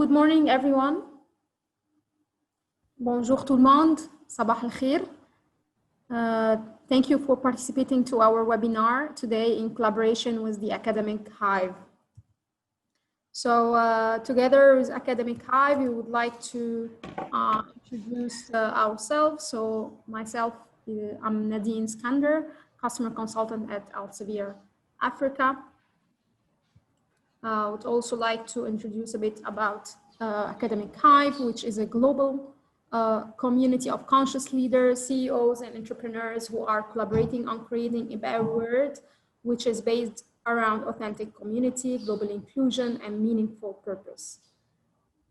Good morning, everyone. Bonjour tout le monde. Sabah al-khair. Thank you for participating to our webinar today in collaboration with the Academic Hive. So together with Academic Hive, we would like to introduce ourselves. So myself, I'm Nadine Skander, customer consultant at Elsevier, Africa. I would also like to introduce a bit about Academic Hive, which is a global community of conscious leaders, CEOs, and entrepreneurs who are collaborating on creating a better world, which is based around authentic community, global inclusion, and meaningful purpose.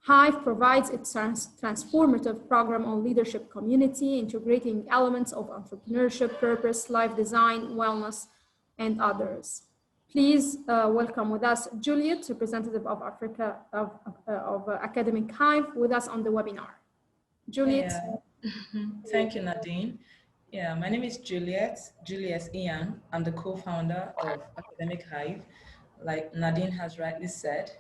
Hive provides a transformative program on leadership community, integrating elements of entrepreneurship, purpose, life design, wellness, and others. Please welcome with us Juliet, representative of Africa of Academic Hive, with us on the webinar. Juliet. Yeah. Thank you, Nadine. Yeah, my name is Juliet Ian. I'm the co-founder of Academic Hive, like Nadine has rightly said.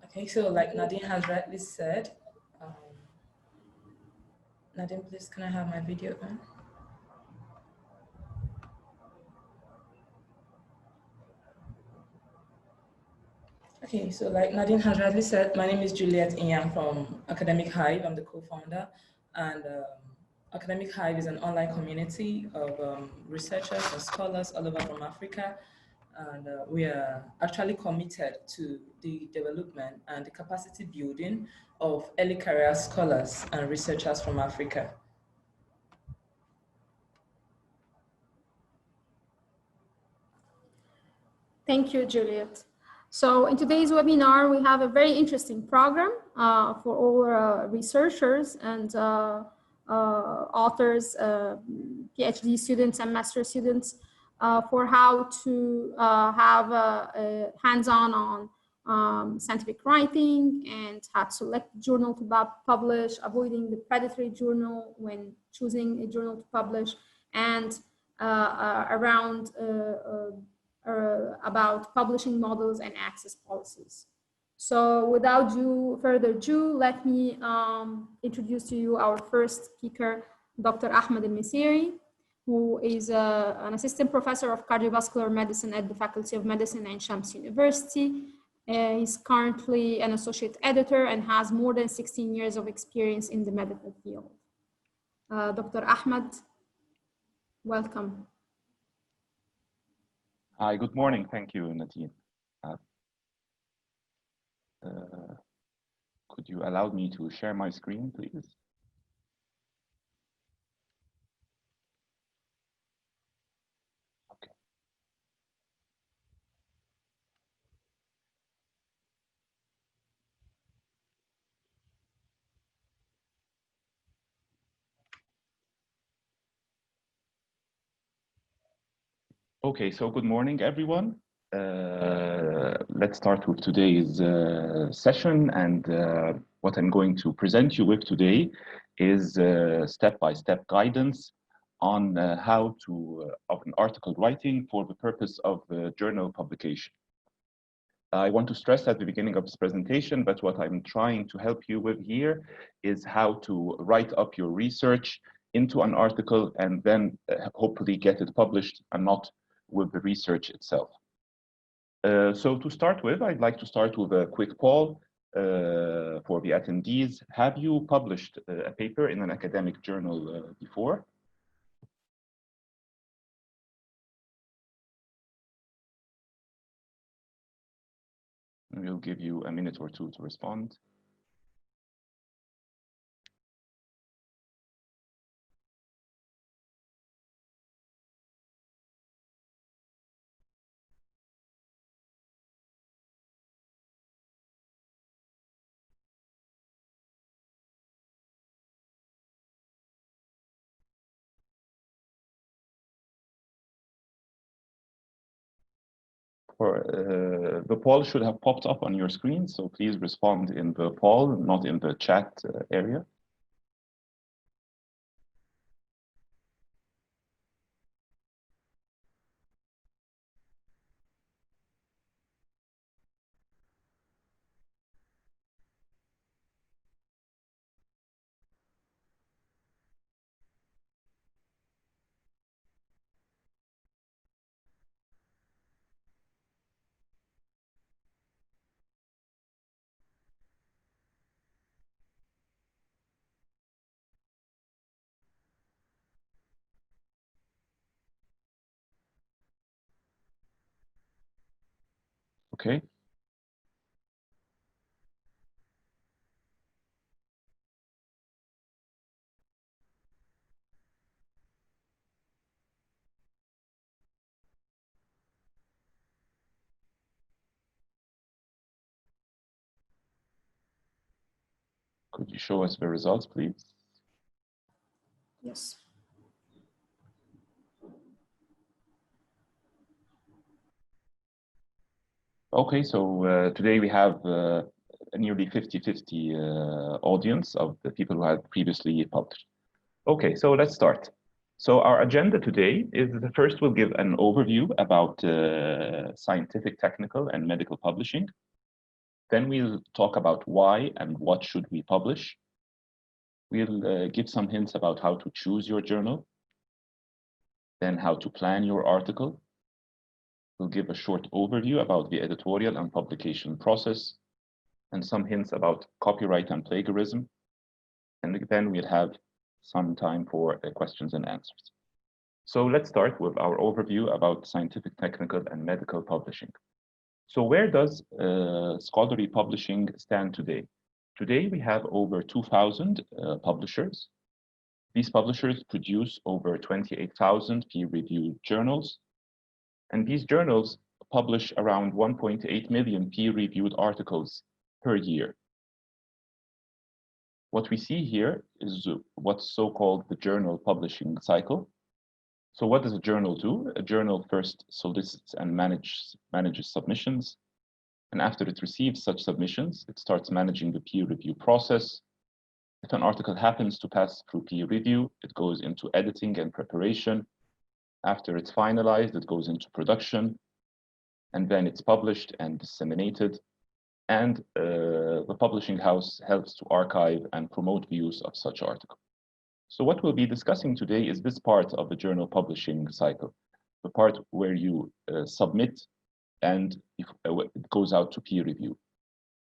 Okay, so like Nadine has rightly said, Nadine, please, can I have my video on? Okay, so like Nadine has rightly said, my name is Juliet Inyang from Academic Hive. I'm the co-founder, and Academic Hive is an online community of researchers and scholars all over from Africa. And we are actually committed to the development and the capacity building of early career scholars and researchers from Africa. Thank you, Juliet. So in today's webinar, we have a very interesting program for all researchers and authors, PhD students and master students for how to have a hands-on on scientific writing and how to select journal to publish, avoiding the predatory journal when choosing a journal to publish, and around about publishing models and access policies. So without further ado, let me introduce to you our first speaker, Dr. Ahmed El-Misiri, who is an assistant professor of cardiovascular medicine at the Faculty of Medicine at Shams University. He's currently an associate editor and has more than 16 years of experience in the medical field. Dr. Ahmed, welcome. Hi, good morning. Thank you, Nadine. Could you allow me to share my screen, please? Okay. Okay, so good morning, everyone. Let's start with today's session, and what I'm going to present you with today is step-by-step guidance on how to of an article writing for the purpose of journal publication. I want to stress at the beginning of this presentation, but what I'm trying to help you with here is how to write up your research into an article and then hopefully get it published and not with the research itself. So to start with, I'd like to start with a quick poll for the attendees. Have you published a paper in an academic journal before? We'll give you a minute or two to respond. The poll should have popped up on your screen, so please respond in the poll, not in the chat area. Okay. Could you show us the results, please? Yes. Okay, so today we have a nearly 50-50 audience of the people who had previously published. Okay, so let's start. So our agenda today is the first we'll give an overview about scientific, technical, and medical publishing. Then we'll talk about why and what should we publish. We'll give some hints about how to choose your journal, then how to plan your article. We'll give a short overview about the editorial and publication process, and some hints about copyright and plagiarism. And then we'll have some time for questions and answers. So let's start with our overview about scientific, technical, and medical publishing. So where does scholarly publishing stand today? Today, we have over 2,000 publishers. These publishers produce over 28,000 peer-reviewed journals. And these journals publish around 1.8 million peer-reviewed articles per year. What we see here is what's so-called the journal publishing cycle. So what does a journal do? A journal first solicits and manages submissions. And after it receives such submissions, it starts managing the peer review process. If an article happens to pass through peer review, it goes into editing and preparation. After it's finalized, it goes into production, and then it's published and disseminated. And the publishing house helps to archive and promote the use of such article. So what we'll be discussing today is this part of the journal publishing cycle, the part where you submit and it goes out to peer review.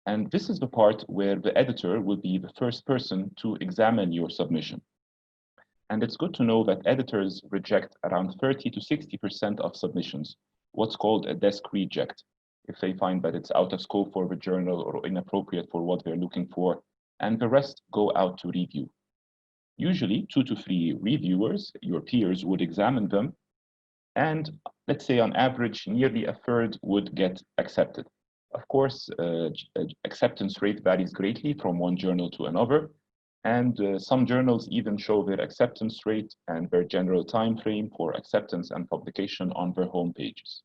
And this is the part where the editor will be the first person to examine your submission. And it's good to know that editors reject around 30 to 60% of submissions, what's called a desk reject, if they find that it's out of scope for the journal or inappropriate for what they're looking for, and the rest go out to review. Usually 2 to 3 reviewers, your peers, would examine them, and let's say on average, nearly a third would get accepted. Of course, acceptance rate varies greatly from one journal to another, and some journals even show their acceptance rate and their general time frame for acceptance and publication on their home pages.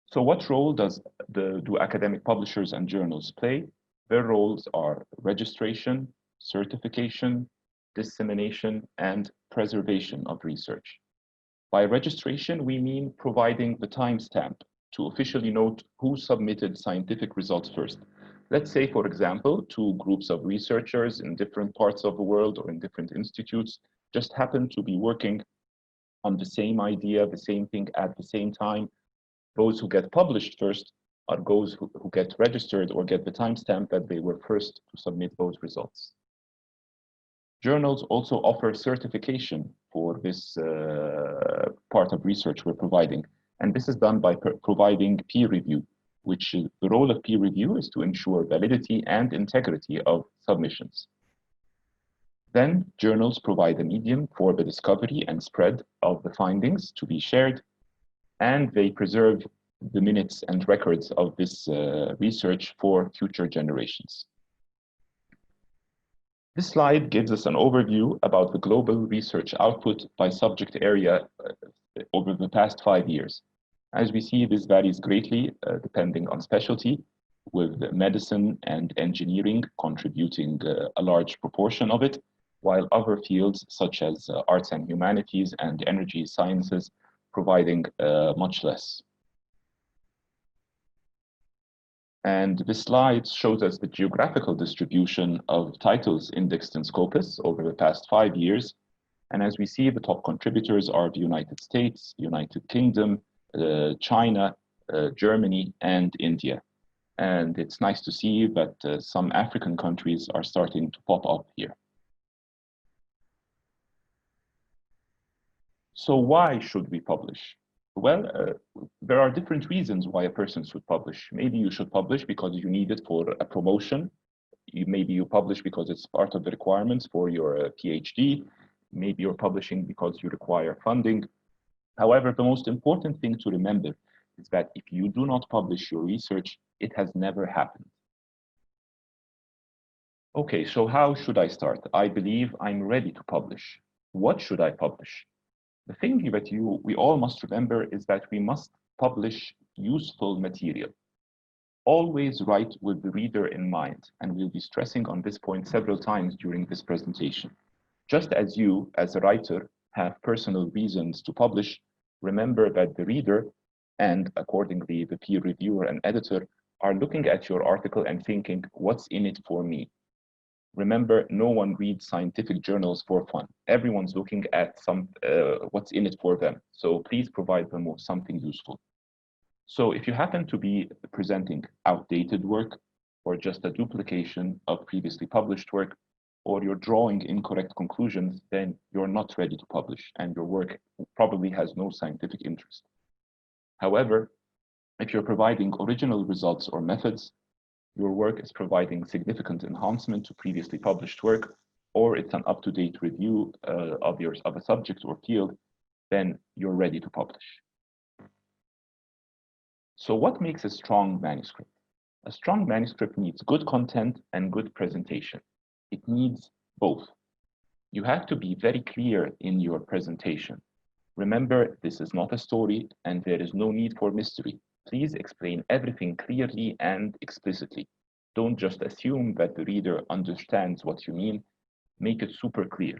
So what role do academic publishers and journals play? Their roles are registration, certification, dissemination, and preservation of research. By registration, we mean providing the timestamp to officially note who submitted scientific results first. Let's say, for example, 2 groups of researchers in different parts of the world or in different institutes just happen to be working on the same idea, the same thing at the same time. Those who get published first are those who get registered or get the timestamp that they were first to submit those results. Journals also offer certification for this part of research we're providing. And this is done by providing peer review, which is the role of peer review is to ensure validity and integrity of submissions. Then journals provide a medium for the discovery and spread of the findings to be shared, and they preserve the minutes and records of this research for future generations. This slide gives us an overview about the global research output by subject area over the past 5 years. As we see, this varies greatly depending on specialty, with medicine and engineering contributing a large proportion of it, while other fields such as arts and humanities and energy sciences providing much less. And this slide shows us the geographical distribution of titles indexed in Scopus over the past 5 years. And as we see, the top contributors are the United States, United Kingdom, China, Germany, and India. And it's nice to see that some African countries are starting to pop up here. So why should we publish? Well, there are different reasons why a person should publish. Maybe you should publish because you need it for a promotion. Maybe you publish because it's part of the requirements for your PhD. Maybe you're publishing because you require funding. However, the most important thing to remember is that if you do not publish your research, it has never happened. Okay, so how should I start? I believe I'm ready to publish. What should I publish? The thing that we all must remember is that we must publish useful material. Always write with the reader in mind, and we'll be stressing on this point several times during this presentation. Just as you, as a writer, have personal reasons to publish, remember that the reader, and accordingly the peer reviewer and editor, are looking at your article and thinking, what's in it for me? Remember, no one reads scientific journals for fun. Everyone's looking at what's in it for them. So please provide them with something useful. So if you happen to be presenting outdated work, or just a duplication of previously published work, or you're drawing incorrect conclusions, then you're not ready to publish, and your work probably has no scientific interest. However, if you're providing original results or methods, your work is providing significant enhancement to previously published work, or it's an up-to-date review of a subject or field, then you're ready to publish. So what makes a strong manuscript? A strong manuscript needs good content and good presentation. It needs both. You have to be very clear in your presentation. Remember, this is not a story and there is no need for mystery. Please explain everything clearly and explicitly. Don't just assume that the reader understands what you mean. Make it super clear.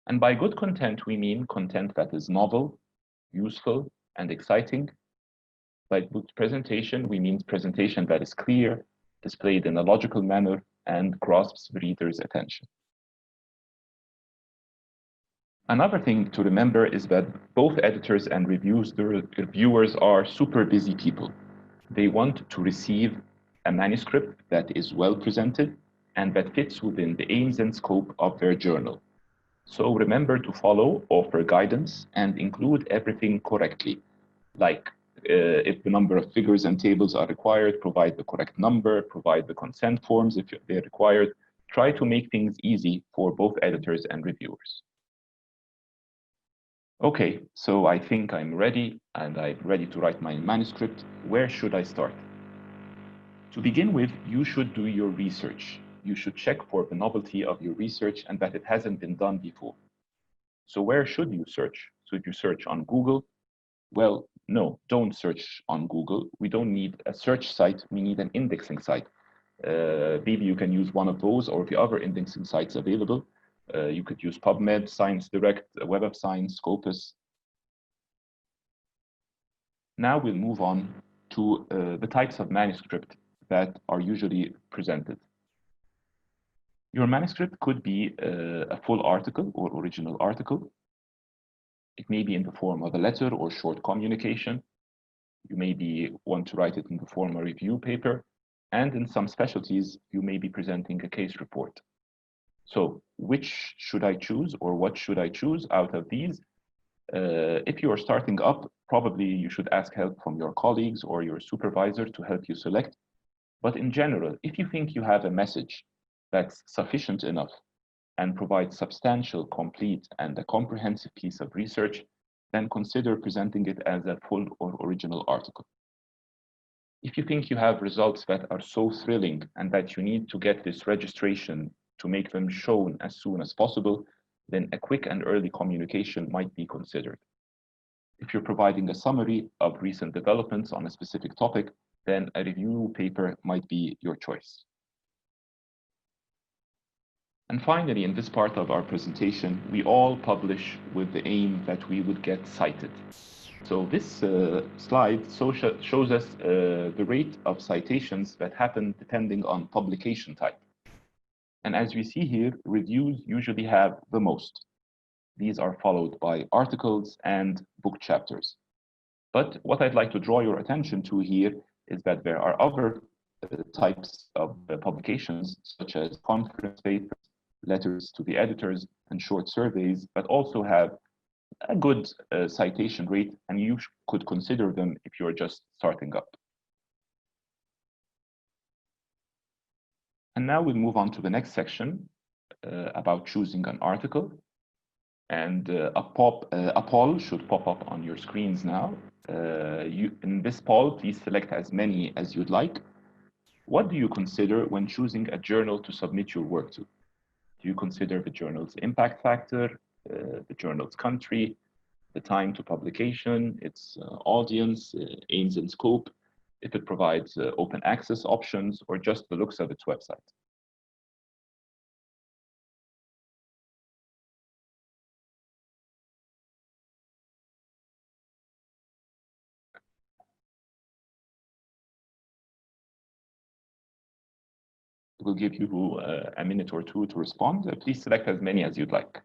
And by good content, we mean content that is novel, useful, and exciting. By good presentation, we mean presentation that is clear, displayed in a logical manner, and grasps the reader's attention. Another thing to remember is that both editors and reviewers are super busy people. They want to receive a manuscript that is well presented and that fits within the aims and scope of their journal. So remember to follow, offer guidance, and include everything correctly. Like if the number of figures and tables are required, provide the correct number, provide the consent forms if they're required. Try to make things easy for both editors and reviewers. Okay, so I think I'm ready, and I'm ready to write my manuscript. Where should I start? To begin with, you should do your research. You should check for the novelty of your research and that it hasn't been done before. So where should you search? Should you search on Google? Well, no, don't search on Google. We don't need a search site, we need an indexing site. Maybe you can use one of those or the other indexing sites available. You could use PubMed, Science Direct, Web of Science, Scopus. Now we'll move on to the types of manuscript that are usually presented. Your manuscript could be a full article or original article. It may be in the form of a letter or short communication. You maybe want to write it in the form of a review paper. And in some specialties, you may be presenting a case report. So which should I choose, or what should I choose out of these? If you are starting up, probably you should ask help from your colleagues or your supervisor to help you select. But in general, if you think you have a message that's sufficient enough and provides substantial, complete, and a comprehensive piece of research, then consider presenting it as a full or original article. If you think you have results that are so thrilling and that you need to get this registration to make them shown as soon as possible, then a quick and early communication might be considered. If you're providing a summary of recent developments on a specific topic, then a review paper might be your choice. And finally, in this part of our presentation, we all publish with the aim that we would get cited. So this slide shows us the rate of citations that happen depending on publication type. And as we see here, reviews usually have the most. These are followed by articles and book chapters. But what I'd like to draw your attention to here is that there are other types of publications, such as conference papers, letters to the editors, and short surveys that also have a good citation rate, and you could consider them if you're just starting up. And now we'll move on to the next section about choosing an article. And a poll should pop up on your screens now. In this poll, please select as many as you'd like. What do you consider when choosing a journal to submit your work to? Do you consider the journal's impact factor, the journal's country, the time to publication, its audience, aims and scope, if it provides open access options, or just the looks of its website? We'll give you a minute or two to respond. Please select as many as you'd like.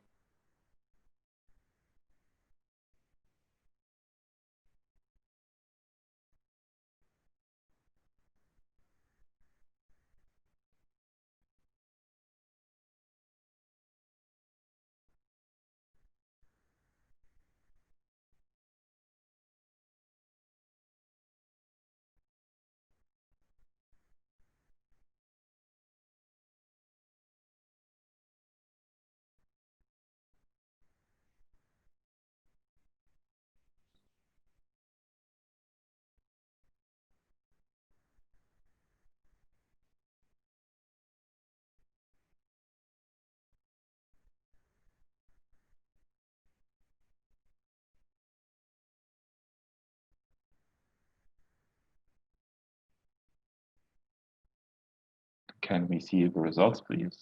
Can we see the results, please?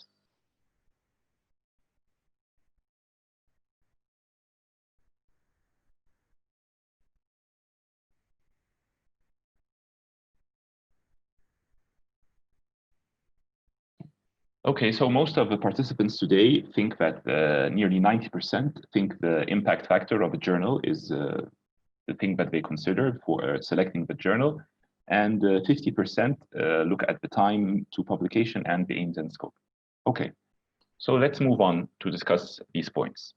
Okay, so most of the participants today think that nearly 90% think the impact factor of a journal is the thing that they consider for selecting the journal, and 50% look at the time to publication and the aims and scope. Okay, so let's move on to discuss these points.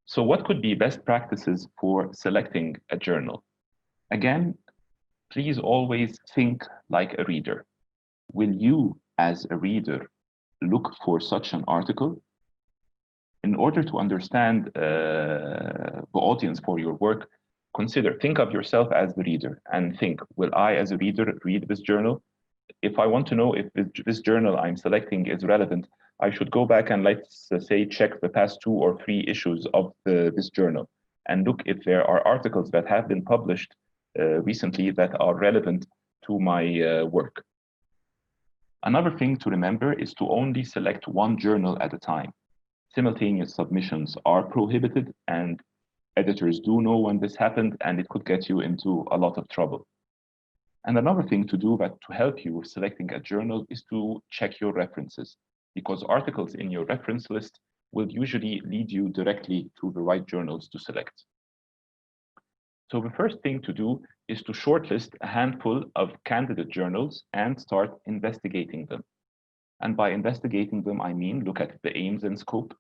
So what could be best practices for selecting a journal? Again, please always think like a reader. Will you, as a reader, look for such an article? In order to understand the audience for your work, think of yourself as the reader and think, will I, as a reader, read this journal? If I want to know if this journal I'm selecting is relevant, I should go back and, let's say, check the past 2 or 3 issues of this journal and look if there are articles that have been published recently that are relevant to my work. Another thing to remember is to only select one journal at a time. Simultaneous submissions are prohibited, and editors do know when this happened, and it could get you into a lot of trouble. And another thing to do to help you with selecting a journal is to check your references, because articles in your reference list will usually lead you directly to the right journals to select. So the first thing to do is to shortlist a handful of candidate journals and start investigating them. And by investigating them, I mean look at the aims and scope,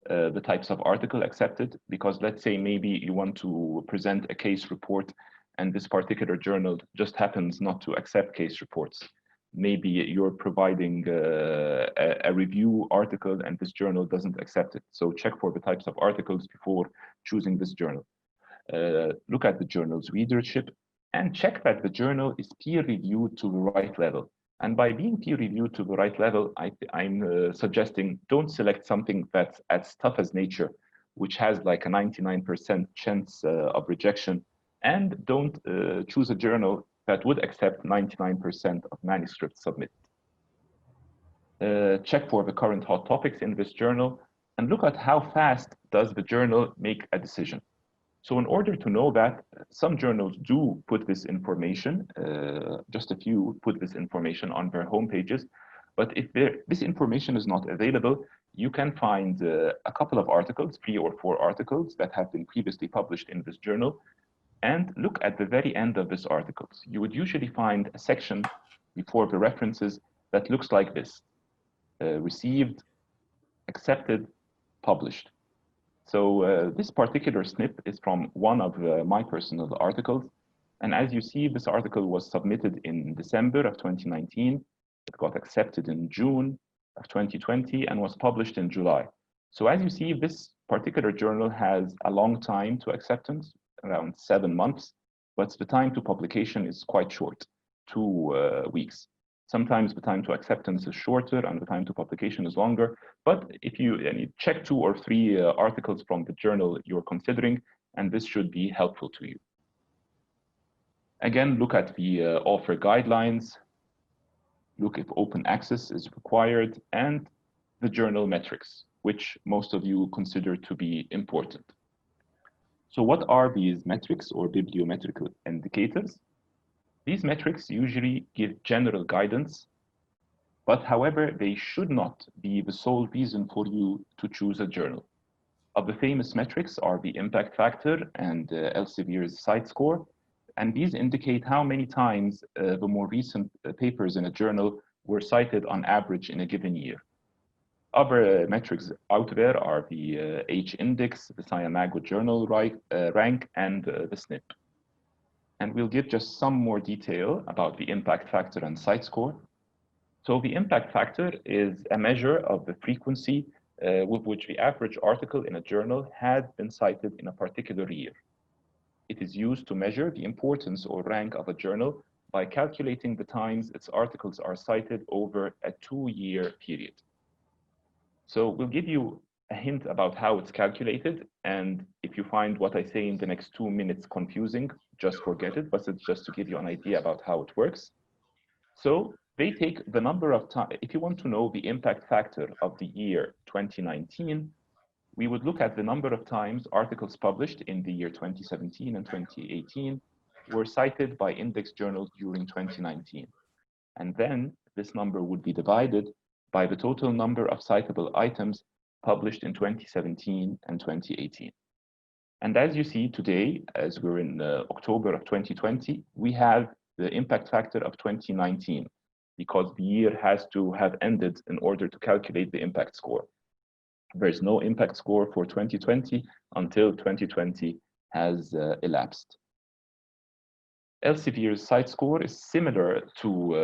the types of article accepted, because let's say maybe you want to present a case report and this particular journal just happens not to accept case reports. Maybe you're providing a review article and this journal doesn't accept it. So check for the types of articles before choosing this journal. Look at the journal's readership and check that the journal is peer reviewed to the right level. And by being peer reviewed to the right level, I'm suggesting don't select something that's as tough as Nature, which has like a 99% chance of rejection, and don't choose a journal that would accept 99% of manuscripts submitted. Check for the current hot topics in this journal and look at how fast does the journal make a decision. So in order to know that, some journals do put this information, just a few put this information on their homepages, but if this information is not available, you can find a couple of articles, 3 or 4 articles that have been previously published in this journal, and look at the very end of this articles. You would usually find a section before the references that looks like this: received, accepted, published. So this particular snip is from one of my personal articles. And as you see, this article was submitted in December of 2019. It got accepted in June of 2020 and was published in July. So as you see, this particular journal has a long time to acceptance, around 7 months, but the time to publication is quite short, 2 weeks. Sometimes the time to acceptance is shorter and the time to publication is longer. But if you check 2 or 3 articles from the journal you're considering, and this should be helpful to you. Again, look at the author guidelines, look if open access is required, and the journal metrics, which most of you consider to be important. So what are these metrics or bibliometric indicators? These metrics usually give general guidance, but however, they should not be the sole reason for you to choose a journal. Of the famous metrics are the impact factor and Elsevier's site score, and these indicate how many times the more recent papers in a journal were cited on average in a given year. Other metrics out there are the H-index, the Sciamago journal rank, and the SNP. And we'll give just some more detail about the impact factor and site score. So the impact factor is a measure of the frequency with which the average article in a journal had been cited in a particular year. It is used to measure the importance or rank of a journal by calculating the times its articles are cited over a 2-year period. So we'll give you a hint about how it's calculated, and if you find what I say in the next 2 minutes confusing, just forget it, but it's just to give you an idea about how it works. So they take the number of times, if you want to know the impact factor of the year 2019, we would look at the number of times articles published in the year 2017 and 2018 were cited by index journals during 2019. And then this number would be divided by the total number of citable items published in 2017 and 2018. And as you see today, as we're in October of 2020, we have the impact factor of 2019 because the year has to have ended in order to calculate the impact score. There's no impact score for 2020 until 2020 has elapsed. Elsevier's site score is similar to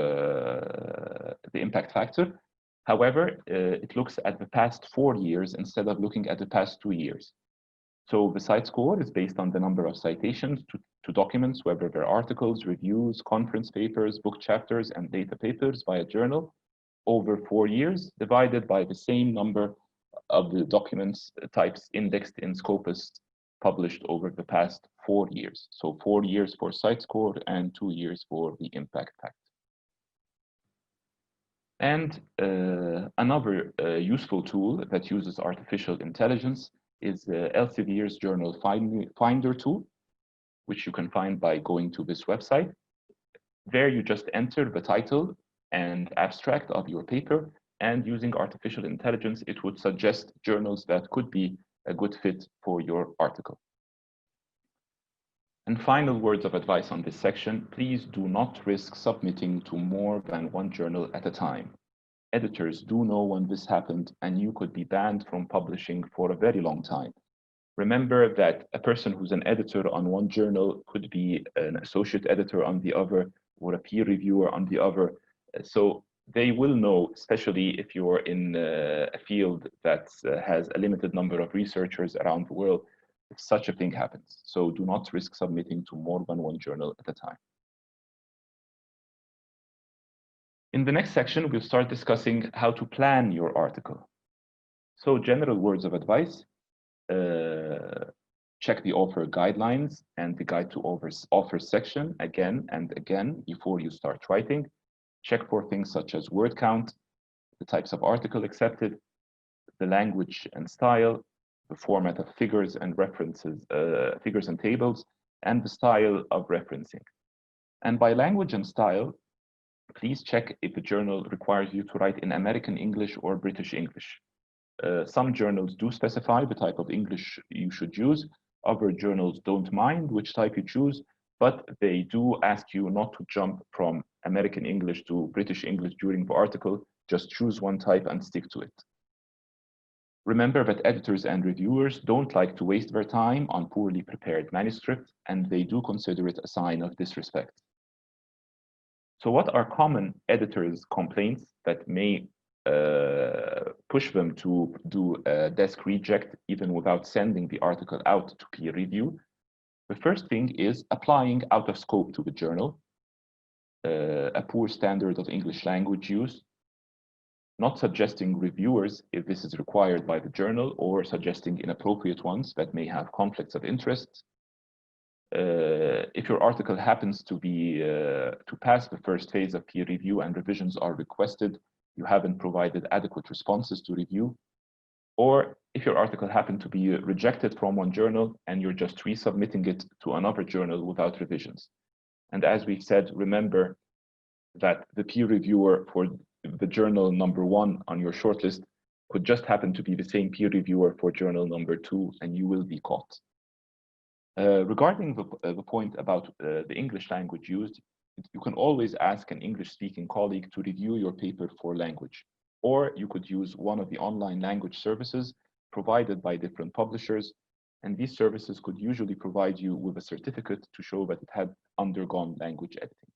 the impact factor. However, it looks at the past 4 years instead of looking at the past 2 years. So the site score is based on the number of citations to documents, whether they're articles, reviews, conference papers, book chapters, and data papers by a journal over 4 years, divided by the same number of the documents types indexed in Scopus published over the past 4 years. So 4 years for site score and 2 years for the impact factor. And another useful tool that uses artificial intelligence is Elsevier's Journal Finder tool, which you can find by going to this website. There you just enter the title and abstract of your paper, and using artificial intelligence, it would suggest journals that could be a good fit for your article. And final words of advice on this section, please do not risk submitting to more than one journal at a time. Editors do know when this happened, and you could be banned from publishing for a very long time. Remember that a person who's an editor on one journal could be an associate editor on the other, or a peer reviewer on the other. So they will know, especially if you're in a field that has a limited number of researchers around the world, if such a thing happens. So do not risk submitting to more than one journal at a time. In the next section, we'll start discussing how to plan your article. So general words of advice, check the author guidelines and the guide to authors section again and again before you start writing. Check for things such as word count, the types of article accepted, the language and style, the format of figures and references, figures and tables, and the style of referencing. And by language and style, please check if the journal requires you to write in American English or British English. Some journals do specify the type of English you should use. Other journals don't mind which type you choose, but they do ask you not to jump from American English to British English during the article. Just choose one type and stick to it. Remember that editors and reviewers don't like to waste their time on poorly prepared manuscript, and they do consider it a sign of disrespect. So what are common editors' complaints that may push them to do a desk reject even without sending the article out to peer review? The first thing is applying out of scope to the journal, a poor standard of English language use, not suggesting reviewers if this is required by the journal, or suggesting inappropriate ones that may have conflicts of interest. If your article happens to be to pass the first phase of peer review and revisions are requested, you haven't provided adequate responses to review. Or if your article happened to be rejected from one journal and you're just resubmitting it to another journal without revisions. And as we've said, remember that the peer reviewer for the journal number 1 on your shortlist could just happen to be the same peer reviewer for journal number 2, and you will be caught. Regarding the point about the English language used, you can always ask an English-speaking colleague to review your paper for language, or you could use one of the online language services provided by different publishers, and these services could usually provide you with a certificate to show that it had undergone language editing.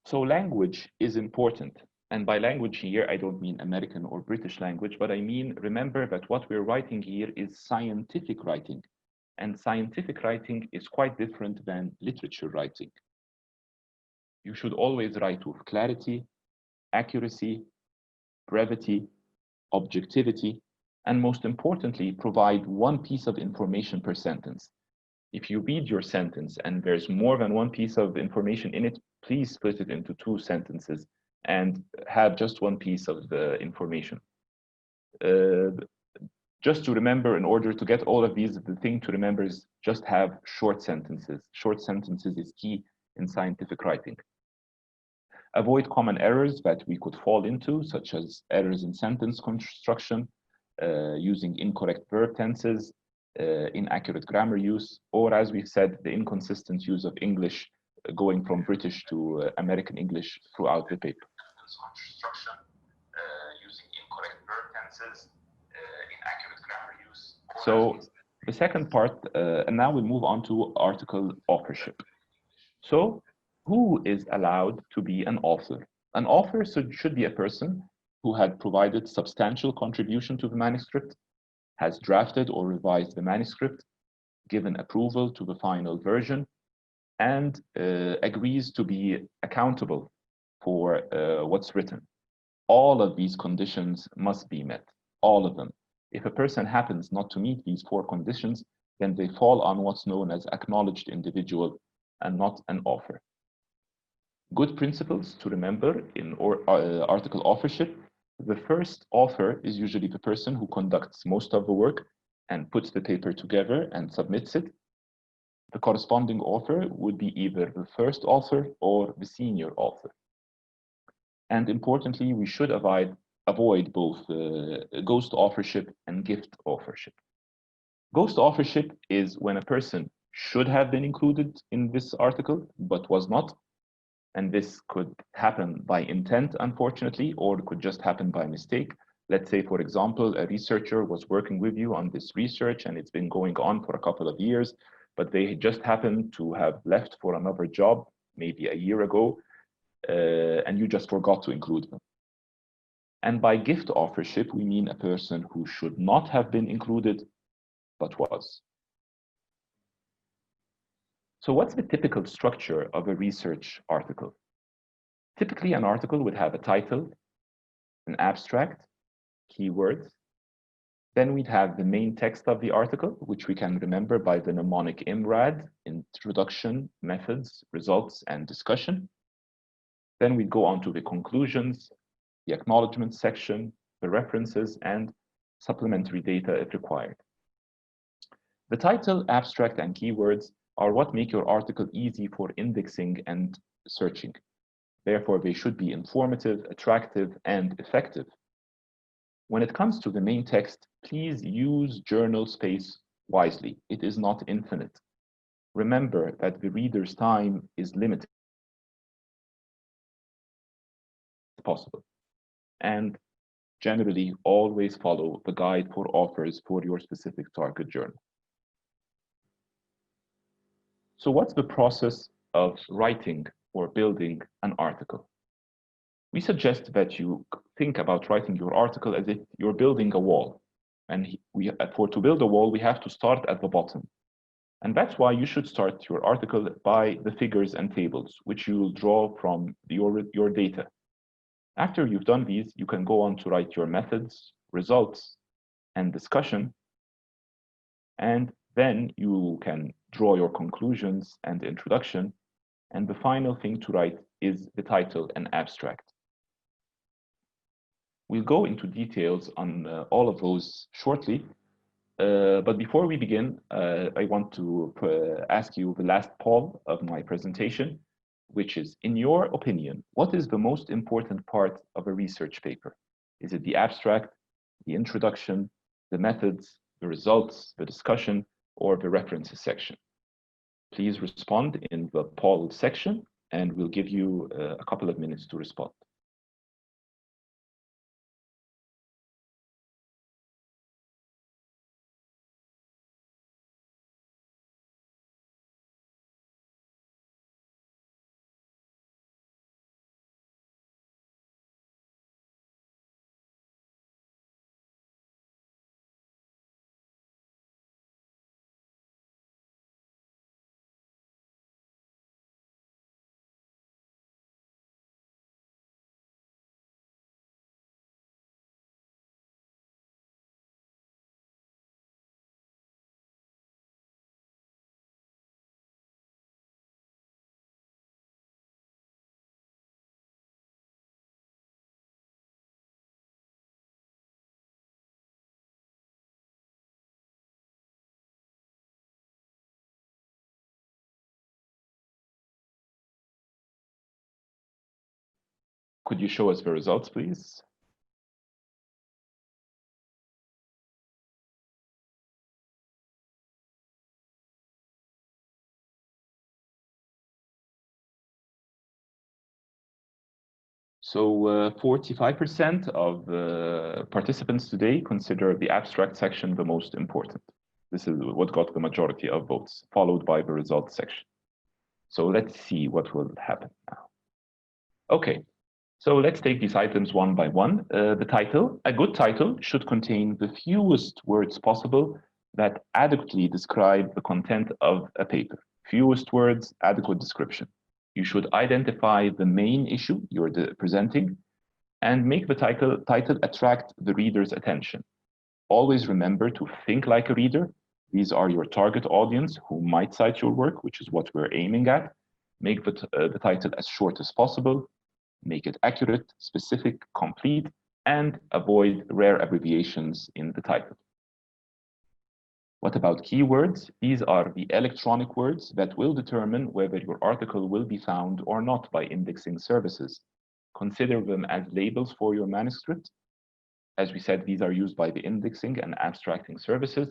So language is important. And by language here, I don't mean American or British language, but I mean, remember that what we're writing here is scientific writing. And scientific writing is quite different than literature writing. You should always write with clarity, accuracy, brevity, objectivity, and most importantly, provide one piece of information per sentence. If you read your sentence and there's more than one piece of information in it, please split it into 2 sentences and have just one piece of the information. Just to remember, in order to get all of these, the thing to remember is just have short sentences. Short sentences is key in scientific writing. Avoid common errors that we could fall into, such as errors in sentence construction, using incorrect verb tenses, inaccurate grammar use, or as we've said, the inconsistent use of English going from British to American English throughout the paper. Construction, using incorrect verb tenses, inaccurate grammar use. So the second part, and now we'll move on to article authorship. So who is allowed to be an author? An author should be a person who had provided substantial contribution to the manuscript, has drafted or revised the manuscript, given approval to the final version, and agrees to be accountable for what's written. All of these conditions must be met, all of them. If a person happens not to meet these 4 conditions, then they fall on what's known as acknowledged individual and not an author. Good principles to remember in article authorship. The first author is usually the person who conducts most of the work and puts the paper together and submits it. The corresponding author would be either the first author or the senior author. And importantly, we should avoid both ghost authorship and gift authorship. Ghost authorship is when a person should have been included in this article, but was not. And this could happen by intent, unfortunately, or it could just happen by mistake. Let's say, for example, a researcher was working with you on this research and it's been going on for a couple of years, but they just happened to have left for another job, maybe a year ago, and you just forgot to include them. And by gift authorship, we mean a person who should not have been included, but was. So what's the typical structure of a research article? Typically, an article would have a title, an abstract, keywords. Then we'd have the main text of the article, which we can remember by the mnemonic IMRAD, introduction, methods, results, and discussion. Then we'd go on to the conclusions, the acknowledgement section, the references, and supplementary data if required. The title, abstract, and keywords are what make your article easy for indexing and searching. Therefore, they should be informative, attractive, and effective. When it comes to the main text, please use journal space wisely. It is not infinite. Remember that the reader's time is limited as possible. And generally always follow the guide for authors for your specific target journal. So what's the process of writing or building an article? We suggest that you think about writing your article as if you're building a wall. And to build a wall, we have to start at the bottom. And that's why you should start your article by the figures and tables, which you will draw from your data. After you've done these, you can go on to write your methods, results, and discussion. And then you can draw your conclusions and introduction. And the final thing to write is the title and abstract. We'll go into details on all of those shortly. But before we begin, I want to ask you the last poll of my presentation, which is, in your opinion, what is the most important part of a research paper? Is it the abstract, the introduction, the methods, the results, the discussion, or the references section? Please respond in the poll section, and we'll give you a couple of minutes to respond. Could you show us the results, please? So 45% of participants today consider the abstract section the most important. This is what got the majority of votes, followed by the results section. So let's see what will happen now. Okay, so let's take these items one by one. The title, a good title should contain the fewest words possible that adequately describe the content of a paper. Fewest words, adequate description. You should identify the main issue you're presenting and make the title attract the reader's attention. Always remember to think like a reader. These are your target audience who might cite your work, which is what we're aiming at. Make the title as short as possible. Make it accurate, specific, complete, and avoid rare abbreviations in the title. What about keywords? These are the electronic words that will determine whether your article will be found or not by indexing services. Consider them as labels for your manuscript. As we said, these are used by the indexing and abstracting services.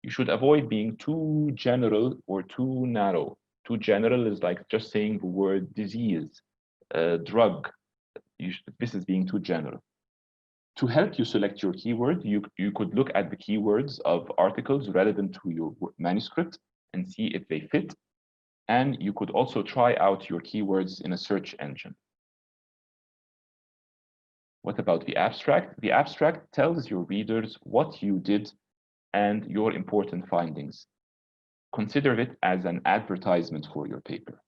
You should avoid being too general or too narrow. Too general is like just saying the word disease, drug. This is being too general. To help you select your keyword, you could look at the keywords of articles relevant to your manuscript and see if they fit. And you could also try out your keywords in a search engine. What about the abstract? The abstract tells your readers what you did and your important findings. Consider it as an advertisement for your paper.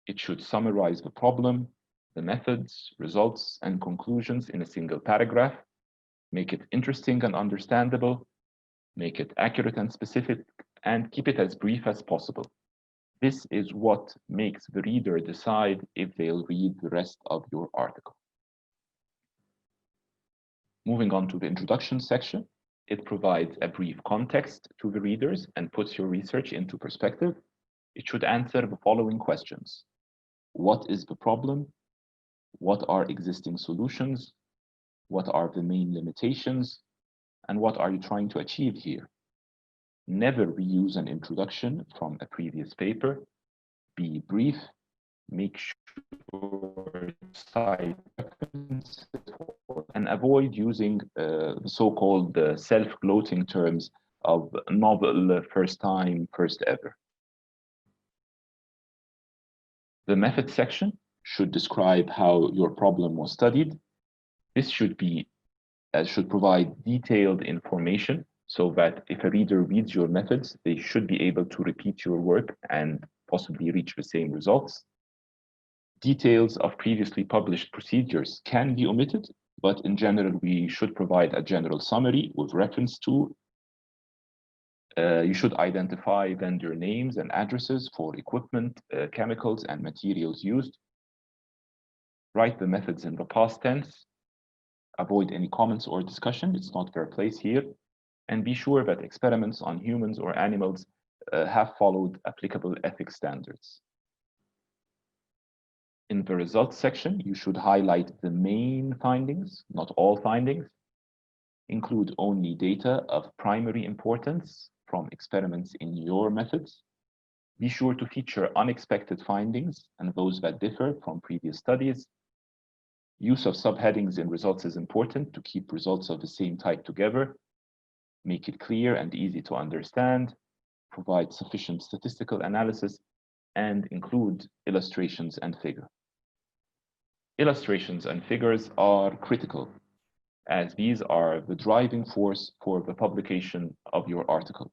It should summarize the problem, the methods, results, and conclusions in a single paragraph. Make it interesting and understandable, make it accurate and specific, and keep it as brief as possible. This is what makes the reader decide if they'll read the rest of your article. Moving on to the introduction section, it provides a brief context to the readers and puts your research into perspective. It should answer the following questions. What is the problem? What are existing solutions? What are the main limitations? And what are you trying to achieve here? Never reuse an introduction from a previous paper. Be brief. Make sure to cite references and avoid using the so-called self-gloating terms of novel, first time, first ever. The method section should describe how your problem was studied. This should provide detailed information so that if a reader reads your methods, they should be able to repeat your work and possibly reach the same results. Details of previously published procedures can be omitted, but in general, we should provide a general summary with reference to. You should identify vendor names and addresses for equipment, chemicals, and materials used. Write the methods in the past tense. Avoid any comments or discussion. It's not their place here. And be sure that experiments on humans or animals have followed applicable ethics standards. In the results section, you should highlight the main findings, not all findings. Include only data of primary importance from experiments in your methods. Be sure to feature unexpected findings and those that differ from previous studies. Use of subheadings in results is important to keep results of the same type together. Make it clear and easy to understand. Provide sufficient statistical analysis and include illustrations and figures. Illustrations and figures are critical, as these are the driving force for the publication of your article.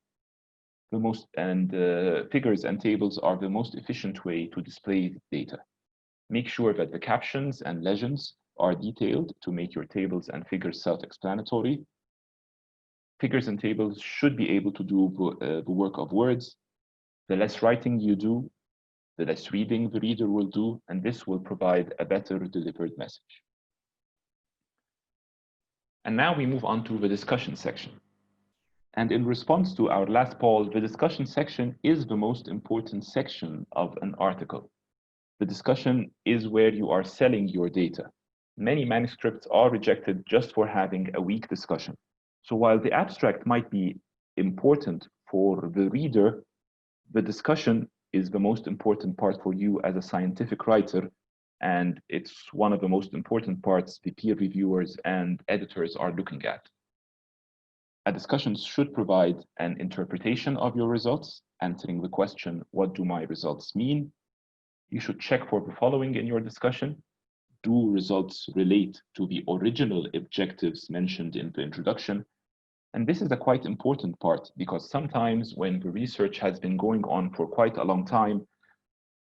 Figures and tables are the most efficient way to display data. Make sure that the captions and legends are detailed to make your tables and figures self-explanatory. Figures and tables should be able to do the work of words. The less writing you do, the less reading the reader will do, and this will provide a better delivered message. And now we move on to the discussion section. And in response to our last poll, the discussion section is the most important section of an article. The discussion is where you are selling your data. Many manuscripts are rejected just for having a weak discussion. So while the abstract might be important for the reader, the discussion is the most important part for you as a scientific writer, and it's one of the most important parts the peer reviewers and editors are looking at. A discussion should provide an interpretation of your results, answering the question, what do my results mean? You should check for the following in your discussion. Do results relate to the original objectives mentioned in the introduction? And this is a quite important part, because sometimes when the research has been going on for quite a long time,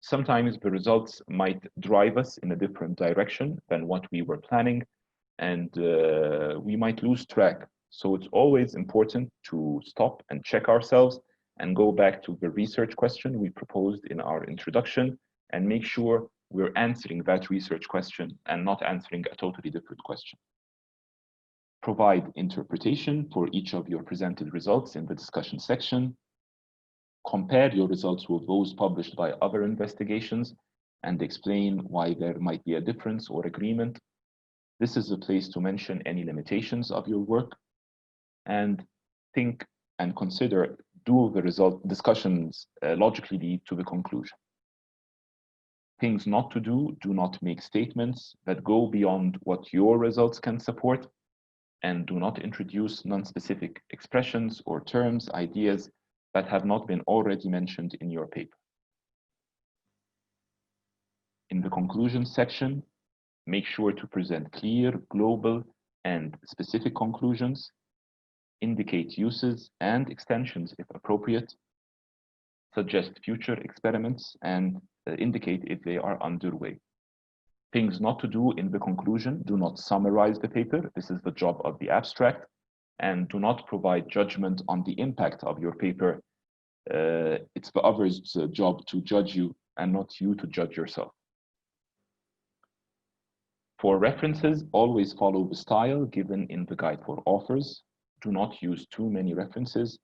sometimes the results might drive us in a different direction than what we were planning, and we might lose track. So it's always important to stop and check ourselves and go back to the research question we proposed in our introduction and make sure we're answering that research question and not answering a totally different question. Provide interpretation for each of your presented results in the discussion section. Compare your results with those published by other investigations and explain why there might be a difference or agreement. This is the place to mention any limitations of your work, and think and consider, do the result discussions logically lead to the conclusion. Things not to do: do not make statements that go beyond what your results can support, and do not introduce non-specific expressions or terms, ideas that have not been already mentioned in your paper. In the conclusion section, make sure to present clear, global, and specific conclusions. Indicate uses and extensions if appropriate. Suggest future experiments and indicate if they are underway. Things not to do in the conclusion: do not summarize the paper. This is the job of the abstract. And do not provide judgment on the impact of your paper. It's the other's job to judge you and not you to judge yourself. For references, always follow the style given in the guide for authors. Do not use too many references.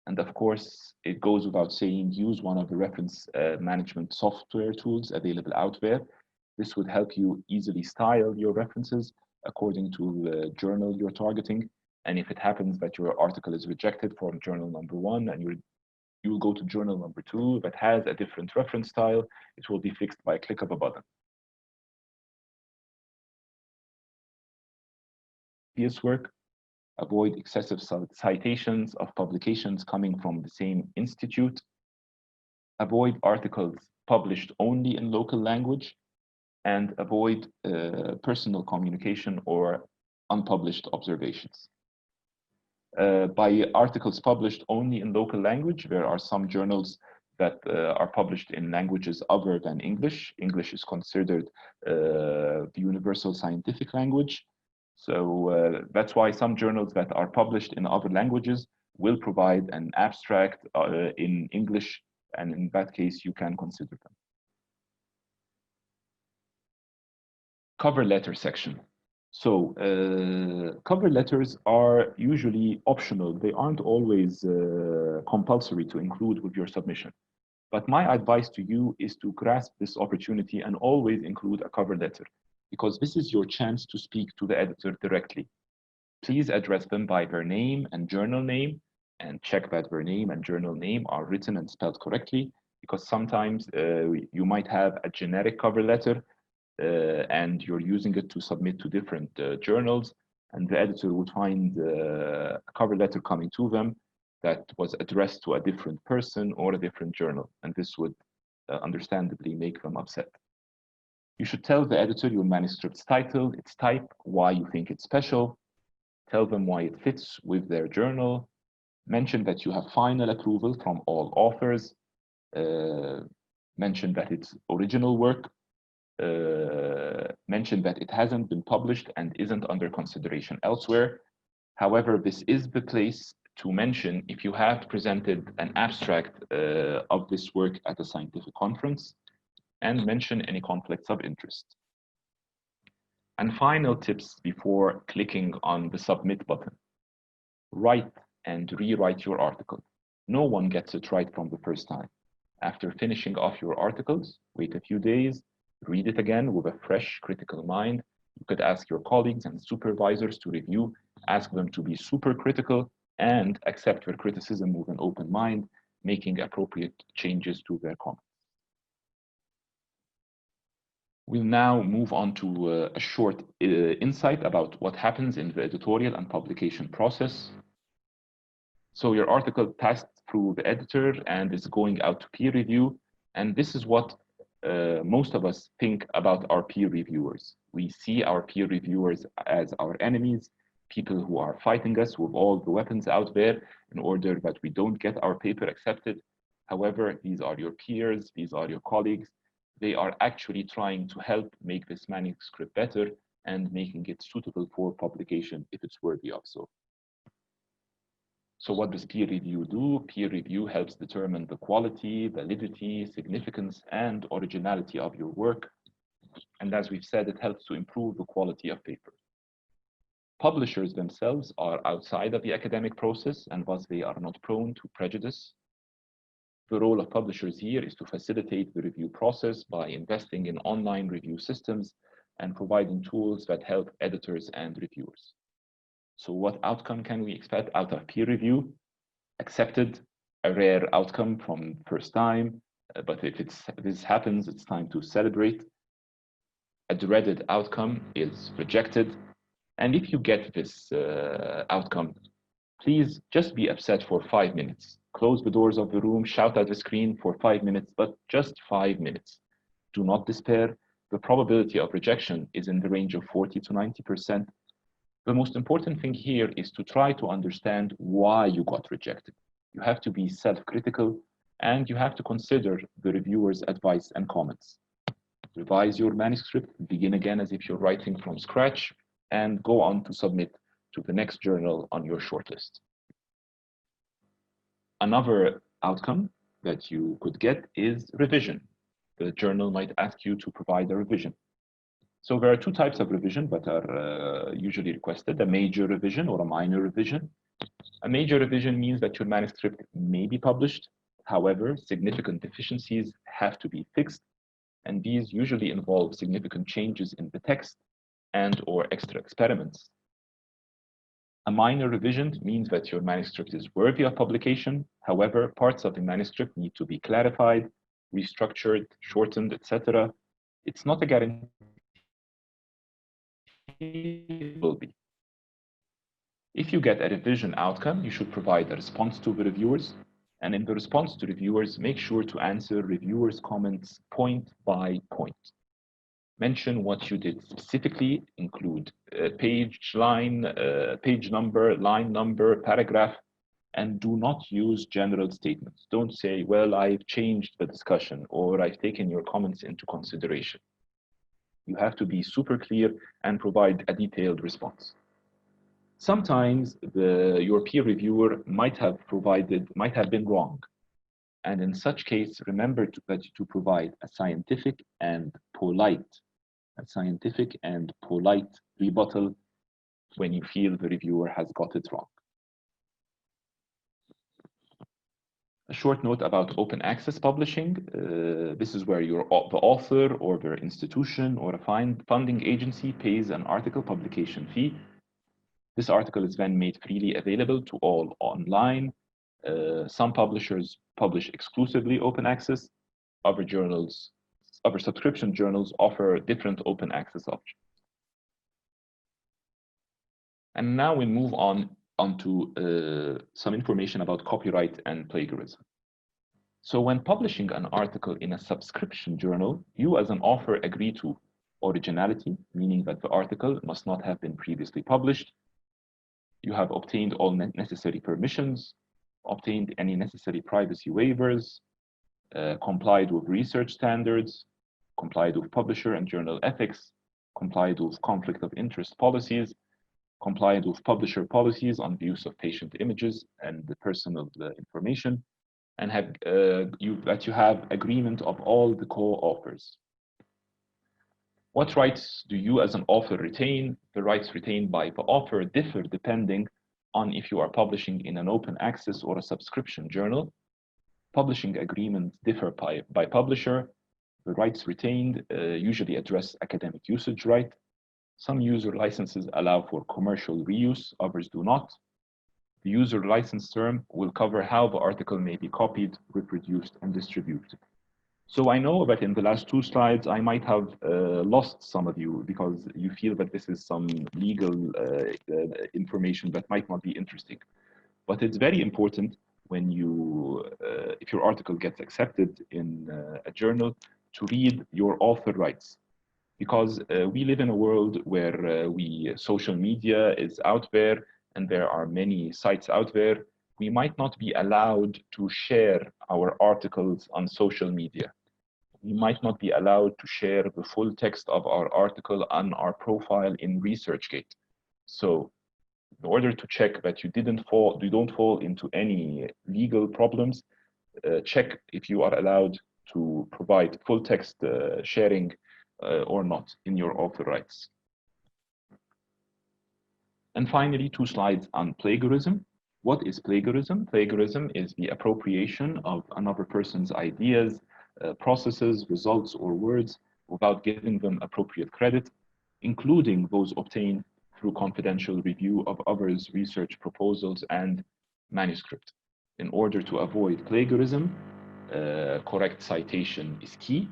And of course, it goes without saying, use one of the reference management software tools available out there. This would help you easily style your references according to the journal you're targeting. And if it happens that your article is rejected from journal number 1 and you will go to journal number 2 that has a different reference style, it will be fixed by a click of a button. previous work, avoid excessive citations of publications coming from the same institute, avoid articles published only in local language, and avoid personal communication or unpublished observations. By articles published only in local language, there are some journals that are published in languages other than English. English is considered the universal scientific language. So that's why some journals that are published in other languages will provide an abstract in English, and in that case, you can consider them. Cover letter section. So cover letters are usually optional. They aren't always compulsory to include with your submission. But my advice to you is to grasp this opportunity and always include a cover letter, because this is your chance to speak to the editor directly. Please address them by their name and journal name, and check that their name and journal name are written and spelled correctly, because sometimes you might have a generic cover letter and you're using it to submit to different journals, and the editor would find a cover letter coming to them that was addressed to a different person or a different journal, and this would understandably make them upset. You should tell the editor your manuscript's title, its type, why you think it's special, tell them why it fits with their journal, mention that you have final approval from all authors, mention that it's original work, mention that it hasn't been published and isn't under consideration elsewhere. However, this is the place to mention if you have presented an abstract of this work at a scientific conference, and mention any conflicts of interest. And final tips before clicking on the submit button. Write and rewrite your article. No one gets it right from the first time. After finishing off your articles, wait a few days, read it again with a fresh, critical mind. You could ask your colleagues and supervisors to review, ask them to be super critical, and accept your criticism with an open mind, making appropriate changes to their comments. We'll now move on to a short insight about what happens in the editorial and publication process. So your article passed through the editor and is going out to peer review, and this is what most of us think about our peer reviewers. We see our peer reviewers as our enemies, people who are fighting us with all the weapons out there in order that we don't get our paper accepted. However, these are your peers, these are your colleagues. They are actually trying to help make this manuscript better and making it suitable for publication if it's worthy of so. So what does peer review do? Peer review helps determine the quality, validity, significance, and originality of your work. And as we've said, it helps to improve the quality of paper. Publishers themselves are outside of the academic process, and thus they are not prone to prejudice. The role of publishers here is to facilitate the review process by investing in online review systems and providing tools that help editors and reviewers. So what outcome can we expect out of peer review? Accepted, a rare outcome from first time, but if this happens, it's time to celebrate. A dreaded outcome is rejected. And if you get this outcome, please just be upset for 5 minutes. Close the doors of the room, shout at the screen for 5 minutes, but just 5 minutes. Do not despair. The probability of rejection is in the range of 40 to 90%. The most important thing here is to try to understand why you got rejected. You have to be self-critical, and you have to consider the reviewer's advice and comments. Revise your manuscript, begin again as if you're writing from scratch, and go on to submit to the next journal on your shortlist. Another outcome that you could get is revision. The journal might ask you to provide a revision. So there are two types of revision that are usually requested, a major revision or a minor revision. A major revision means that your manuscript may be published. However, significant deficiencies have to be fixed, and these usually involve significant changes in the text and or extra experiments. A minor revision means that your manuscript is worthy of publication. However, parts of the manuscript need to be clarified, restructured, shortened, etc. It's not a guarantee it will be. If you get a revision outcome, you should provide a response to the reviewers. And in the response to reviewers, make sure to answer reviewers' comments point by point. Mention what you did specifically, include page number, line number, paragraph, and do not use general statements. Don't say, well, I've changed the discussion or I've taken your comments into consideration. You have to be super clear and provide a detailed response. Sometimes your peer reviewer might have been wrong. And in such case, remember to provide a scientific and polite rebuttal when you feel the reviewer has got it wrong. A short note about open access publishing. This is where the author or their institution or a funding agency pays an article publication fee. This article is then made freely available to all online. Some publishers publish exclusively open access. Other subscription journals offer different open access options. And now we move onto some information about copyright and plagiarism. So when publishing an article in a subscription journal, you as an author agree to originality, meaning that the article must not have been previously published. You have obtained all necessary permissions, obtained any necessary privacy waivers, complied with research standards, complied with publisher and journal ethics, complied with conflict of interest policies, complied with publisher policies on the use of patient images and the personal information, and that you have agreement of all the co-authors. What rights do you as an author retain? The rights retained by the author differ depending on if you are publishing in an open access or a subscription journal. Publishing agreements differ by publisher. The rights retained usually address academic usage right. Some user licenses allow for commercial reuse, others do not. The user license term will cover how the article may be copied, reproduced, and distributed. So I know that in the last two slides, I might have lost some of you because you feel that this is some legal information that might not be interesting. But it's very important when if your article gets accepted in a journal, to read your author rights. Because we live in a world where social media is out there and there are many sites out there. We might not be allowed to share our articles on social media. We might not be allowed to share the full text of our article on our profile in ResearchGate. So in order to check that you don't fall into any legal problems, check if you are allowed to provide full text sharing or not in your author rights. And finally, two slides on plagiarism. What is plagiarism? Plagiarism is the appropriation of another person's ideas, processes, results, or words without giving them appropriate credit, including those obtained through confidential review of others' research proposals and manuscript. In order to avoid plagiarism, correct citation is key.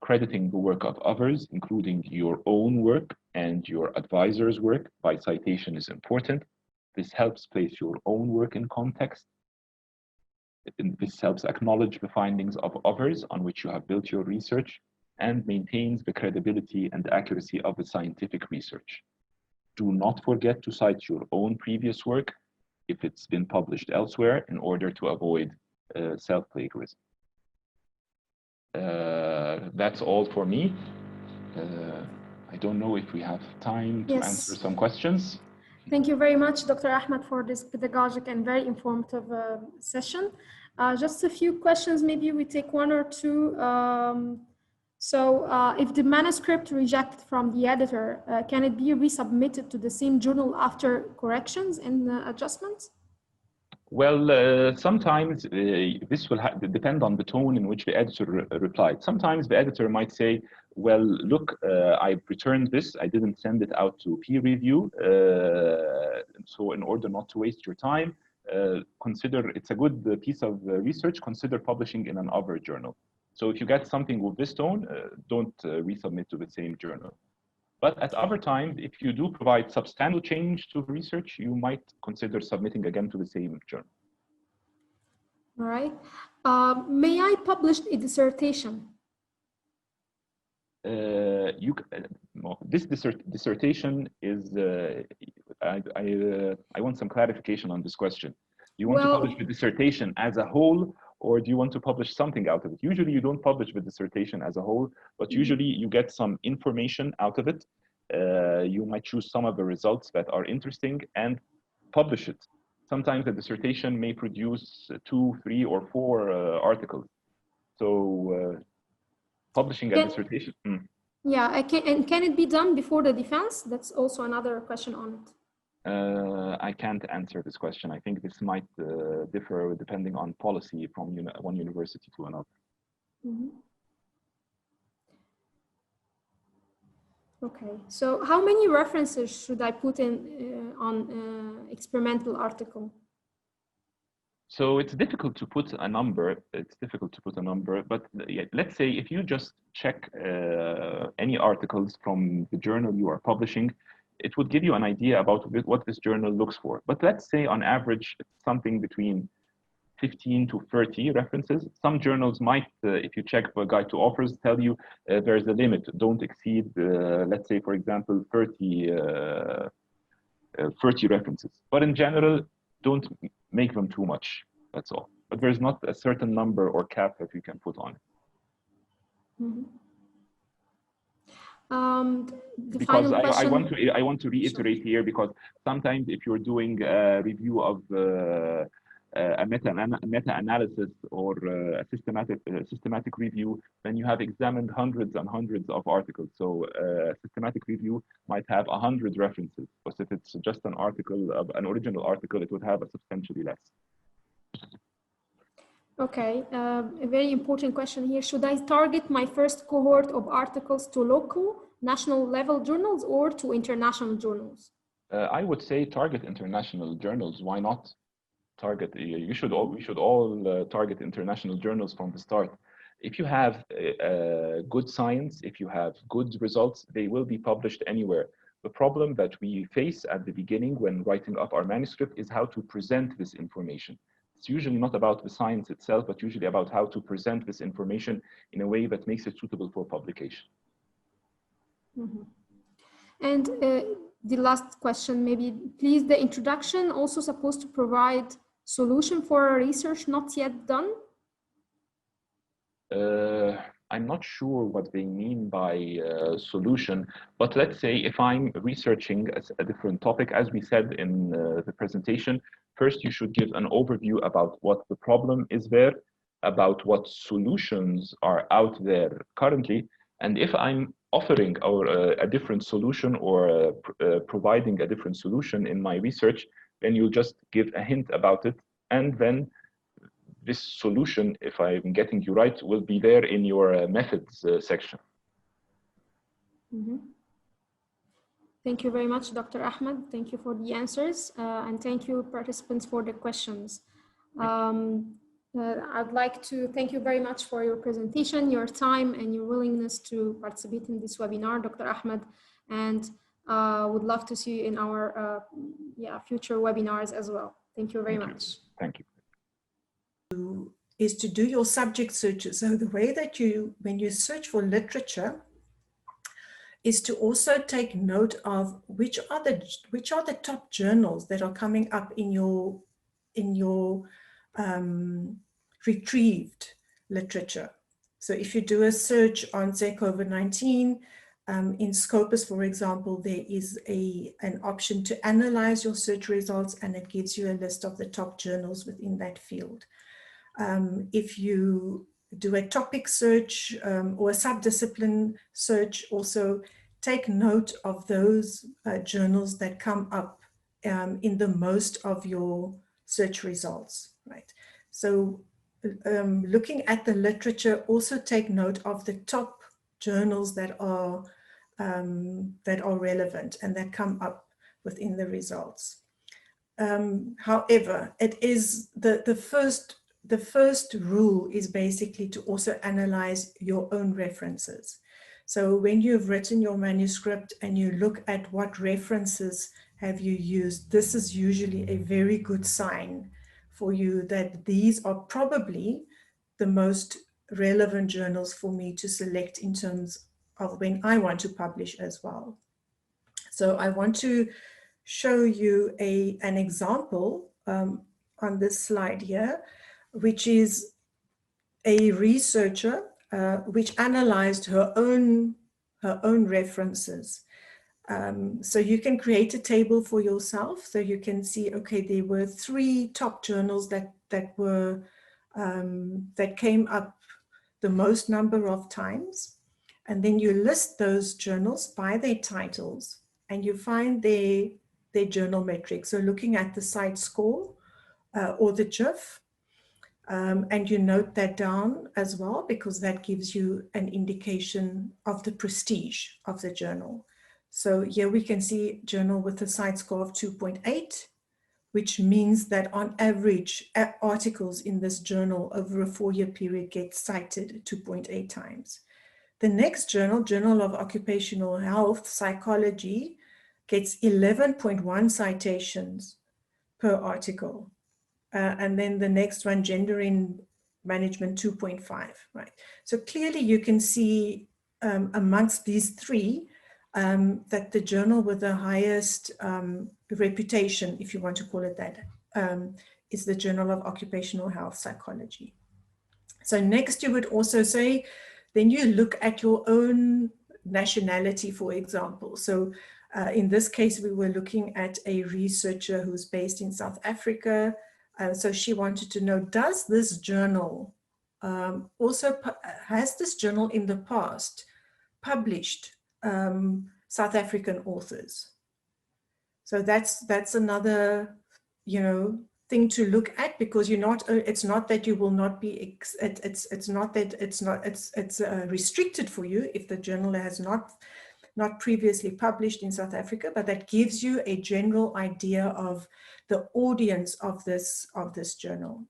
Crediting the work of others, including your own work and your advisor's work by citation is important. This helps place your own work in context. This helps acknowledge the findings of others on which you have built your research and maintains the credibility and accuracy of the scientific research. Do not forget to cite your own previous work if it's been published elsewhere in order to avoid self-plagiarism. That's all for me. I don't know if we have time to answer some questions. Thank you very much, Dr. Ahmed, for this pedagogic and very informative session. Just a few questions, maybe we take one or two. If the manuscript rejected from the editor, can it be resubmitted to the same journal after corrections and adjustments? Well, sometimes this will depend on the tone in which the editor replied. Sometimes the editor might say, well, look, I've returned this. I didn't send it out to peer review. So in order not to waste your time, consider it's a good piece of research, consider publishing in another journal. So if you get something with this tone, don't resubmit to the same journal. But at other times, if you do provide substantial change to research, you might consider submitting again to the same journal. All right. May I publish a dissertation? This dissertation is, I want some clarification on this question. Do you want to publish the dissertation as a whole, or do you want to publish something out of it? Usually you don't publish the dissertation as a whole, but usually you get some information out of it. You might choose some of the results that are interesting and publish it. Sometimes a dissertation may produce 2, 3, or 4 articles. So publishing a dissertation. Yeah, and can it be done before the defense? That's also another question on it. I can't answer this question. I think this might differ depending on policy from one university to another. Mm-hmm. Okay, so how many references should I put in on experimental article? So it's difficult to put a number. It's difficult to put a number, but let's say if you just check any articles from the journal you are publishing, it would give you an idea about what this journal looks for. But let's say on average, it's something between 15 to 30 references. Some journals might, if you check the guide to authors, tell you there's a limit. Don't exceed, let's say, for example, 30 references. But in general, don't make them too much. That's all. But there's not a certain number or cap that you can put on it. Mm-hmm. Because I want to reiterate here, because sometimes if you're doing a review of a meta-analysis or a systematic review, then you have examined hundreds and hundreds of articles. So a systematic review might have 100 references, but if it's just an article, an original article, it would have a substantially less. Okay, a very important question here. Should I target my first cohort of articles to local, national level journals or to international journals? I would say target international journals. Why not? We should all target international journals from the start. If you have good science, if you have good results, they will be published anywhere. The problem that we face at the beginning when writing up our manuscript is how to present this information. It's usually not about the science itself, but usually about how to present this information in a way that makes it suitable for publication. Mm-hmm. And the last question, maybe, please, the introduction also supposed to provide solution for a research not yet done? I'm not sure what they mean by solution, but let's say if I'm researching a different topic, as we said in the presentation, first you should give an overview about what the problem is there, about what solutions are out there currently, and if I'm offering a different solution or providing a different solution in my research, then you'll just give a hint about it, and then this solution, if I'm getting you right, will be there in your methods section. Mm-hmm. Thank you very much, Dr. Ahmed. Thank you for the answers, and thank you, participants, for the questions. I'd like to thank you very much for your presentation, your time, and your willingness to participate in this webinar, Dr. Ahmed, and would love to see you in our future webinars as well. Thank you very much. Thank you. Is to do your subject searches. So the way that when you search for literature, is to also take note of which are the top journals that are coming up in your retrieved literature. So if you do a search on, say, COVID-19, in Scopus, for example, there is an option to analyze your search results, and it gives you a list of the top journals within that field. If you do a topic search or a subdiscipline search, also take note of those journals that come up in the most of your search results, right? So looking at the literature, also take note of the top journals that are relevant and that come up within the results. However, it is the first rule is basically to also analyze your own references. So when you've written your manuscript and you look at what references have you used, this is usually a very good sign for you that these are probably the most relevant journals for me to select in terms of when I want to publish as well. So I want to show you an example on this slide here, which is a researcher which analyzed her own references. So you can create a table for yourself. So you can see, okay, there were 3 top journals that came up the most number of times. And then you list those journals by their titles and you find their journal metrics. So looking at the site score or the JIF, and you note that down as well, because that gives you an indication of the prestige of the journal. So here we can see journal with a site score of 2.8, which means that on average, articles in this journal over a 4-year period get cited 2.8 times. The next journal, Journal of Occupational Health Psychology, gets 11.1 citations per article. And then the next one, Gender in Management, 2.5, right? So clearly you can see amongst these 3 that the journal with the highest reputation, if you want to call it that, is the Journal of Occupational Health Psychology. So next you would also say, then you look at your own nationality, for example. So in this case, we were looking at a researcher who's based in South Africa. So she wanted to know, does this journal has this journal in the past published South African authors? So that's another, thing to look at, because it's not that you will not be, it's not that it's restricted for you if the journal has not previously published in South Africa, but that gives you a general idea of the audience of this journal.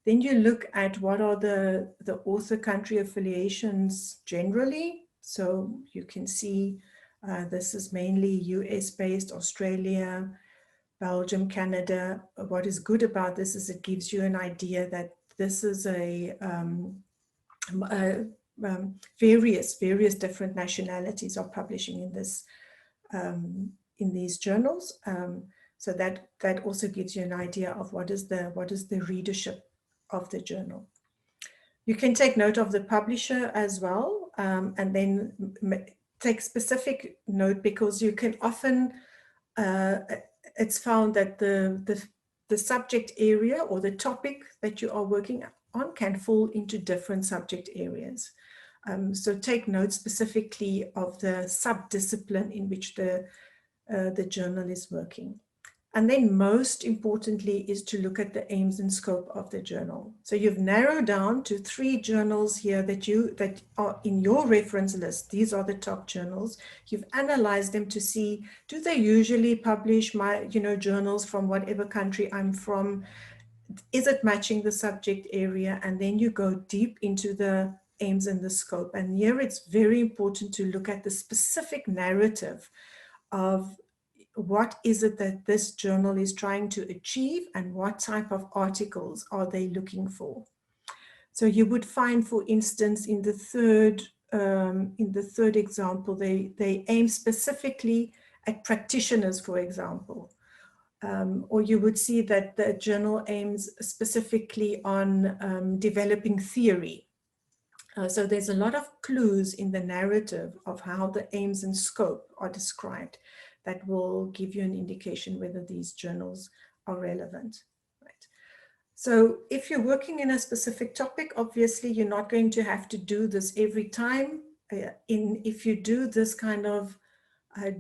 Then you look at what are the author country affiliations generally. So you can see this is mainly US based, Australia, Belgium, Canada. What is good about this is it gives you an idea that this is various different nationalities are publishing in this in these journals. So that also gives you an idea of what is the readership of the journal. You can take note of the publisher as well, and then take specific note, because you can often it's found that the subject area or the topic that you are working on can fall into different subject areas. So take note specifically of the subdiscipline in which the journal is working. And then most importantly is to look at the aims and scope of the journal. So you've narrowed down to 3 journals here that are in your reference list. These are the top journals. You've analyzed them to see, do they usually publish journals from whatever country I'm from? Is it matching the subject area? And then you go deep into the aims and the scope. And here it's very important to look at the specific narrative of what is it that this journal is trying to achieve and what type of articles are they looking for. So you would find, for instance, in the third example, they aim specifically at practitioners, for example. Or you would see that the journal aims specifically on developing theory. So there's a lot of clues in the narrative of how the aims and scope are described that will give you an indication whether these journals are relevant. Right? So if you're working in a specific topic, obviously you're not going to have to do this every time. If you do this kind of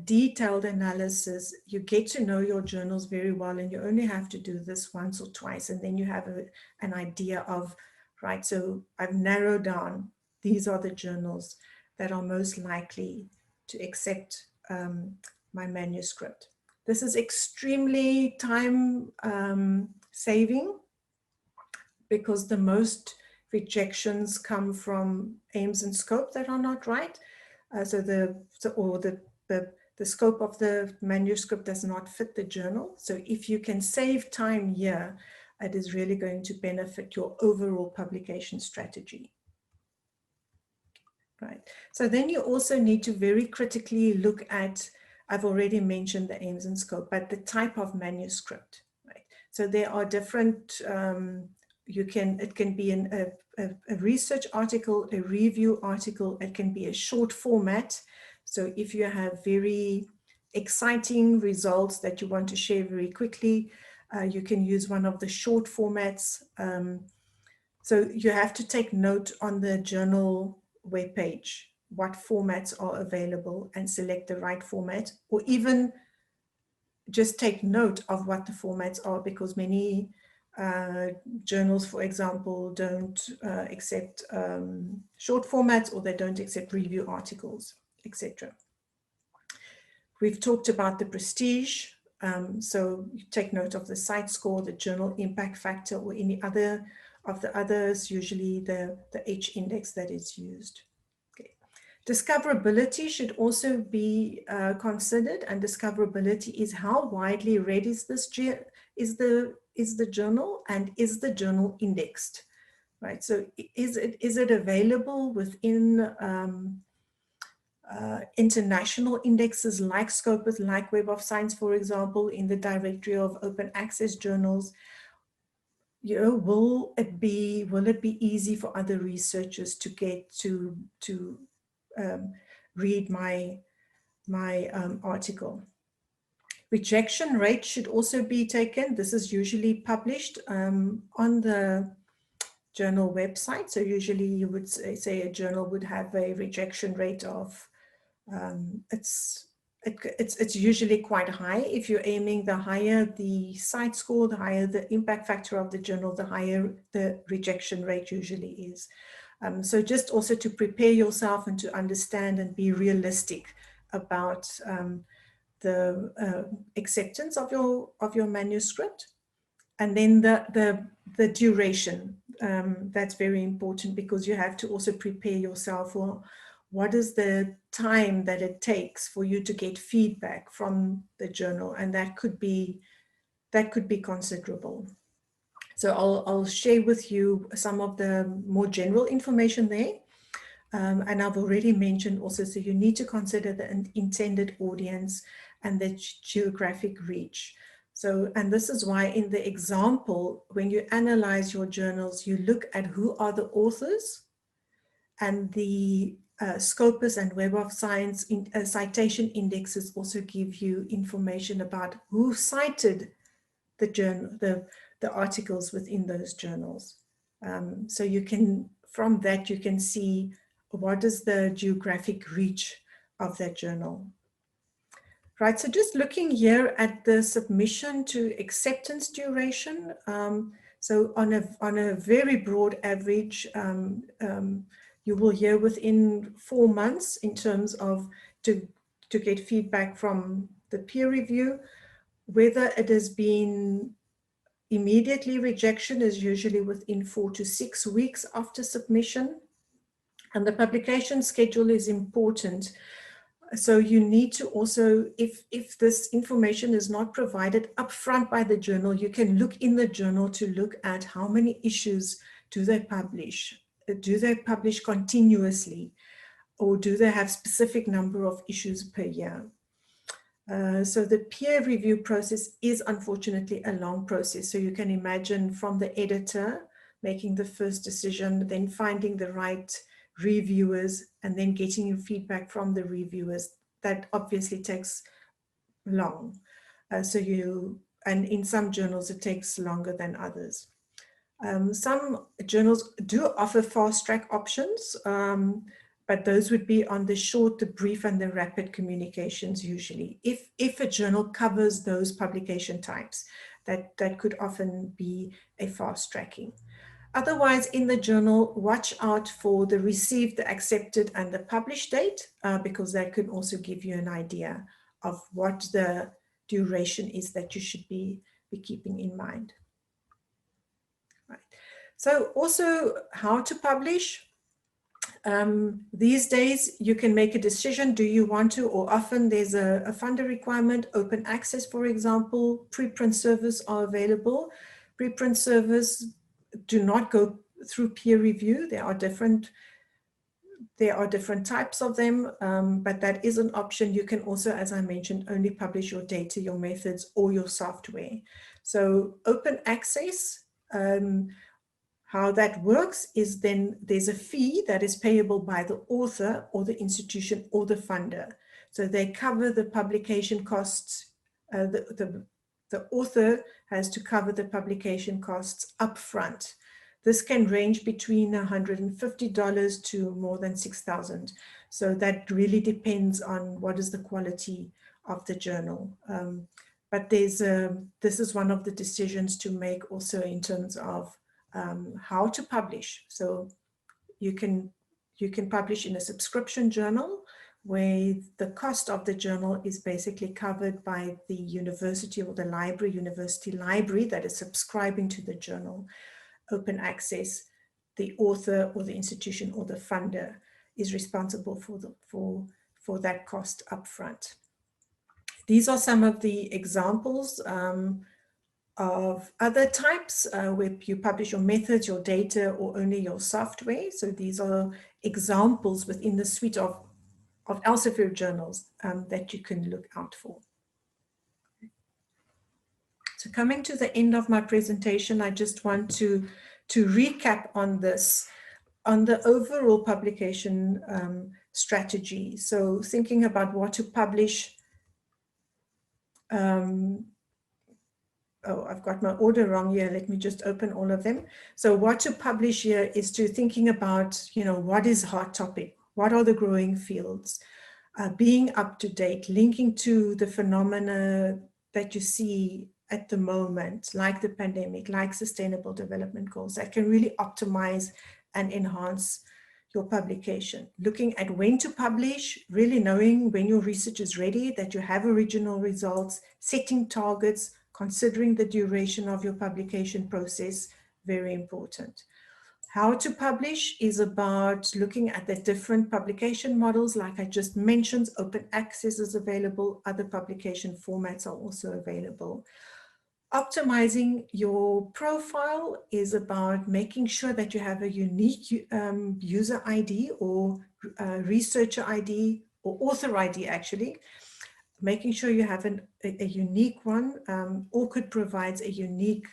detailed analysis, you get to know your journals very well, and you only have to do this once or twice, and then you have an idea of, right, so I've narrowed down, these are the journals that are most likely to accept my manuscript. This is extremely time saving, because the most rejections come from aims and scope that are not right. The scope of the manuscript does not fit the journal. So if you can save time here, it is really going to benefit your overall publication strategy. Right. So then you also need to very critically look at, I've already mentioned the aims and scope, but the type of manuscript, right? So there are different, it can be a research article, a review article, it can be a short format. So if you have very exciting results that you want to share very quickly, you can use one of the short formats. So you have to take note on the journal webpage, what formats are available, and select the right format, or even just take note of what the formats are, because many journals, for example, don't accept short formats, or they don't accept review articles, etc. We've talked about the prestige. So you take note of the site score, the journal impact factor, or any other of the others, usually the H index that is used. Okay. Discoverability should also be considered, and discoverability is how widely read is the journal, and is the journal indexed, right? So is it available within international indexes like Scopus, like Web of Science, for example, in the directory of open access journals? You know, will it be easy for other researchers to get to read my article? Rejection rate should also be taken. This is usually published on the journal website. So usually you would say a journal would have a rejection rate of it's usually quite high. If you're aiming, the higher the site score, the higher the impact factor of the journal, the higher the rejection rate usually is. So just also to prepare yourself and to understand and be realistic about the acceptance of your manuscript. And then the duration, that's very important, because you have to also prepare yourself for what is the time that it takes for you to get feedback from the journal, and that could be considerable. So I'll share with you some of the more general information there. And I've already mentioned also, so you need to consider the intended audience and the geographic reach. So, and this is why in the example, when you analyze your journals, you look at who are the authors, and the Scopus and Web of Science citation indexes also give you information about who cited the journal, the articles within those journals. So you can, from that, you can see what is the geographic reach of that journal. Right, so just looking here at the submission to acceptance duration. So on a very broad average, you will hear within 4 months in terms of to get feedback from the peer review. Whether it has been immediately, rejection is usually within 4 to 6 weeks after submission. And the publication schedule is important. So you need to also, if this information is not provided upfront by the journal, you can look in the journal to look at how many issues do they publish. Do they publish continuously, or do they have specific number of issues per year? So the peer review process is unfortunately a long process. So you can imagine, from the editor making the first decision, then finding the right reviewers, and then getting your feedback from the reviewers. That obviously takes long. And in some journals it takes longer than others. Some journals do offer fast track options, but those would be on the short, the brief, and the rapid communications usually. If a journal covers those publication types, that could often be a fast tracking. Otherwise, in the journal, watch out for the received, the accepted, and the published date, because that could also give you an idea of what the duration is that you should be keeping in mind. Right. So also how to publish. These days, you can make a decision, do you want to, or often there's a funder requirement, open access, for example, preprint servers are available. Preprint servers do not go through peer review. There are different types of them, but that is an option. You can also, as I mentioned, only publish your data, your methods, or your software. So open access, how that works is then there's a fee that is payable by the author or the institution or the funder. So they cover the publication costs. The author has to cover the publication costs upfront. This can range between $150 to more than $6,000. So that really depends on what is the quality of the journal. But this is one of the decisions to make also in terms of how to publish. So you can publish in a subscription journal where the cost of the journal is basically covered by the university or the university library that is subscribing to the journal. Open access, the author or the institution or the funder is responsible for that cost upfront. These are some of the examples of other types where you publish your methods, your data, or only your software. So these are examples within the suite of Elsevier journals that you can look out for. So coming to the end of my presentation, I just want to recap on this, on the overall publication strategy. So thinking about what to publish. Oh, I've got my order wrong here. Let me just open all of them. So what to publish here is to thinking about, what is hot topic? What are the growing fields? Being up to date, linking to the phenomena that you see at the moment, like the pandemic, like sustainable development goals, that can really optimize and enhance your publication. Looking at when to publish, really knowing when your research is ready, that you have original results, setting targets, considering the duration of your publication process, very important. How to publish is about looking at the different publication models. Like I just mentioned, open access is available. Other publication formats are also available. Optimizing your profile is about making sure that you have a unique user ID or researcher ID or author ID actually. Making sure you have a unique one. ORCID provides a unique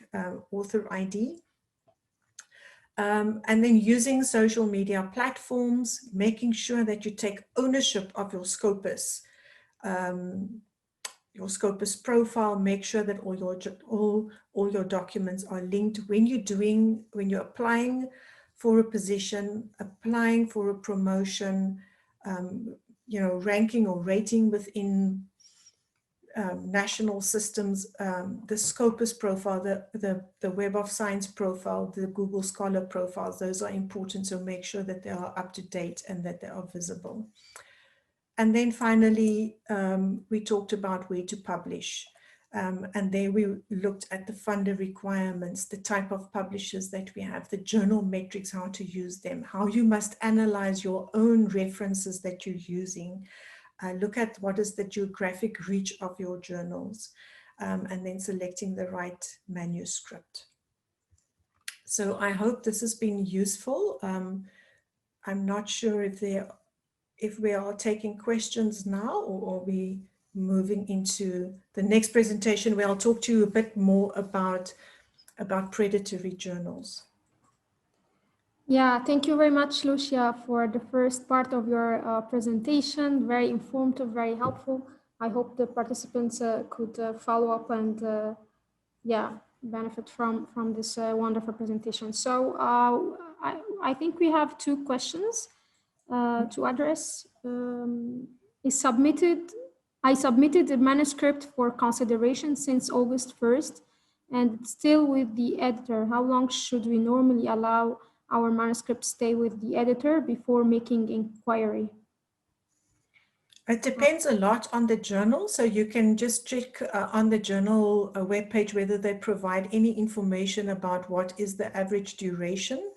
author ID. And then using social media platforms, making sure that you take ownership of your Scopus profile, make sure that all your documents are linked. When you're applying for a position, applying for a promotion, ranking or rating within national systems, the Scopus profile, the Web of Science profile, the Google Scholar profiles, those are important. So make sure that they are up to date and that they are visible. And then finally, we talked about where to publish. And there we looked at the funder requirements, the type of publishers that we have, the journal metrics, how to use them, how you must analyze your own references that you're using. Look at what is the geographic reach of your journals, and then selecting the right manuscript. So I hope this has been useful. I'm not sure if we are taking questions now, or are we moving into the next presentation where I'll talk to you a bit more about predatory journals. Yeah, thank you very much, Lucia, for the first part of your presentation. Very informative, very helpful. I hope the participants could follow up and benefit from this wonderful presentation. So I think we have two questions to address. I submitted a manuscript for consideration since August 1st and still with the editor. How long should we normally allow our manuscript stay with the editor before making inquiry? It depends a lot on the journal. So you can just check on the journal webpage whether they provide any information about what is the average duration.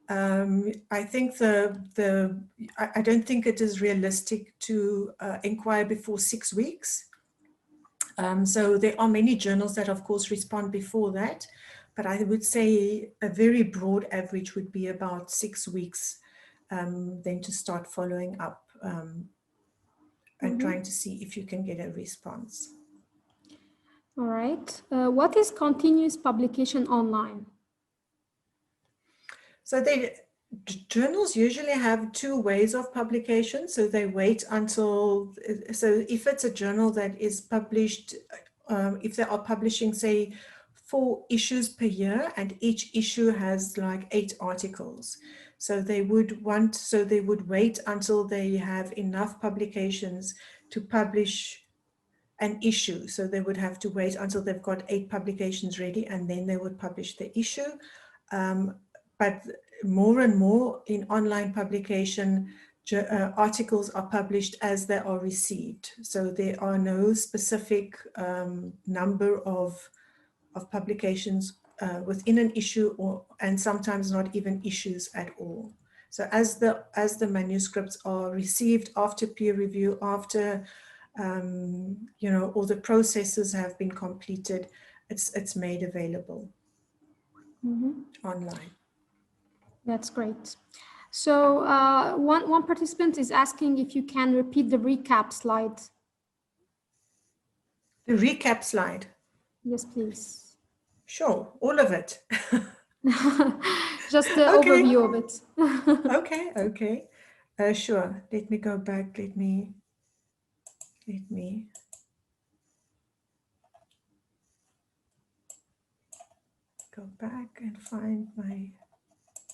I think I don't think it is realistic to inquire before 6 weeks. So there are many journals that of course respond before that, but I would say a very broad average would be about 6 weeks, then to start following up and trying to see if you can get a response. All right. What is continuous publication online? So journals usually have 2 ways of publication. So they wait until, so if it's a journal that is published, if they are publishing, say, 4 issues per year, and each issue has like 8 articles. So they would wait until they have enough publications to publish an issue. So they would have to wait until they've got 8 publications ready, and then they would publish the issue. But more and more in online publication, articles are published as they are received. So there are no specific number of publications within an issue, and sometimes not even issues at all. So as the manuscripts are received after peer review, after you know, all the processes have been completed, it's made available online. That's great. So one participant is asking if you can repeat the recap slide. The recap slide? Yes, please. Sure, all of it. Just the overview of it. Okay. Sure, let me go back, let me go back and find my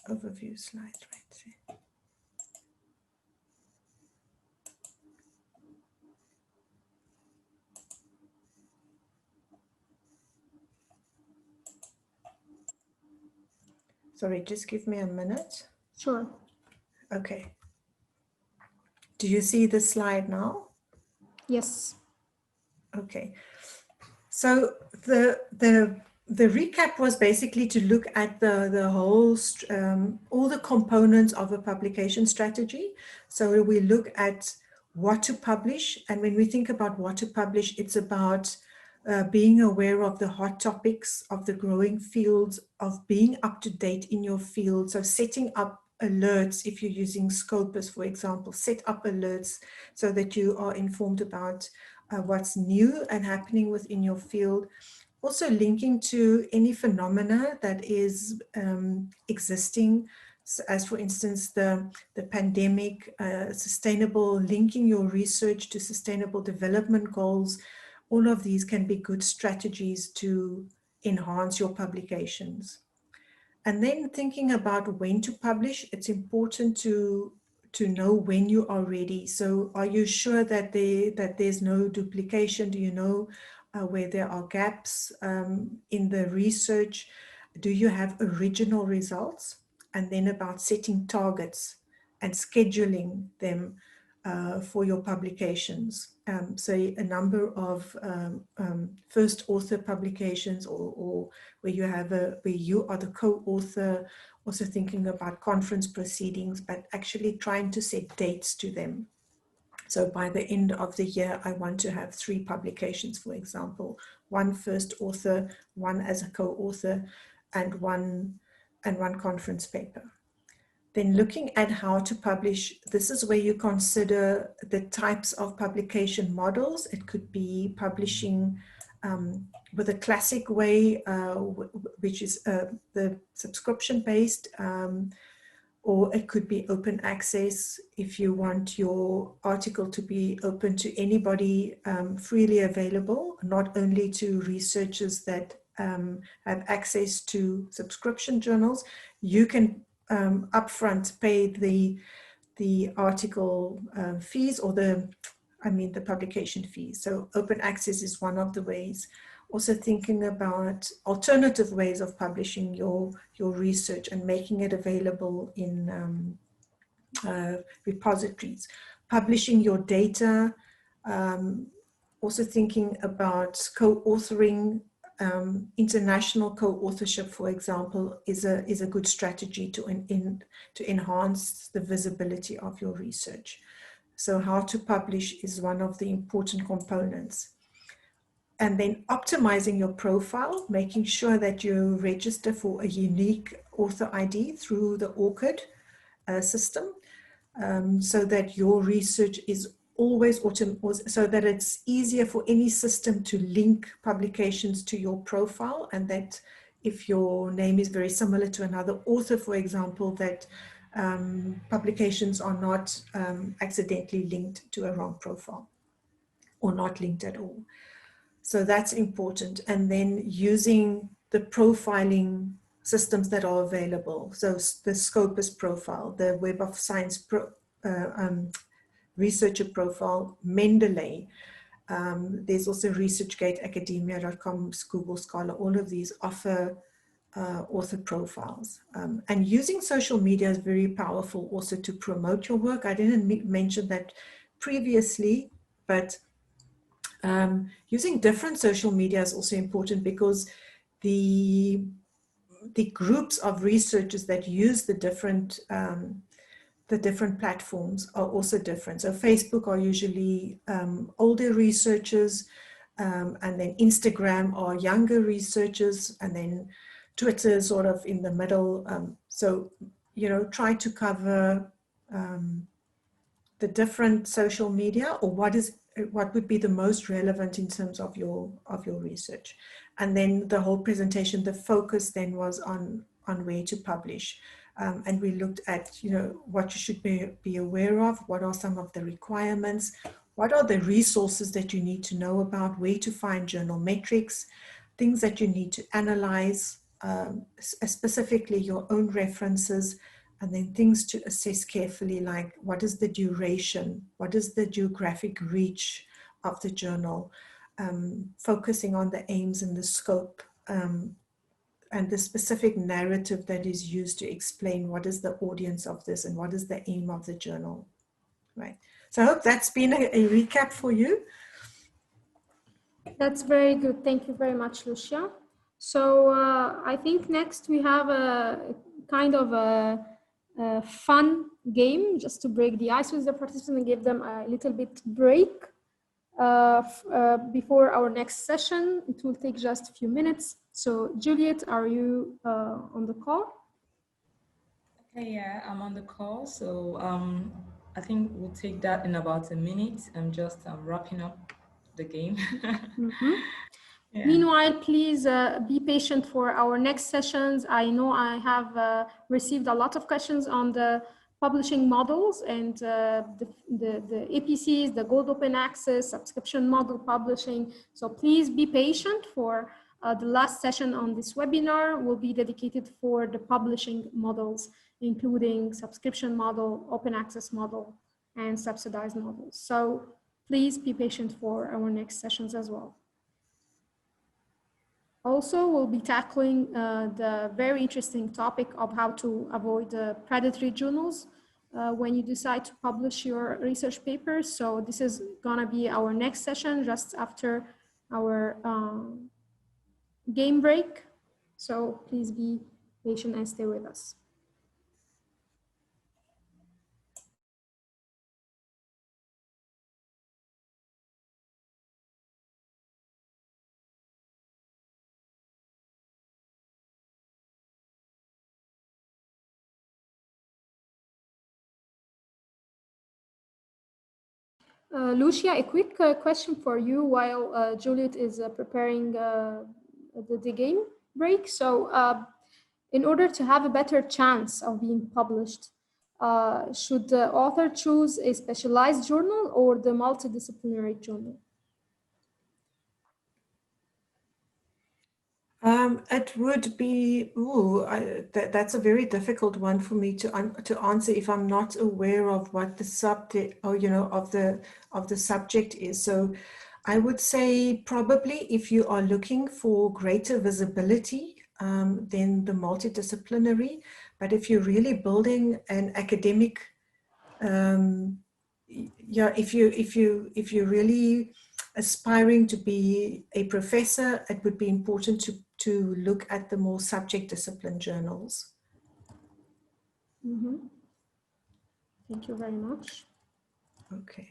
overview slide right there. Sorry, just give me a minute. Sure. Okay. Do you see the slide now? Yes. Okay. So the recap was basically to look at the whole, all the components of a publication strategy. So we look at what to publish. And when we think about what to publish, it's about being aware of the hot topics, of the growing fields, of being up to date in your field. So setting up alerts, if you're using Scopus, for example, set up alerts so that you are informed about what's new and happening within your field. Also linking to any phenomena that is existing, as for instance, the pandemic, linking your research to sustainable development goals. All of these can be good strategies to enhance your publications. And then thinking about when to publish, it's important to know when you are ready. So are you sure that there's no duplication? Do you know where there are gaps in the research? Do you have original results? And then about setting targets and scheduling them for your publications. So a number of first author publications, or where you are the co-author, also thinking about conference proceedings, but actually trying to set dates to them. So by the end of the year, I want to have 3 publications, for example, 1 first author, 1 as a co-author, and one conference paper. Then looking at how to publish, this is where you consider the types of publication models. It could be publishing with a classic way, which is the subscription-based, or it could be open access if you want your article to be open to anybody, freely available, not only to researchers that have access to subscription journals. You can upfront pay the article fees, or the publication fees. So open access is one of the ways. Also thinking about alternative ways of publishing your research and making it available in repositories. Publishing your data, also thinking about co-authoring international co-authorship, for example, is a good strategy to enhance the visibility of your research. So how to publish is one of the important components. And then optimizing your profile, making sure that you register for a unique author ID through the ORCID system, so that your research is always so that it's easier for any system to link publications to your profile, and that if your name is very similar to another author, for example, that publications are not accidentally linked to a wrong profile or not linked at all. So that's important. And then using the profiling systems that are available. So the Scopus profile, the Web of Science researcher profile, Mendeley. There's also ResearchGate, academia.com, Google Scholar. All of these offer author profiles. And using social media is very powerful also to promote your work. I didn't mention that previously, but using different social media is also important, because the groups of researchers that use the different platforms are also different. So Facebook are usually older researchers, and then Instagram are younger researchers, and then Twitter is sort of in the middle. So, you know, try to cover the different social media, or what would be the most relevant in terms of your research. And then the whole presentation, the focus then was on where to publish. And we looked at, you know, what you should be aware of, what are some of the requirements, what are the resources that you need to know about, where to find journal metrics, things that you need to analyze, specifically your own references, and then things to assess carefully, like what is the duration, what is the geographic reach of the journal, focusing on the aims and the scope, and the specific narrative that is used to explain what is the audience of this and what is the aim of the journal, right? So I hope that's been a recap for you. That's very good. Thank you very much, Lucia. So I think next we have a kind of a fun game just to break the ice with the participants and give them a little bit break before our next session. It will take just a few minutes. So Juliet, are you on the call? Okay, yeah, I'm on the call. So I think we'll take that in about a minute. I'm just wrapping up the game. Mm-hmm. Yeah. Meanwhile, please be patient for our next sessions. I know I have received a lot of questions on the publishing models and the APCs, the Gold Open Access, subscription model publishing. So please be patient for the last session on this webinar will be dedicated for the publishing models, including subscription model, open access model, and subsidized models. So please be patient for our next sessions as well. Also, we'll be tackling the very interesting topic of how to avoid predatory journals when you decide to publish your research papers. So this is gonna be our next session just after our game break. So please be patient and stay with us. Lucia, a quick question for you while Juliet is preparing the game break. So in order to have a better chance of being published, should the author choose a specialized journal or the multidisciplinary journal? It would be, that's a very difficult one for me to answer if I'm not aware of what the subject, or you know, of the subject is. So I would say probably if you are looking for greater visibility, then the multidisciplinary. But if you're really building an academic, yeah, if you really aspiring to be a professor, it would be important to look at the more subject discipline journals. Mm-hmm. Thank you very much. Okay.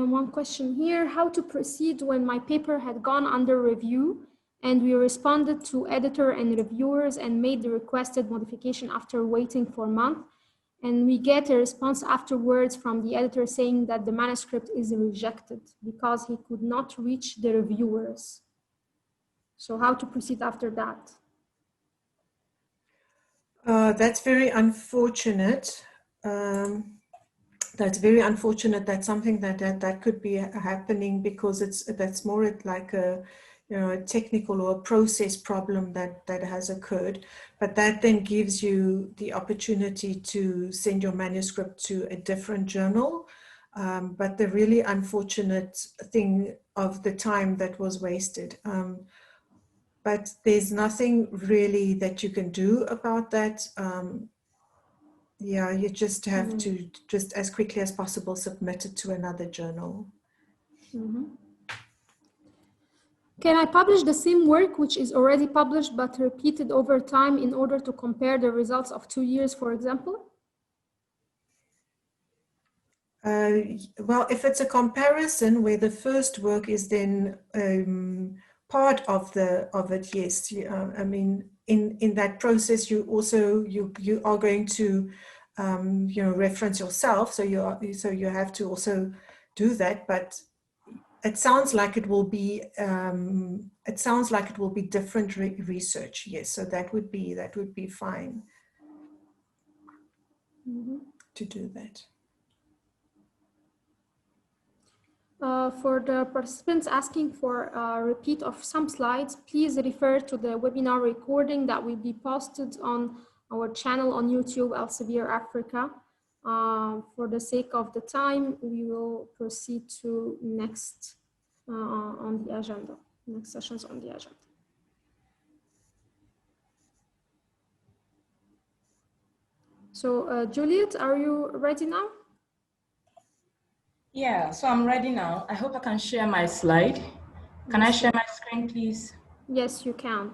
One question here, how to proceed when my paper had gone under review and we responded to editor and reviewers and made the requested modification after waiting for a month, and we get a response afterwards from the editor saying that the manuscript is rejected because he could not reach the reviewers. So how to proceed after that? That's very unfortunate. That's very unfortunate. That's something that could be happening because that's more like a technical or a process problem that has occurred. But that then gives you the opportunity to send your manuscript to a different journal. But the really unfortunate thing of the time that was wasted. But there's nothing really that you can do about that. Yeah, you just have to, just as quickly as possible, submit it to another journal. Mm-hmm. Can I publish the same work which is already published but repeated over time in order to compare the results of 2 years, for example? Well, if it's a comparison where the first work is then part of it, yes. I mean, in that process, you also you are going to reference yourself, so you have to also do that. But it sounds like it will be different research. Yes, so that would be fine. Mm-hmm. To do that. For the participants asking for a repeat of some slides, please refer to the webinar recording that will be posted on our channel on YouTube, Elsevier Africa. For the sake of the time, we will proceed to next on the agenda, next sessions on the agenda. So Juliet, are you ready now? Yeah, so I'm ready now. I hope I can share my slide. Can I share my screen, please? Yes, you can.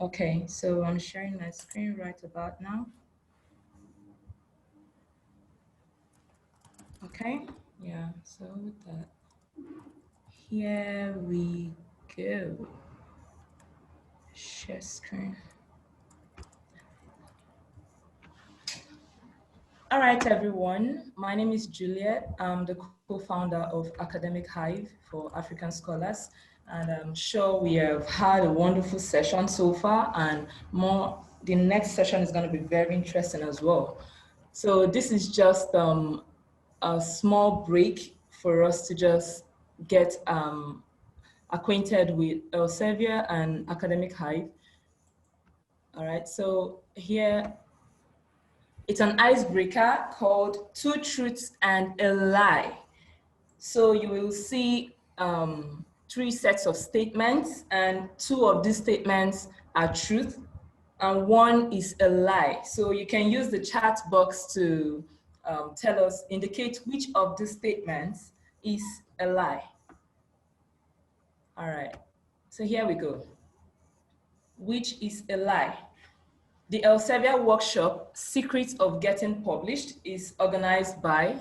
Okay, so I'm sharing my screen right about now. Okay, yeah, so with that, here we go. Share screen. All right, everyone. My name is Juliet. I'm the co-founder of Academic Hive for African Scholars. And I'm sure we have had a wonderful session so far, and the next session is going to be very interesting as well. So this is just a small break for us to just get acquainted with Elsevier and Academic Hive. All right, so here, it's an icebreaker called Two Truths and a Lie. So you will see 3 sets of statements, and 2 of these statements are truth and 1 is a lie. So you can use the chat box to indicate which of these statements is a lie. All right, so here we go. Which is a lie? The Elsevier workshop, Secrets of Getting Published, is organized by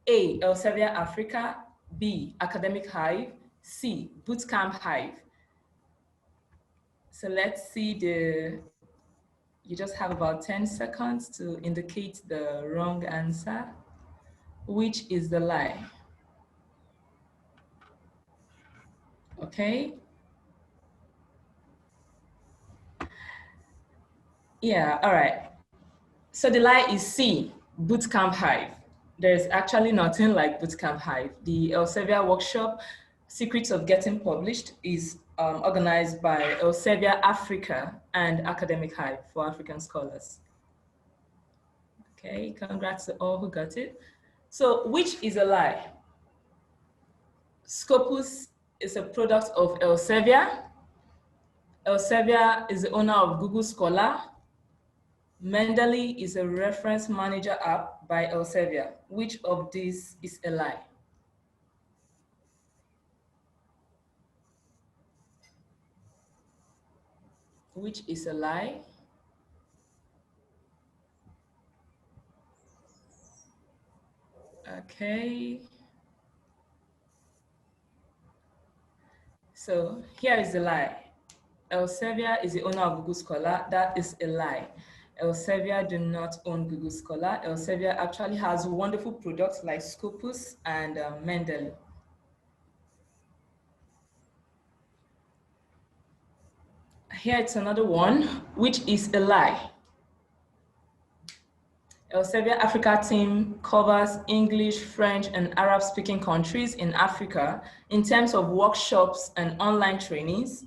A, Elsevier Africa, B, Academic Hive, C, Bootcamp Hive. So let's see you just have about 10 seconds to indicate the wrong answer. Which is the lie? Okay. Yeah, all right. So the lie is C, Bootcamp Hive. There's actually nothing like Bootcamp Hive. The Elsevier workshop, Secrets of Getting Published, is organized by Elsevier Africa and Academic Hive for African Scholars. Okay, congrats to all who got it. So which is a lie? Scopus is a product of Elsevier. Elsevier is the owner of Google Scholar. Mendeley is a reference manager app by Elsevier. Which of these is a lie? Which is a lie? Okay. So here is the lie. Elsevier is the owner of Google Scholar. That is a lie. Elsevier do not own Google Scholar. Elsevier actually has wonderful products like Scopus and Mendeley. Here it's another one, which is a lie. Elsevier Africa team covers English, French, and Arab-speaking countries in Africa in terms of workshops and online trainings.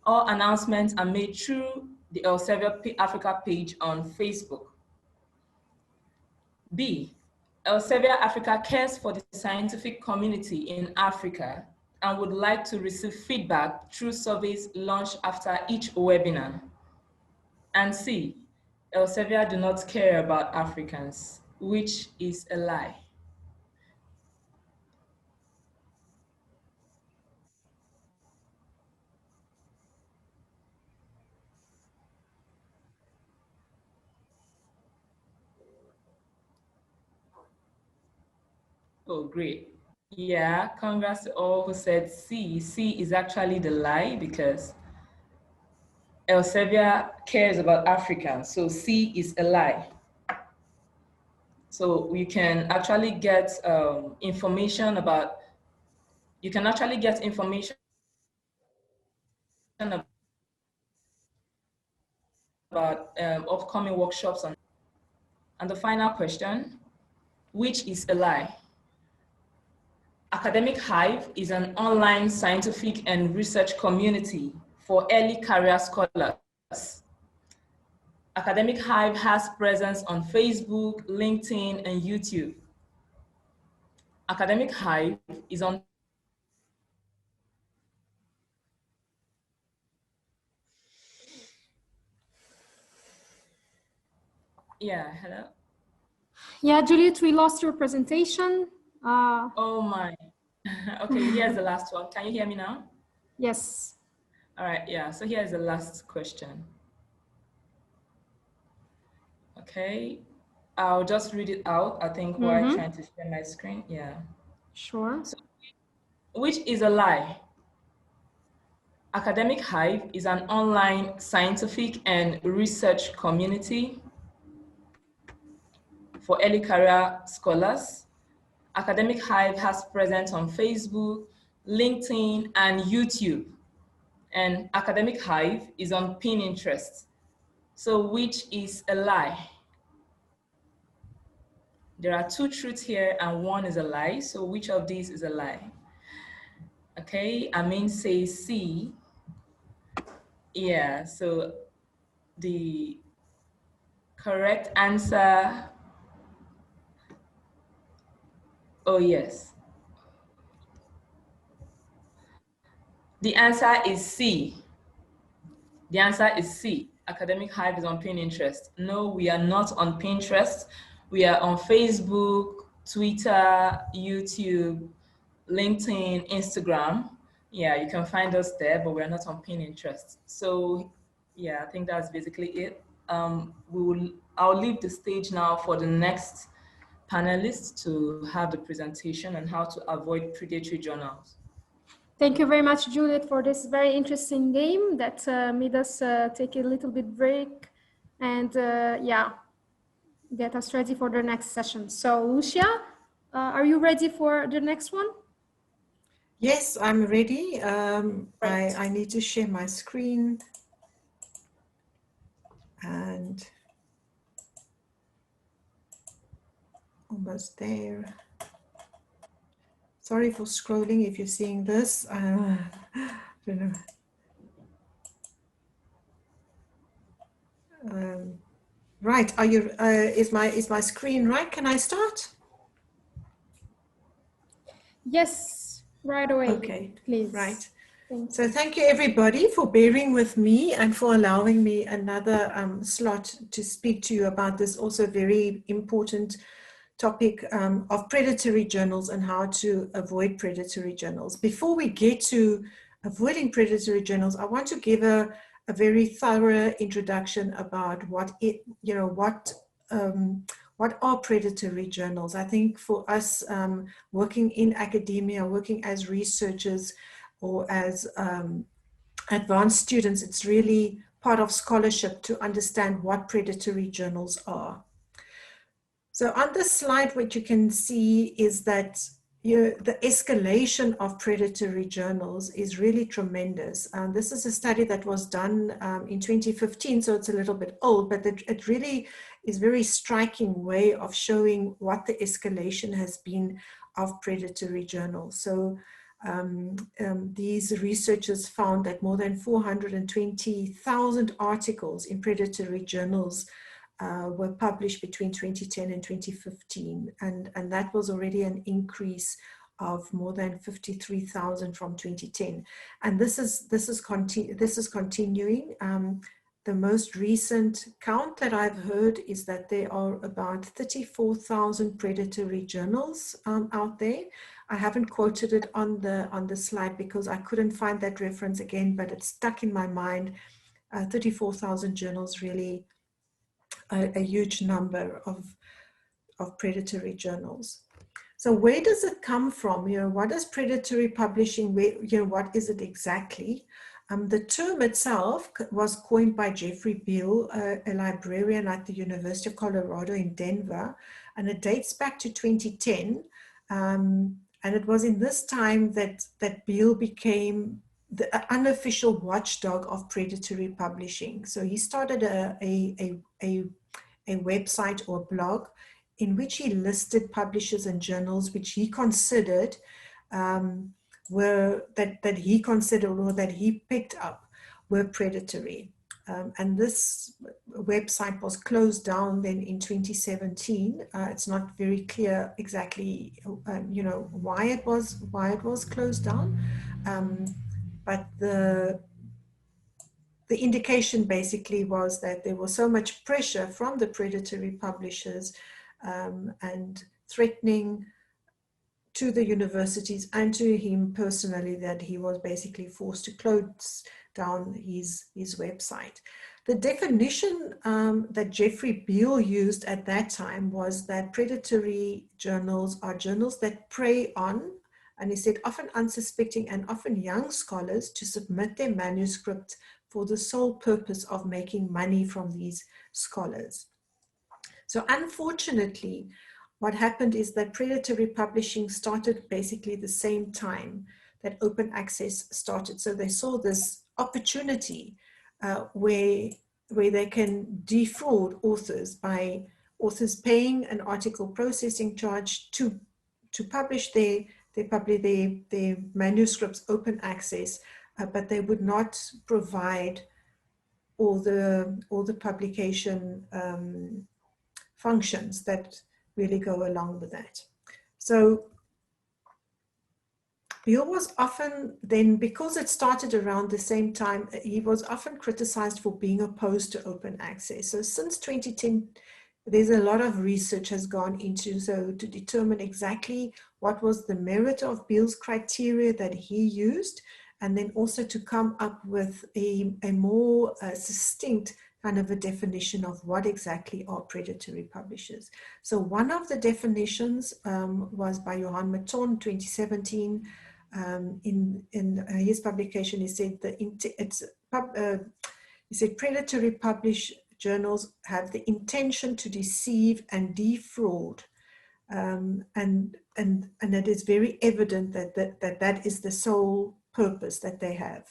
All announcements are made through the Elsevier Africa page on Facebook. B, Elsevier Africa cares for the scientific community in Africa and would like to receive feedback through surveys launched after each webinar. And C, Elsevier do not care about Africans, which is a lie. Oh, great. Yeah, congrats to all who said C. C is actually the lie because Elsevier cares about Africans, so C is a lie. So you can actually get information about, about upcoming workshops. And the final question, which is a lie? Academic Hive is an online scientific and research community for early career scholars. Academic Hive has presence on Facebook, LinkedIn, and YouTube. Academic Hive is on hello? Yeah, Juliet, we lost your presentation. Oh my. Okay, here's the last one. Can you hear me now? Yes. All right, yeah, so here's the last question. Okay, I'll just read it out, I think, while trying to share my screen. Yeah. Sure. So, which is a lie? Academic Hive is an online scientific and research community for early career scholars. Academic Hive has presence on Facebook, LinkedIn, and YouTube. And Academic Hive is on Pinterest. So which is a lie? There are two truths here and one is a lie. So which of these is a lie? Okay, Amin says C. Yeah, so the correct answer, oh yes. The answer is C. The answer is C. Academic Hive is on Pinterest. No, we are not on Pinterest. We are on Facebook, Twitter, YouTube, LinkedIn, Instagram. Yeah, you can find us there, but we're not on Pinterest. So yeah, I think that's basically it. I'll leave the stage now for the next panelists to have the presentation on how to avoid predatory journals. Thank you very much, Juliet, for this very interesting game that made us take a little bit break and yeah, get us ready for the next session. So Lucia, are you ready for the next one? Yes, I'm ready. I need to share my screen. And almost there. Sorry for scrolling if you're seeing this. I don't know. Right, are you? Is my screen right? Can I start? Yes. Right away. Okay, Please. right. Thanks. So thank you everybody for bearing with me and for allowing me another slot to speak to you about this also very important topic of predatory journals and how to avoid predatory journals. Before we get to avoiding predatory journals, I want to give a very thorough introduction about what are predatory journals. I think for us working in academia, working as researchers or as advanced students, it's really part of scholarship to understand what predatory journals are. So on this slide, what you can see is that the escalation of predatory journals is really tremendous. This is a study that was done in 2015, so it's a little bit old, but it really is a very striking way of showing what the escalation has been of predatory journals. So these researchers found that more than 420,000 articles in predatory journals were published between 2010 and 2015, and that was already an increase of more than 53,000 from 2010, and this is continuing. The most recent count that I've heard is that there are about 34,000 predatory journals out there. I haven't quoted it on the slide because I couldn't find that reference again, but it's stuck in my mind. 34,000 journals, really a huge number of predatory journals. So where does it come from? What is predatory publishing? What is it exactly? The term itself was coined by Jeffrey Beall, a librarian at the University of Colorado in Denver, and it dates back to 2010. And it was in this time that Beall became the unofficial watchdog of predatory publishing. So he started a website or blog in which he listed publishers and journals which he considered that he picked up were predatory. And this website was closed down then in 2017. It's not very clear exactly, why it was closed down, but the indication basically was that there was so much pressure from the predatory publishers and threatening to the universities and to him personally that he was basically forced to close down his website. The definition that Jeffrey Beall used at that time was that predatory journals are journals that prey on, and he said, often unsuspecting and often young scholars to submit their manuscripts for the sole purpose of making money from these scholars. So unfortunately, what happened is that predatory publishing started basically the same time that open access started. So they saw this opportunity where they can defraud authors by authors paying an article processing charge to publish their manuscripts open access, but they would not provide all the publication functions that really go along with that. So Beall was often then, because it started around the same time, he was often criticized for being opposed to open access. So since 2010, there's a lot of research has gone into to determine exactly what was the merit of Beall's criteria that he used, and then also to come up with a more succinct kind of a definition of what exactly are predatory publishers. So one of the definitions was by Johan Maton, 2017. In his publication, he said he said predatory published journals have the intention to deceive and defraud, and it is very evident that is the sole purpose that they have.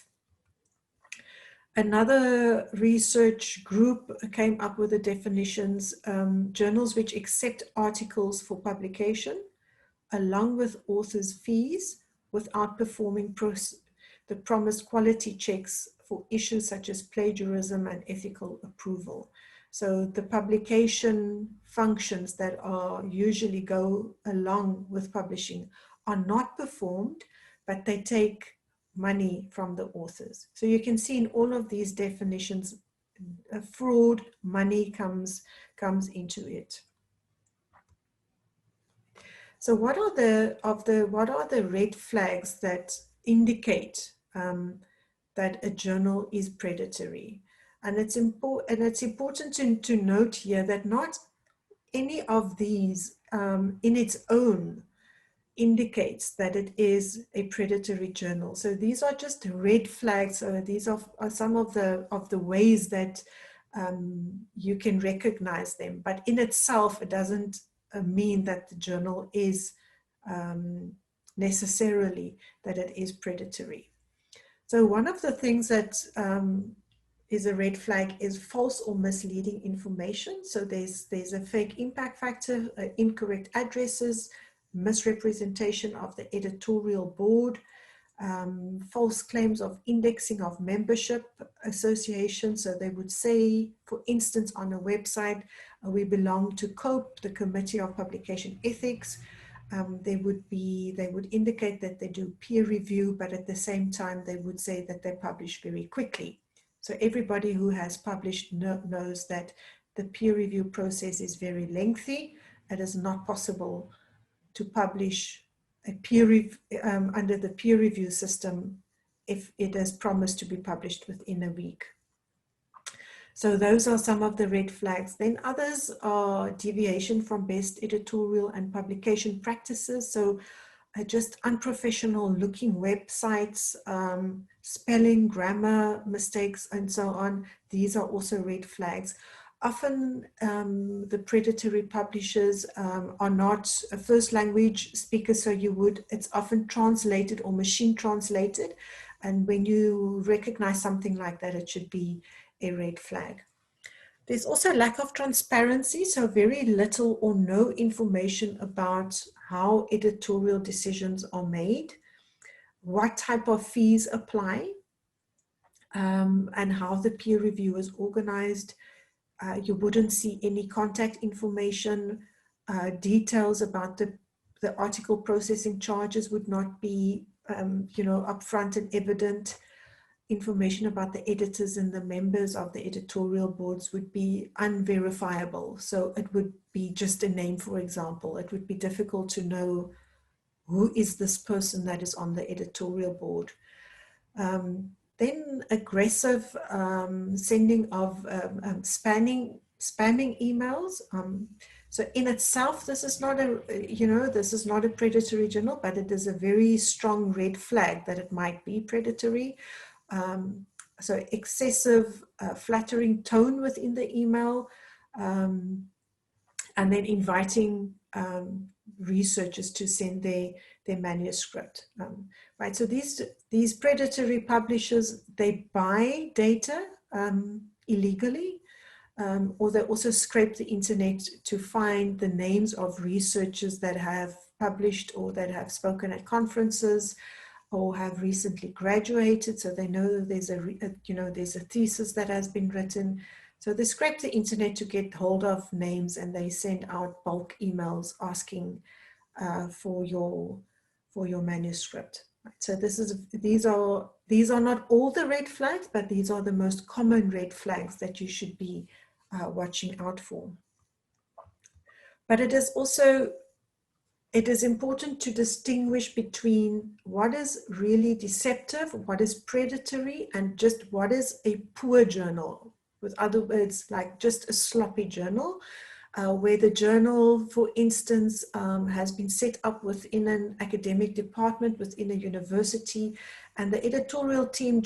Another research group came up with the definitions: journals which accept articles for publication along with authors' fees without performing the promised quality checks for issues such as plagiarism and ethical approval. So the publication functions that usually go along with publishing are not performed, but they take money from the authors. So you can see in all of these definitions, fraud, money comes into it. So what are the red flags that indicate that a journal is predatory? And it's important to note here that not any of these in its own indicates that it is a predatory journal. So these are just red flags. So these are some of the ways that you can recognize them. But in itself, it doesn't mean that the journal is necessarily that it is predatory. So one of the things that is a red flag is false or misleading information. So there's a fake impact factor, incorrect addresses, misrepresentation of the editorial board, false claims of indexing of membership associations. So they would say, for instance, on a website, we belong to COPE, the Committee of Publication Ethics. They would indicate that they do peer review, but at the same time, they would say that they publish very quickly. So everybody who has published knows that the peer review process is very lengthy. It is not possible to publish a under the peer review system if it is promised to be published within a week. So those are some of the red flags. Then others are deviation from best editorial and publication practices. So just unprofessional looking websites, spelling, grammar mistakes, and so on. These are also red flags. Often the predatory publishers are not a first language speaker, so it's often translated or machine translated. And when you recognize something like that, it should be a red flag. There's also lack of transparency, so very little or no information about how editorial decisions are made, what type of fees apply, and how the peer review is organized. You wouldn't see any contact information, details about the article processing charges would not be, upfront and evident. Information about the editors and the members of the editorial boards would be unverifiable. So it would be just a name, for example. It would be difficult to know who is this person that is on the editorial board. Then aggressive sending of spamming emails. So in itself, this is not a predatory journal, but it is a very strong red flag that it might be predatory. So excessive flattering tone within the email, and then inviting researchers to send their manuscript. Right, so these predatory publishers, they buy data illegally, or they also scrape the internet to find the names of researchers that have published or that have spoken at conferences or have recently graduated. So they know that there's a thesis that has been written. So they scrape the internet to get hold of names, and they send out bulk emails asking for your manuscript. Right. So these are not all the red flags, but these are the most common red flags that you should be watching out for. But it is important to distinguish between what is really deceptive, what is predatory, and just what is a poor journal. With other words, like just a sloppy journal, where the journal, for instance, has been set up within an academic department, within a university, and the editorial team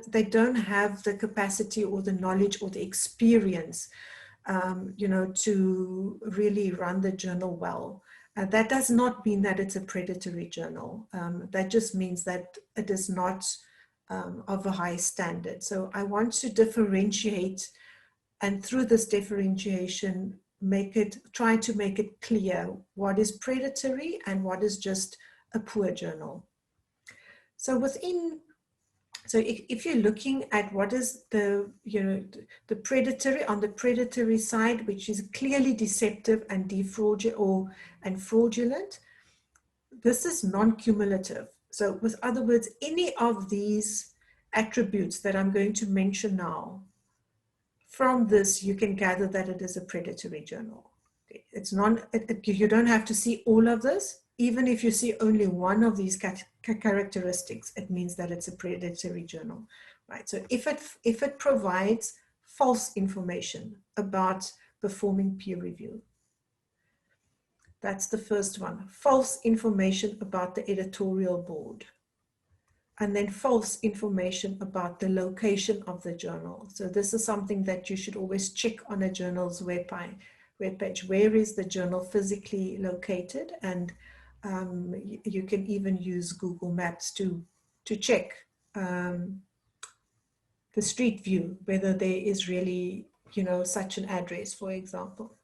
they don't have the capacity or the knowledge or the experience, to really run the journal well. That does not mean that it's a predatory journal. That just means that it is not of a high standard. So I want to differentiate, and through this differentiation, try to make it clear what is predatory and what is just a poor journal. So if you're looking at what is the predatory, on the predatory side, which is clearly deceptive and fraudulent, this is non-cumulative. So with other words, any of these attributes that I'm going to mention now, from this, you can gather that it is a predatory journal. It's you don't have to see all of this. Even if you see only one of these characteristics, it means that it's a predatory journal, right? So if it provides false information about performing peer review, that's the first one. False information about the editorial board. And then false information about the location of the journal. So this is something that you should always check on a journal's webpage. Where is the journal physically located? And you can even use Google Maps to check the street view, whether there is really, such an address, for example.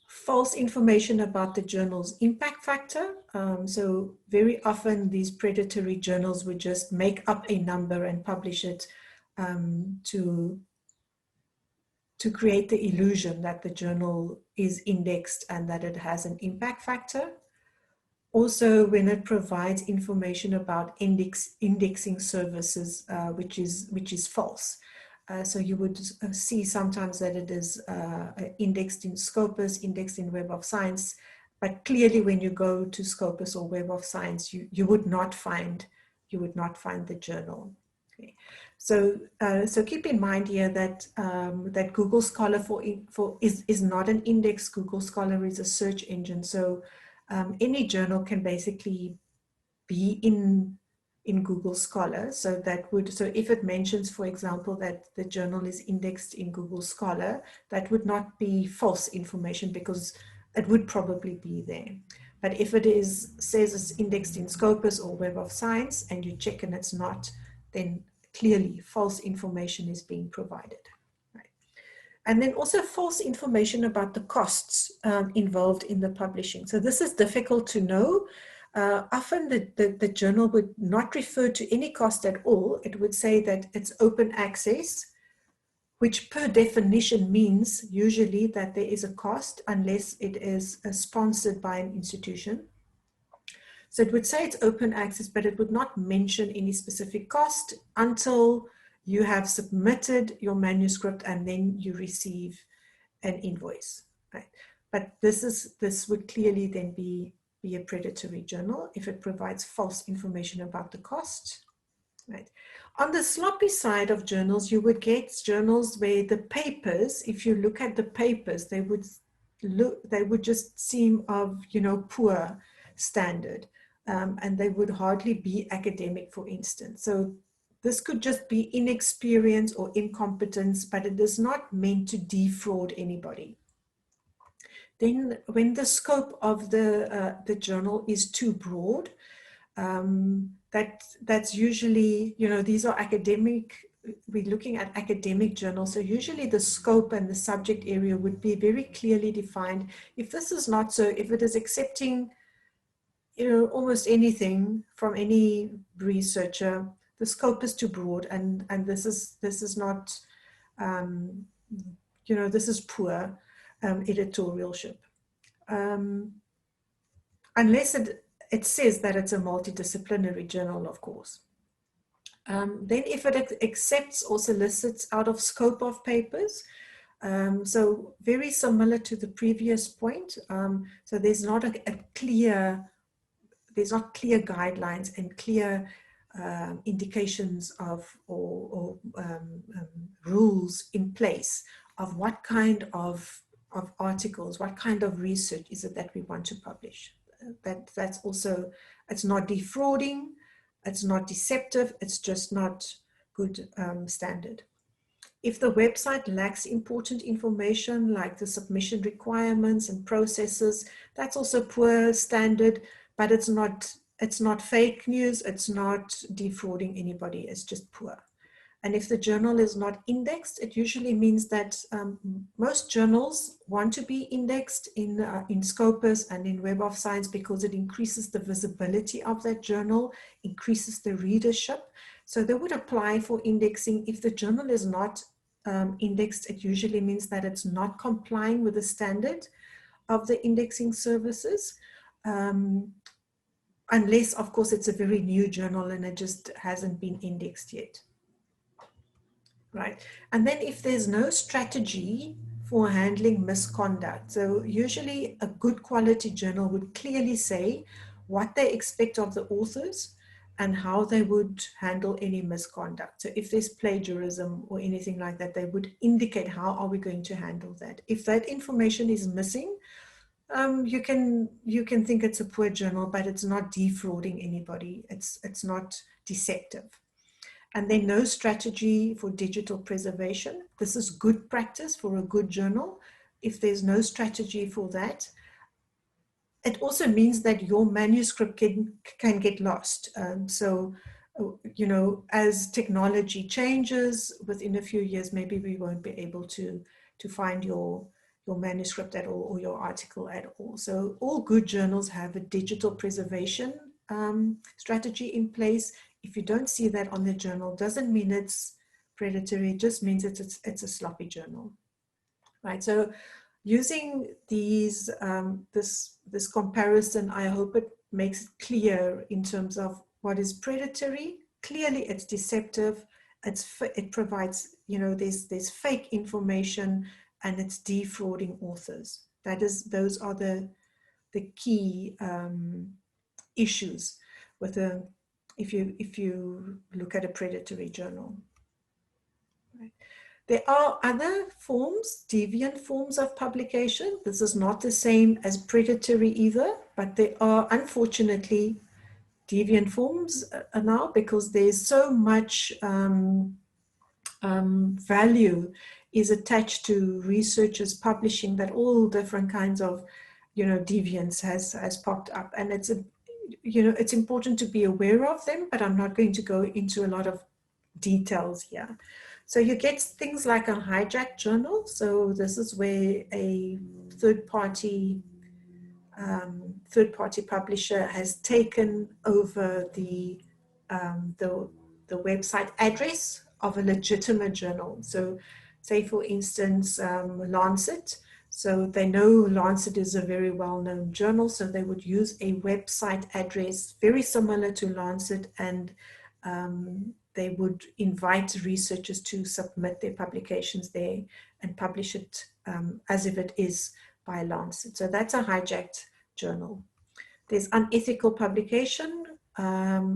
False information about the journal's impact factor. So very often these predatory journals would just make up a number and publish it to create the illusion that the journal is indexed and that it has an impact factor. Also, when it provides information about indexing services, which is false. So you would see sometimes that it is indexed in Scopus, indexed in Web of Science, but clearly when you go to Scopus or Web of Science, you would not find the journal. Okay. So keep in mind here that that Google Scholar is not an index. Google Scholar is a search engine. So any journal can basically be in Google Scholar. So if it mentions, for example, that the journal is indexed in Google Scholar, that would not be false information because it would probably be there. But if it says it's indexed in Scopus or Web of Science and you check and it's not, then clearly false information is being provided. Right? And then also false information about the costs involved in the publishing. So this is difficult to know. Often the journal would not refer to any cost at all. It would say that it's open access, which per definition means usually that there is a cost unless it is sponsored by an institution. So it would say it's open access, but it would not mention any specific cost until you have submitted your manuscript and then you receive an invoice. Right? But this would clearly then be a predatory journal if it provides false information about the cost. Right. On the sloppy side of journals, you would get journals where the papers, if you look at the papers, they would just seem of poor standard, and they would hardly be academic, for instance. So this could just be inexperience or incompetence, but it is not meant to defraud anybody. Then when the scope of the journal is too broad, that's usually, these are academic, we're looking at academic journals. So usually the scope and the subject area would be very clearly defined. If this is not so, if it is accepting, almost anything from any researcher, the scope is too broad, and this is not, this is poor editorialship. Unless it says that it's a multidisciplinary journal, of course. Then if it accepts or solicits out of scope of papers, so very similar to the previous point. So there's not clear guidelines and clear indications of or rules in place of what kind of articles, what kind of research is it that we want to publish. That's also, it's not defrauding, it's not deceptive, it's just not good standard. If the website lacks important information like the submission requirements and processes, that's also poor standard, but it's not fake news, it's not defrauding anybody, it's just poor. And if the journal is not indexed, it usually means that most journals want to be indexed in Scopus and in Web of Science because it increases the visibility of that journal, increases the readership. So they would apply for indexing. If the journal is not indexed, it usually means that it's not complying with the standard of the indexing services. unless, of course, it's a very new journal and it just hasn't been indexed yet. Right. And then if there's no strategy for handling misconduct, so usually a good quality journal would clearly say what they expect of the authors and how they would handle any misconduct. So if there's plagiarism or anything like that, they would indicate how are we going to handle that. If that information is missing, you can think it's a poor journal, but it's not defrauding anybody. It's not deceptive. And then no strategy for digital preservation. This is good practice for a good journal. If there's no strategy for that, it also means that your manuscript can get lost. So, you know, as technology changes, within a few years, maybe we won't be able to find your manuscript at all or your article at all. So all good journals have a digital preservation strategy in place. If you don't see that on the journal, doesn't mean it's predatory, it just means it's a sloppy journal, right? So using these, this comparison, I hope it makes it clear in terms of what is predatory. Clearly it's deceptive, it provides, you know, there's fake information and it's defrauding authors. Those are the key issues with if you look at a predatory journal. Right. There are other forms, deviant forms of publication. This is not the same as predatory either, but there are unfortunately deviant forms now because there's so much value is attached to researchers publishing that all different kinds of, you know, deviance has popped up, and it's you know, it's important to be aware of them, but I'm not going to go into a lot of details here. So you get things like a hijacked journal. So this is where a third-party publisher has taken over the website address of a legitimate journal. So say for instance, Lancet. So they know Lancet is a very well-known journal, so they would use a website address very similar to Lancet, and they would invite researchers to submit their publications there and publish it as if it is by Lancet. So that's a hijacked journal. There's unethical publication, where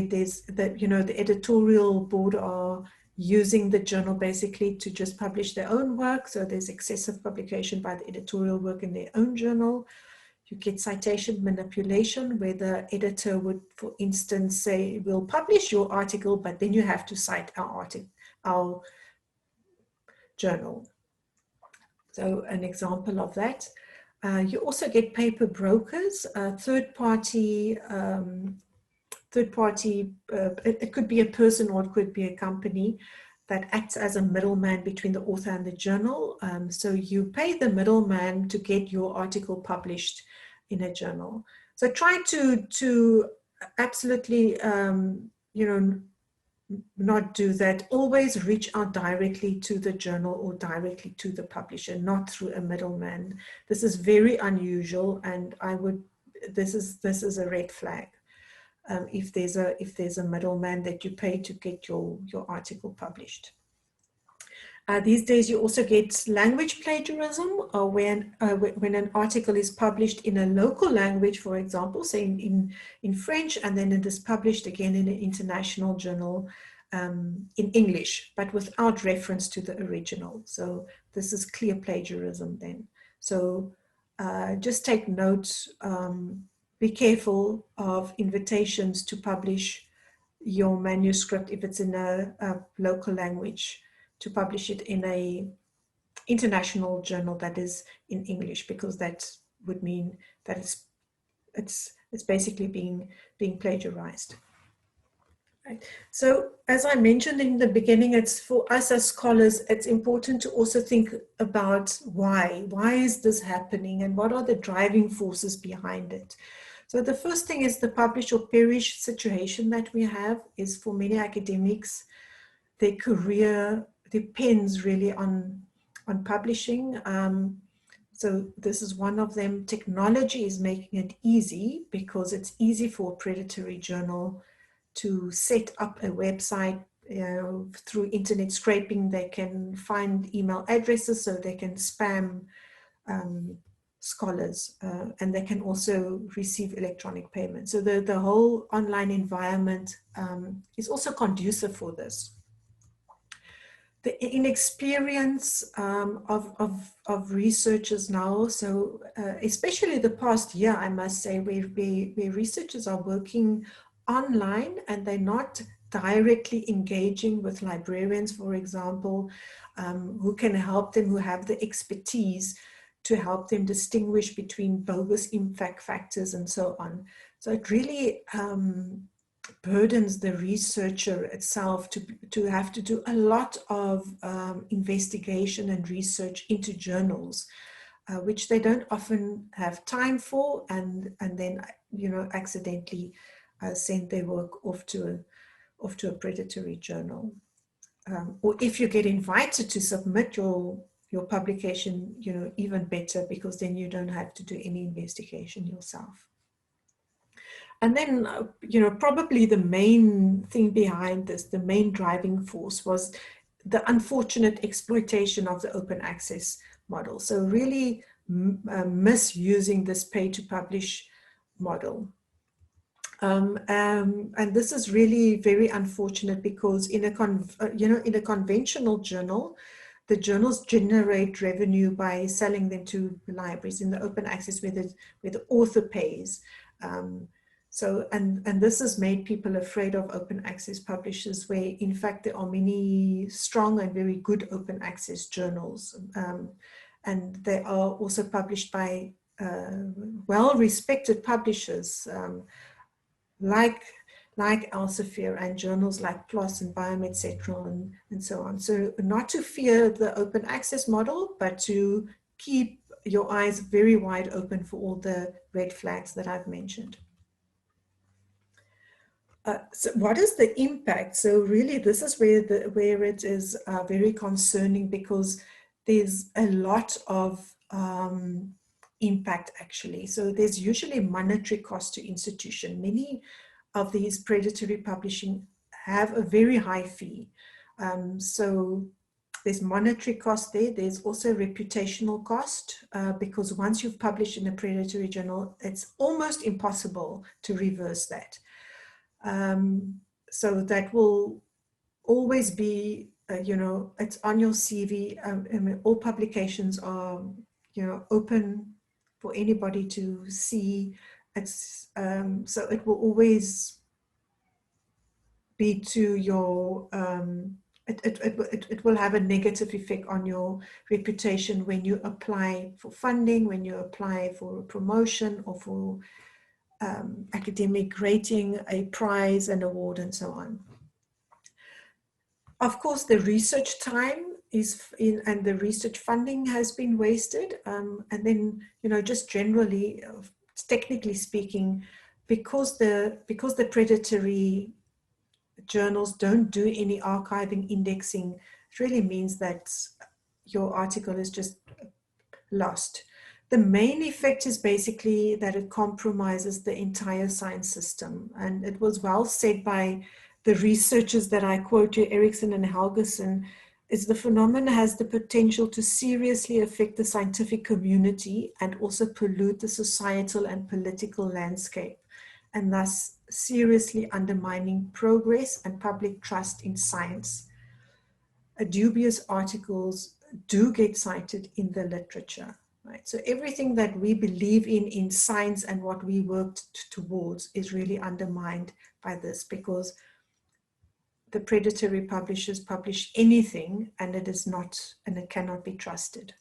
there's the, you know, the editorial board are using the journal basically to just publish their own work. So there's excessive publication by the editorial work in their own journal. You get citation manipulation, where the editor would, for instance, say, we'll publish your article, but then you have to cite our journal. So an example of that. You also get paper brokers, third party, it could be a person or it could be a company that acts as a middleman between the author and the journal. So you pay the middleman to get your article published in a journal. So try to absolutely, you know, not do that. Always reach out directly to the journal or directly to the publisher, not through a middleman. This is very unusual, and this is a red flag. If there's a middleman that you pay to get your article published. These days you also get language plagiarism, when an article is published in a local language, for example, say in French, and then it is published again in an international journal in English, but without reference to the original. So this is clear plagiarism then. So just take note, be careful of invitations to publish your manuscript if it's in a local language, to publish it in a international journal that is in English, because that would mean that it's basically being plagiarized. Right. So as I mentioned in the beginning, it's for us as scholars, it's important to also think about why is this happening and what are the driving forces behind it. So the first thing is the publish or perish situation that we have is, for many academics, their career depends really on publishing. So this is one of them. Technology is making it easy because it's easy for a predatory journal to set up a website. Through internet scraping, they can find email addresses so they can spam scholars, and they can also receive electronic payment. So the whole online environment is also conducive for this. The inexperience of researchers now, so especially the past year, I must say, where researchers are working online and they're not directly engaging with librarians, for example, who can help them, who have the expertise to help them distinguish between bogus impact factors and so on. So it really burdens the researcher itself to have to do a lot of investigation and research into journals, which they don't often have time for, and then accidentally send their work off to a predatory journal. Or if you get invited to submit your publication, even better, because then you don't have to do any investigation yourself. And then, probably the main thing behind this, the main driving force, was the unfortunate exploitation of the open access model. So really misusing this pay-to-publish model. And this is really very unfortunate because in a conventional journal, the journals generate revenue by selling them to libraries. In the open access, where the author pays. And this has made people afraid of open access publishers, where in fact there are many strong and very good open access journals. And they are also published by well-respected publishers like Elsevier, and journals like PLOS and Biomed and so on. So not to fear the open access model, but to keep your eyes very wide open for all the red flags that I've mentioned. So what is the impact? So really this is where it is very concerning, because there's a lot of impact actually. So there's usually monetary cost to institution. Many of these predatory publishing have a very high fee. So there's monetary cost there. There's also reputational cost, because once you've published in a predatory journal, it's almost impossible to reverse that. So that will always be, it's on your CV. I mean, all publications are, open for anybody to see. It's so it will always be to your. It will have a negative effect on your reputation when you apply for funding, when you apply for a promotion or for academic rating, a prize, an award, and so on. Of course, the research time and the research funding has been wasted. And then, just generally, technically speaking, because the predatory journals don't do any archiving, indexing, it really means that your article is just lost. The main effect is basically that it compromises the entire science system. And it was well said by the researchers that I quote here, Erickson and Helgeson, is the phenomenon has the potential to seriously affect the scientific community and also pollute the societal and political landscape, and thus seriously undermining progress and public trust in science. Dubious articles do get cited in the literature. Right. So everything that we believe in science and what we worked towards is really undermined by this, because the predatory publishers publish anything and it is not, and it cannot be trusted.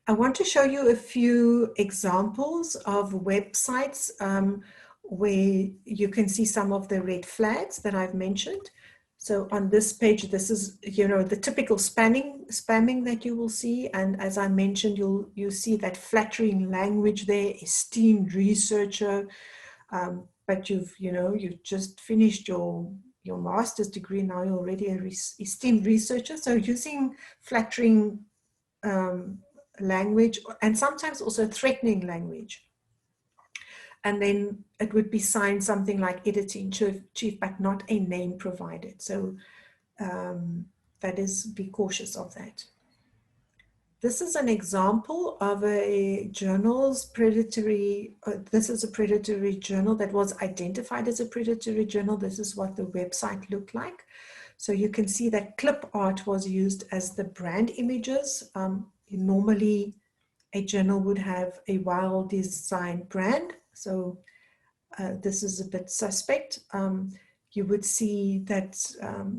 I want to show you a few examples of websites where you can see some of the red flags that I've mentioned. So on this page, this is, the typical spamming that you will see. And as I mentioned, you'll see that flattering language there, esteemed researcher, but you've just finished your master's degree, now you're already a esteemed researcher. So using flattering language, and sometimes also threatening language. And then it would be signed something like editor-in-chief, but not a name provided. So that is, be cautious of that. This is an example of a journal's predatory, this is a predatory journal that was identified as a predatory journal. This is what the website looked like. So you can see that clip art was used as the brand images. Normally a journal would have a well-designed brand. So this is a bit suspect. You would see that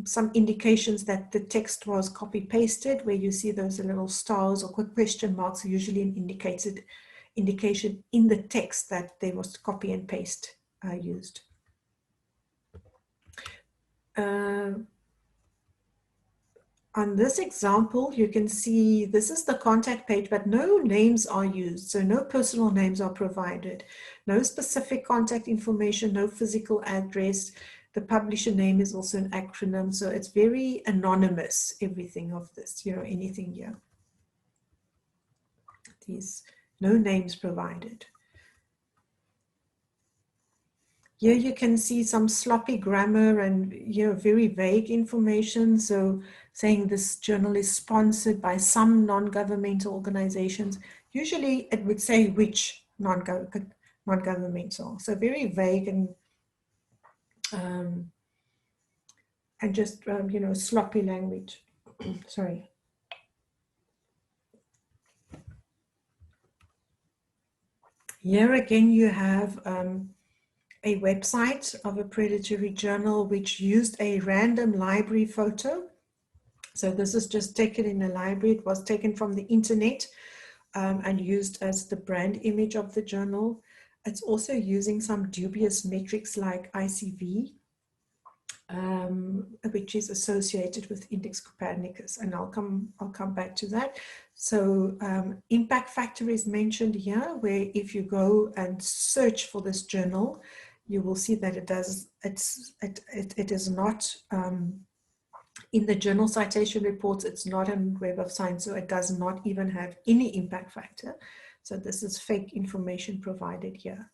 some indications that the text was copy-pasted, where you see those little stars or question marks, usually an indication in the text that there was copy and paste used. On this example, you can see this is the contact page, but no names are used. So no personal names are provided, no specific contact information, no physical address. The publisher name is also an acronym. So it's very anonymous, everything of this, you know, anything here. These, no names provided. Here you can see some sloppy grammar and, you know, very vague information. So saying this journal is sponsored by some non-governmental organizations. Usually it would say which non-governmental. So very vague and just, you know, sloppy language. Sorry. Here again, you have a website of a predatory journal which used a random library photo. So this is just taken in a library. It was taken from the internet and used as the brand image of the journal. It's also using some dubious metrics like ICV, which is associated with Index Copernicus, and I'll come back to that. So impact factor is mentioned here, where if you go and search for this journal, you will see that it is not in the journal citation reports. It's not in Web of Science, so it does not even have any impact factor. So this is fake information provided here.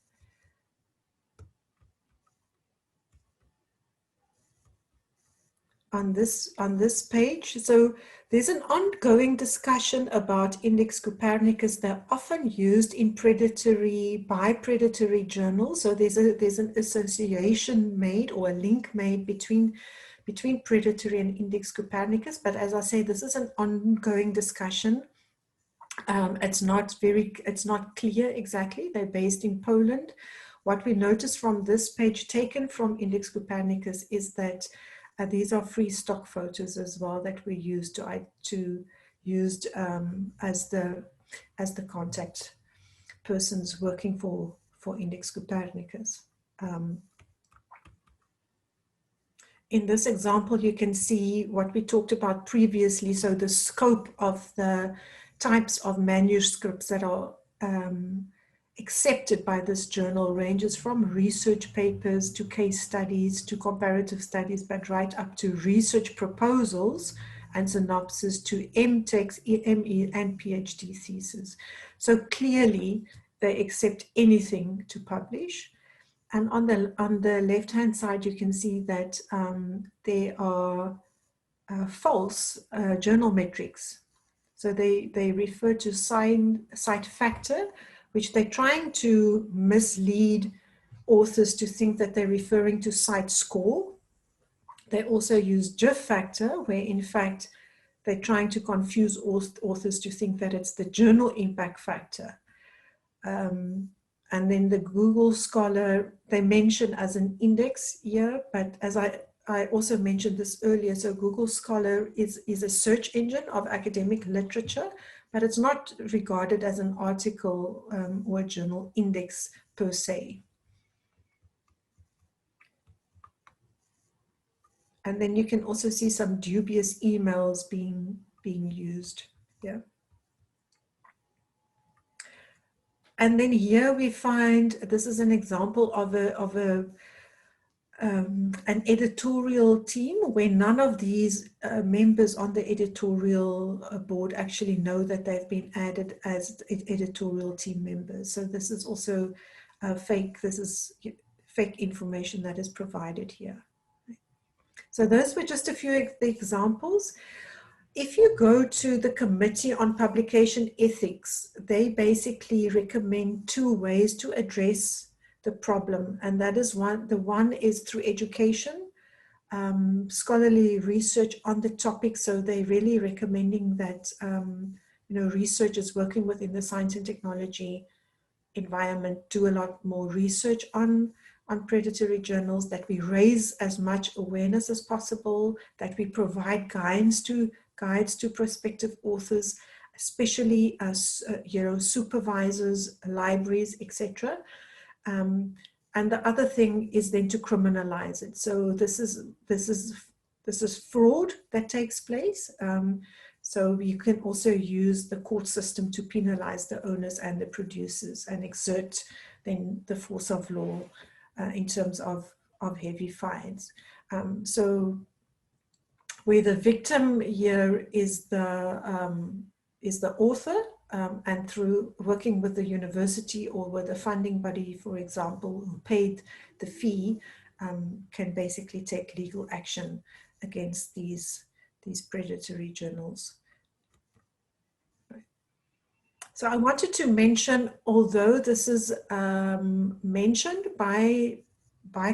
On this page, so there's an ongoing discussion about Index Copernicus. They're often used in by predatory journals. So there's an association made or a link made between predatory and Index Copernicus. But as I say, this is an ongoing discussion. It's not clear exactly. They're based in Poland. What we notice from this page taken from Index Copernicus is that these are free stock photos as well that we used used as the contact persons working for Index Copernicus. In this example, you can see what we talked about previously. So the scope of the types of manuscripts that are accepted by this journal ranges from research papers to case studies to comparative studies, but right up to research proposals and synopsis to MTechs, ME and PhD thesis. So clearly they accept anything to publish. And on the left-hand side, you can see that there are false journal metrics. So they refer to site factor, which they're trying to mislead authors to think that they're referring to site score. They also use GIF factor, where in fact they're trying to confuse authors to think that it's the journal impact factor. And then the Google Scholar, they mention as an index here, but as I also mentioned this earlier, so Google Scholar is a search engine of academic literature, but it's not regarded as an article or a journal index per se. And then you can also see some dubious emails being used. Yeah. And then here we find, this is an example of an editorial team where none of these members on the editorial board actually know that they've been added as editorial team members. So this is also fake. This is fake information that is provided here. So those were just a few examples. If you go to the Committee on Publication Ethics, they basically recommend 2 ways to address the problem, and that is one is through education, scholarly research on the topic. So they're really recommending that researchers working within the science and technology environment do a lot more research on predatory journals, that we raise as much awareness as possible, that we provide guides to prospective authors, especially as supervisors, libraries, etc. And the other thing is then to criminalize it. So this is fraud that takes place. So you can also use the court system to penalize the owners and the producers and exert then the force of law in terms of heavy fines. So where the victim here is the author, and through working with the university or with a funding body, for example, who paid the fee, can basically take legal action against these predatory journals. So I wanted to mention, although this is mentioned by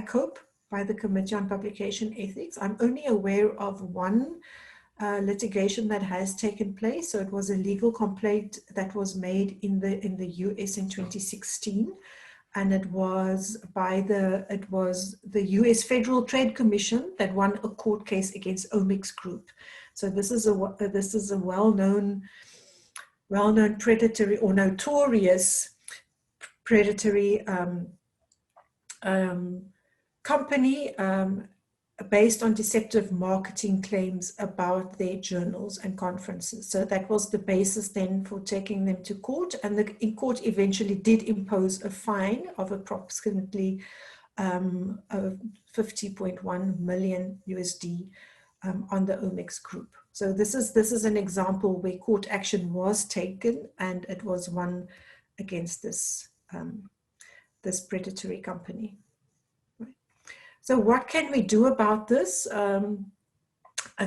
COPE, by the Committee on Publication Ethics, I'm only aware of one litigation that has taken place. So it was a legal complaint that was made in the US in 2016, and it was the US Federal Trade Commission that won a court case against Omics Group. So this is a well-known predatory or notorious predatory company based on deceptive marketing claims about their journals and conferences. So that was the basis then for taking them to court, and the court eventually did impose a fine of approximately 50.1 million USD on the Omics Group. So this is an example where court action was taken, and it was won against this predatory company. So what can we do about this?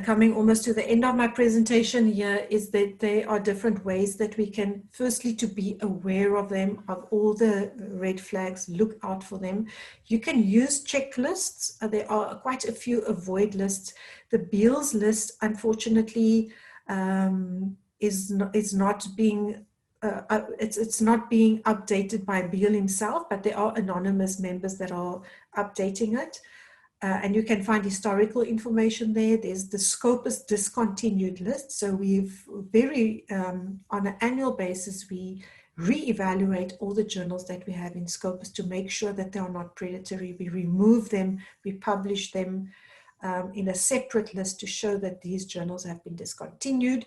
Coming almost to the end of my presentation here is that there are different ways that we can, firstly, to be aware of them, of all the red flags, look out for them. You can use checklists. There are quite a few avoid lists. The Beals list, unfortunately, is not being it's not being updated by Beal himself, but there are anonymous members that are updating it. And you can find historical information there. There's the Scopus discontinued list. So we've on an annual basis, we reevaluate all the journals that we have in Scopus to make sure that they are not predatory. We remove them, we publish them in a separate list to show that these journals have been discontinued.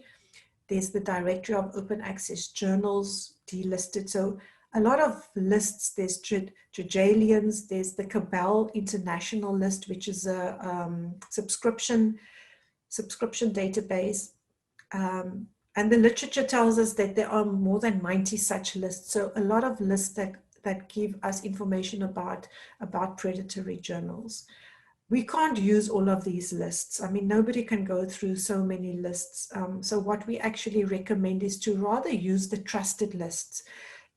There's the directory of open access journals delisted. So a lot of lists, there's Trigalians, there's the Cabal International list, which is a subscription database. And the literature tells us that there are more than 90 such lists. So a lot of lists that give us information about predatory journals. We can't use all of these lists. I mean, nobody can go through so many lists. So what we actually recommend is to rather use the trusted lists.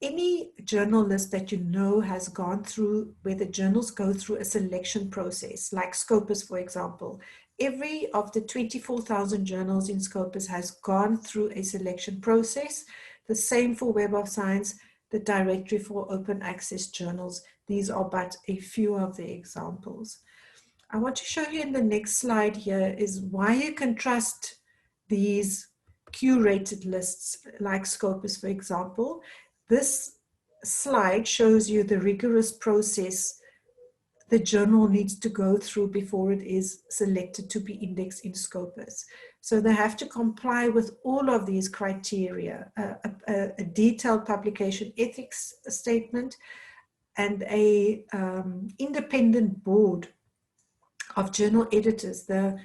Any journal list that you know has gone through, where the journals go through a selection process, like Scopus, for example. Every of the 24,000 journals in Scopus has gone through a selection process. The same for Web of Science, the directory for open access journals. These are but a few of the examples. I want to show you in the next slide here is why you can trust these curated lists like Scopus, for example. This slide shows you the rigorous process the journal needs to go through before it is selected to be indexed in Scopus. So they have to comply with all of these criteria, a detailed publication ethics statement, and a independent board of journal editors, the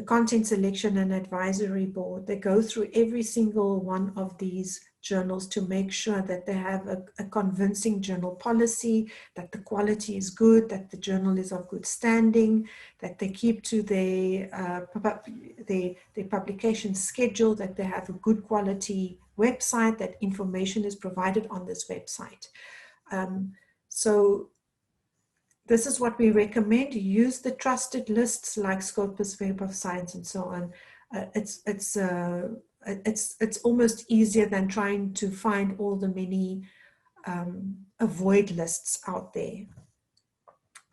content selection and advisory board. They go through every single one of these journals to make sure that they have a convincing journal policy, that the quality is good, that the journal is of good standing, that they keep to their publication schedule, that they have a good quality website, that information is provided on this website. So this is what we recommend. Use the trusted lists like Scopus, Web of Science, and so on. It's almost easier than trying to find all the many avoid lists out there.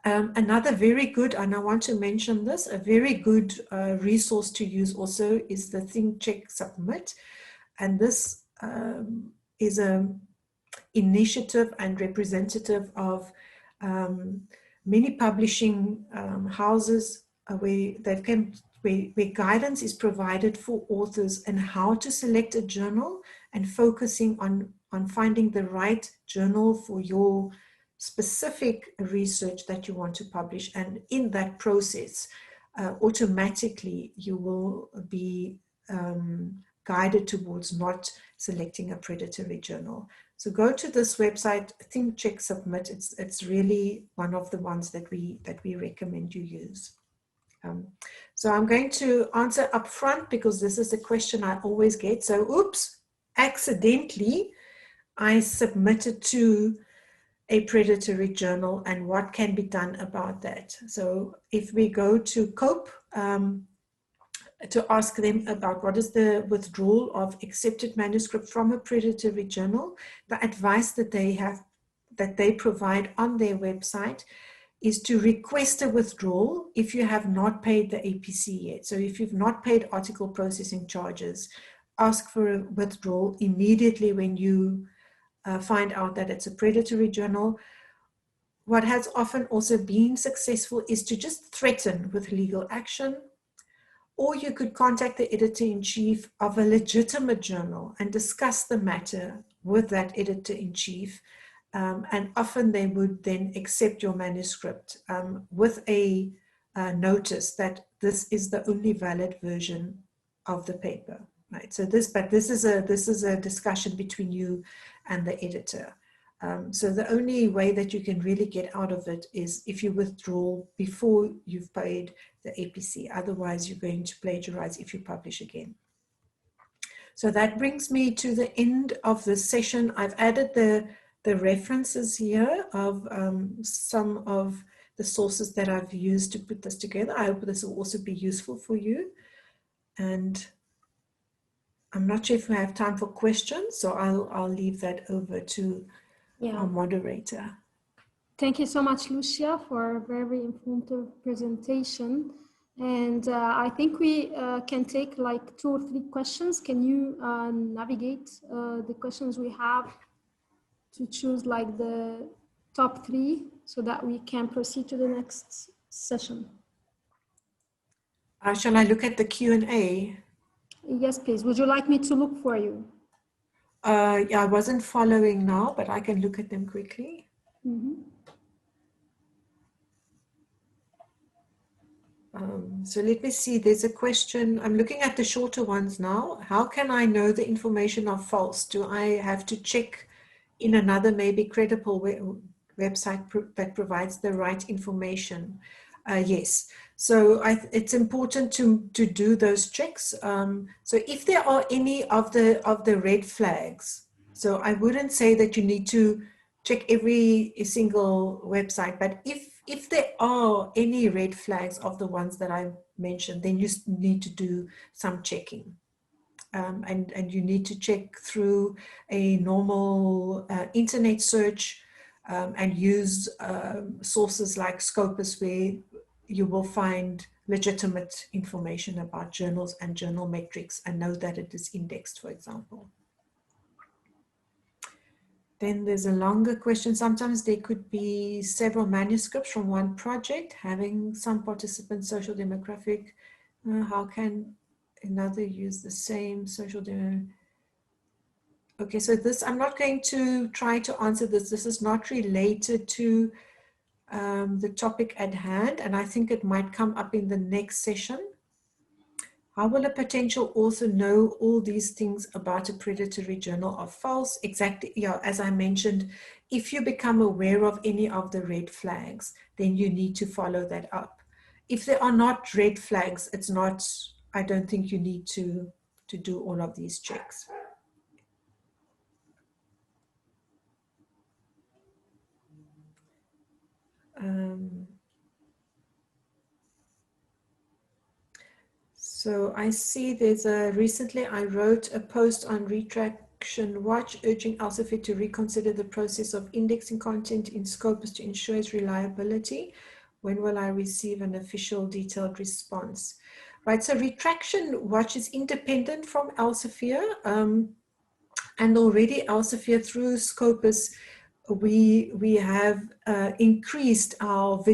Another very good, and I want to mention this, a very good resource to use also is the Think, Check, Submit. And this is an initiative and representative of many publishing houses where guidance is provided for authors and how to select a journal and focusing on finding the right journal for your specific research that you want to publish. And in that process, automatically you will be guided towards not selecting a predatory journal. So go to this website, Think, Check, Submit. It's really one of the ones that we recommend you use. So I'm going to answer up front because this is a question I always get. So, oops, accidentally, I submitted to a predatory journal, and what can be done about that? So if we go to COPE, to ask them about what is the withdrawal of accepted manuscript from a predatory journal, the advice that they provide on their website is to request a withdrawal if you have not paid the APC yet. So if you've not paid article processing charges, ask for a withdrawal immediately when you find out that it's a predatory journal. What has often also been successful is to just threaten with legal action, or you could contact the editor-in-chief of a legitimate journal and discuss the matter with that editor-in-chief. And often they would then accept your manuscript with a notice that this is the only valid version of the paper, right? So this is a discussion between you and the editor. So the only way that you can really get out of it is if you withdraw before you've paid the APC. Otherwise, you're going to plagiarize if you publish again. So that brings me to the end of this session. I've added the references here of some of the sources that I've used to put this together. I hope this will also be useful for you. And I'm not sure if we have time for questions, so I'll leave that over to our moderator. Thank you so much, Lucia, for a very informative presentation. And I think we can take like 2 or 3 questions. Can you navigate the questions we have to choose like the top 3 so that we can proceed to the next session? Shall I look at the Q&A? Yes, please. Would you like me to look for you? Yeah, I wasn't following now, but I can look at them quickly. Mm-hmm. So let me see, there's a question. I'm looking at the shorter ones now. How can I know the information are false? Do I have to check in another maybe credible website that provides the right information? Yes. So it's important to do those checks. So if there are any of the red flags, so I wouldn't say that you need to check every single website, but if there are any red flags of the ones that I mentioned, then you need to do some checking. And you need to check through a normal internet search and use sources like Scopus, where you will find legitimate information about journals and journal metrics and know that it is indexed, for example. Then there's a longer question. Sometimes there could be several manuscripts from one project having some participants' social demographic. How can another use the same social demographic? Okay, so this, I'm not going to try to answer this. This is not related to the topic at hand, and I think it might come up in the next session. How will a potential author know all these things about a predatory journal are false? Exactly, yeah, as I mentioned, if you become aware of any of the red flags, then you need to follow that up. If there are not red flags, it's not, I don't think you need to do all of these checks. So I see there's recently I wrote a post on Retraction Watch urging Elsevier to reconsider the process of indexing content in Scopus to ensure its reliability. When will I receive an official detailed response? Right, so Retraction Watch is independent from Elsevier, and already Elsevier through Scopus, we have increased our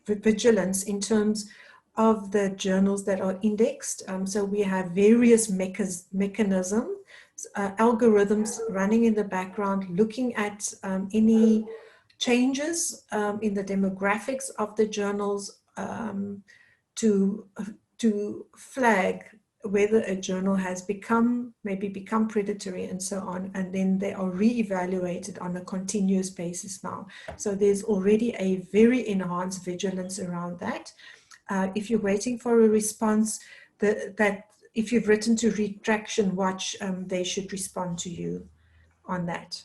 vigilance in terms of the journals that are indexed. So we have various mechanisms, algorithms running in the background, looking at any changes in the demographics of the journals to flag whether a journal has maybe become predatory and so on, and then they are re-evaluated on a continuous basis now. So there's already a very enhanced vigilance around that. If you're waiting for a response, that if you've written to Retraction Watch, they should respond to you on that.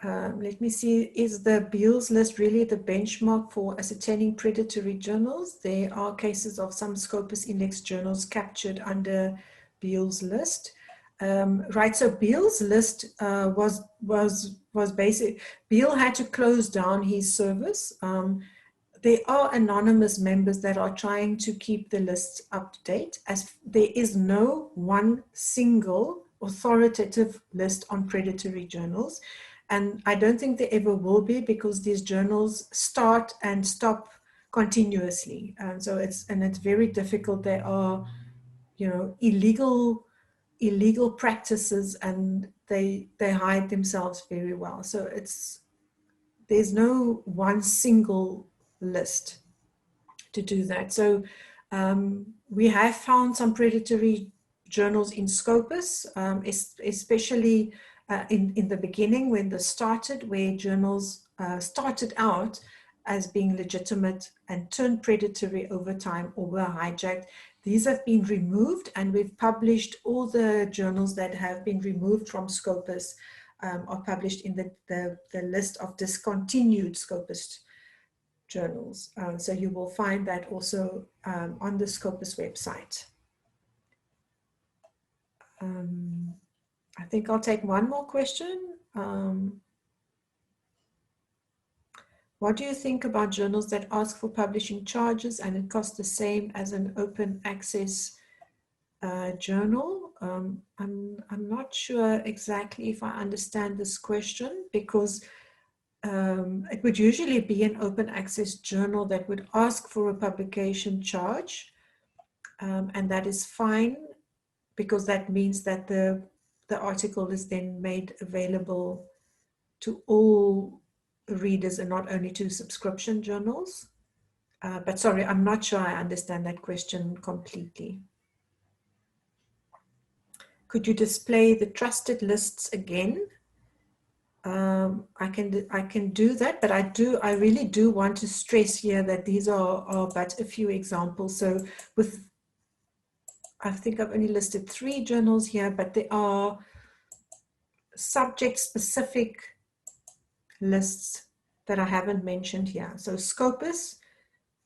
Let me see, is the Beals list really the benchmark for ascertaining predatory journals? There are cases of some Scopus index journals captured under Beals list. Right, so Beals list was basic. Beal had to close down his service. There are anonymous members that are trying to keep the lists up to date, as there is no one single authoritative list on predatory journals. And I don't think there ever will be, because these journals start and stop continuously. So it's very difficult. There are, illegal practices, and they hide themselves very well. So there's no one single list to do that. So we have found some predatory journals in Scopus, especially in the beginning when they started, where journals started out as being legitimate and turned predatory over time or were hijacked. These have been removed, and we've published all the journals that have been removed from Scopus are published in the list of discontinued Scopus journals. So you will find that also on the Scopus website. I think I'll take one more question. What do you think about journals that ask for publishing charges and it costs the same as an open access journal? I'm not sure exactly if I understand this question, because it would usually be an open access journal that would ask for a publication charge, and that is fine, because that means that the article is then made available to all readers and not only to subscription journals. But sorry, I'm not sure I understand that question completely. Could you display the trusted lists again? I can do that, but I really do want to stress here that these are but a few examples. So I think I've only listed 3 journals here, but there are subject specific lists that I haven't mentioned here. So Scopus,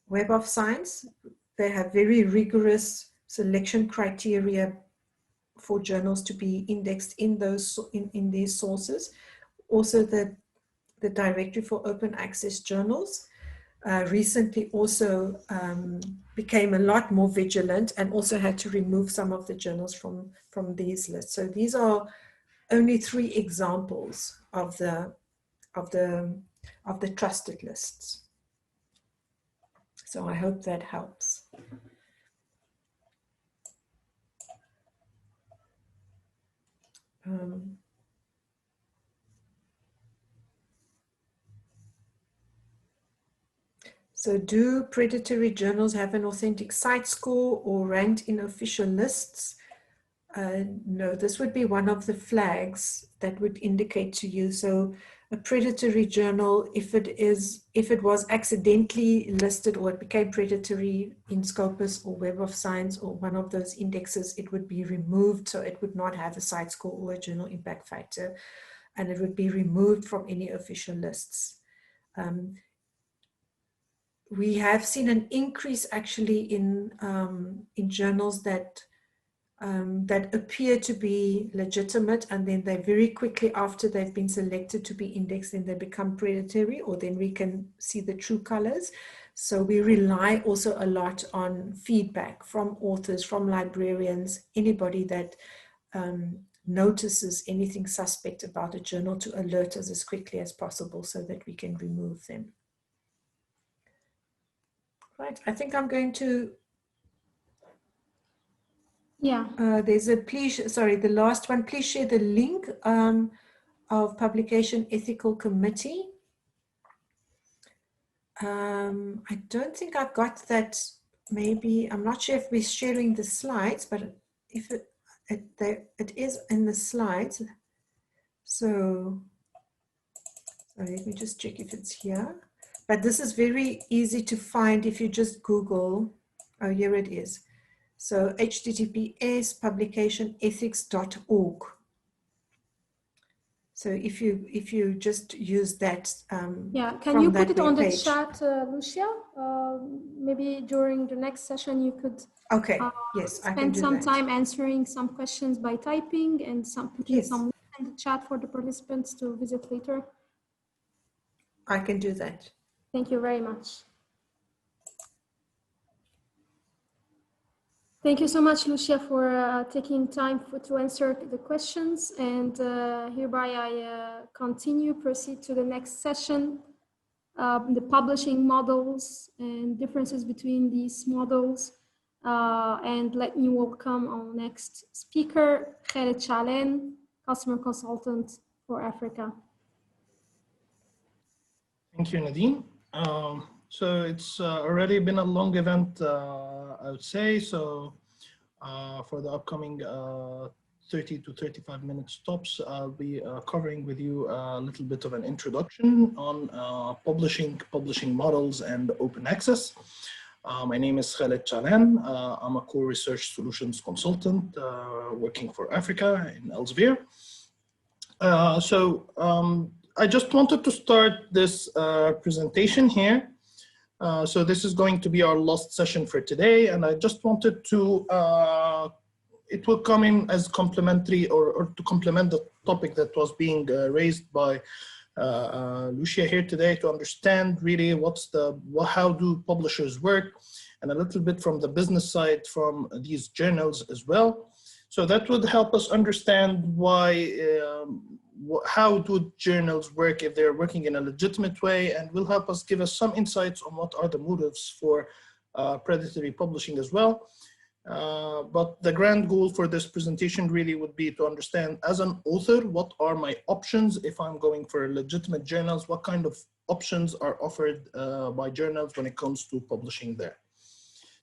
Web of Science, they have very rigorous selection criteria for journals to be indexed in these sources. Also the Directory for Open Access Journals recently also became a lot more vigilant and also had to remove some of the journals from these lists. So these are only 3 examples of the trusted lists. So I hope that helps. So do predatory journals have an authentic site score or ranked in official lists? No, this would be one of the flags that would indicate to you. So a predatory journal, if it was accidentally listed or it became predatory in Scopus or Web of Science or one of those indexes, it would be removed. So it would not have a site score or a journal impact factor, and it would be removed from any official lists. We have seen an increase actually in journals that appear to be legitimate, and then they very quickly after they've been selected to be indexed, then they become predatory, or then we can see the true colors. So we rely also a lot on feedback from authors, from librarians, anybody that notices anything suspect about a journal to alert us as quickly as possible so that we can remove them. Right, I think I'm going to there's a please, sorry, the last one, please share the link of Publication Ethical Committee. I don't think I've got that. Maybe, I'm not sure if we're sharing the slides, but if it is in the slides. So let me just check if it's here. But this is very easy to find if you just Google. Oh, here it is. So https publicationethics.org. So if you just use that, yeah, can you put it on the page. chat, Lucia? Maybe during the next session you could. Okay. Yes, I can do spend some that. time answering some questions by typing and putting some in the chat for the participants to visit later. I can do that. Thank you very much. Thank you so much, Lucia, for taking time to answer the questions. And hereby I proceed to the next session, the publishing models and differences between these models. And let me welcome our next speaker, Khaled Chalen, Customer Consultant for Africa. Thank you, Nadine. So it's already been a long event, I would say. So for the upcoming 30 to 35 minute stops, I'll be covering with you a little bit of an introduction on publishing models and open access. My name is Khaled Chalen. I'm a core research solutions consultant working for Africa in Elsevier. I just wanted to start this presentation here. So this is going to be our last session for today, and I just wanted to, it will come in as complementary or to complement the topic that was being raised by Lucia here today, to understand really how do publishers work, and a little bit from the business side from these journals as well. So that would help us understand how do journals work if they're working in a legitimate way, and will help us give us some insights on what are the motives for predatory publishing as well. But the grand goal for this presentation really would be to understand, as an author, what are my options if I'm going for legitimate journals, what kind of options are offered by journals when it comes to publishing there.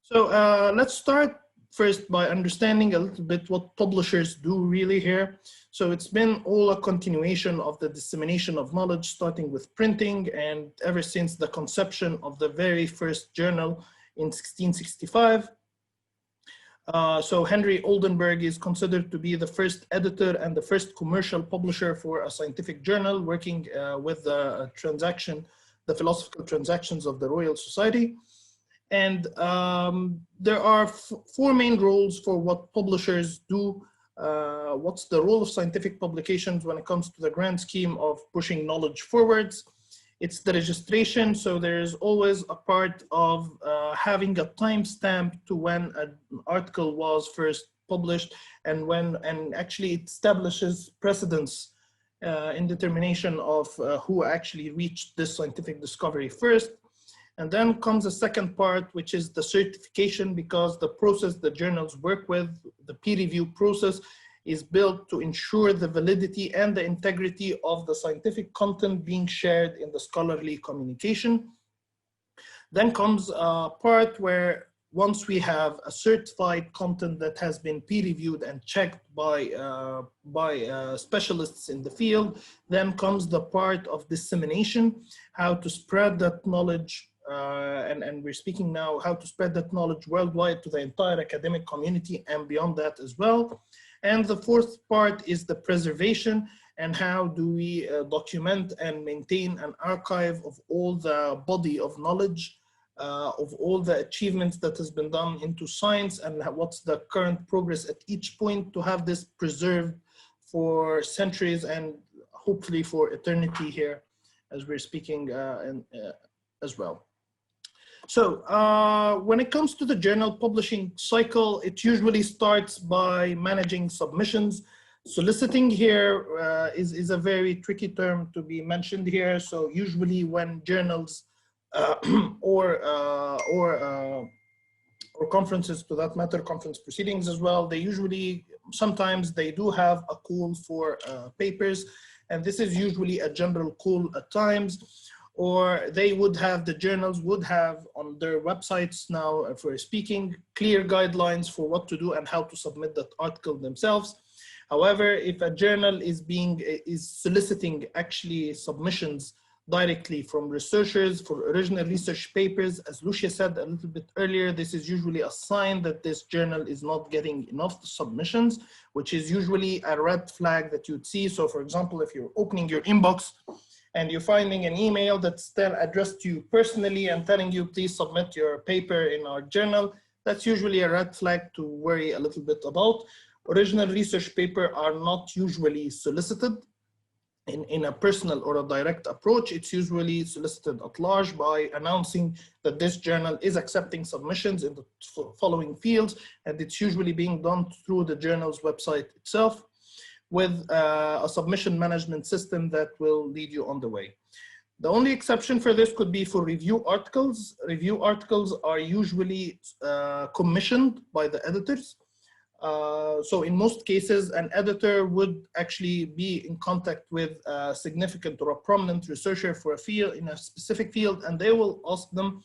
So let's start first by understanding a little bit what publishers do really here. So it's been all a continuation of the dissemination of knowledge, starting with printing, and ever since the conception of the very first journal in 1665. So Henry Oldenburg is considered to be the first editor and the first commercial publisher for a scientific journal, working with the philosophical transactions of the Royal Society. And there are four main roles for what publishers do. What's the role of scientific publications when it comes to the grand scheme of pushing knowledge forwards? It's the registration. So there's always a part of having a timestamp to when an article was first published, and actually it establishes precedence in determination of who actually reached this scientific discovery first. And then comes a second part, which is the certification, because the process the journals work with, the peer review process, is built to ensure the validity and the integrity of the scientific content being shared in the scholarly communication. Then comes a part where once we have a certified content that has been peer-reviewed and checked by specialists in the field, then comes the part of dissemination, how to spread that knowledge, and we're speaking now how to spread that knowledge worldwide to the entire academic community and beyond that as well. And the fourth part is the preservation, and how do we document and maintain an archive of all the body of knowledge, of all the achievements that has been done into science, and what's the current progress at each point, to have this preserved for centuries and hopefully for eternity here as we're speaking as well. So when it comes to the journal publishing cycle, it usually starts by managing submissions. Soliciting here is a very tricky term to be mentioned here. So usually when journals or conferences, to that matter, conference proceedings as well, they usually, sometimes they do have a call for papers, and this is usually a general call at times, or they would have, the journals would have on their websites now, for speaking, clear guidelines for what to do and how to submit that article themselves. However, if a journal is soliciting actually submissions directly from researchers for original research papers, as Lucia said a little bit earlier, this is usually a sign that this journal is not getting enough submissions, which is usually a red flag that you'd see. So for example, if you're opening your inbox and you're finding an email that's still addressed to you personally and telling you, please submit your paper in our journal, that's usually a red flag to worry a little bit about. Original research papers are not usually solicited in a personal or a direct approach. It's usually solicited at large by announcing that this journal is accepting submissions in the following fields, and it's usually being done through the journal's website itself with a submission management system that will lead you on the way. The only exception for this could be for review articles. Review articles are usually commissioned by the editors. So in most cases, an editor would actually be in contact with a significant or a prominent researcher for a field, in a specific field, and they will ask them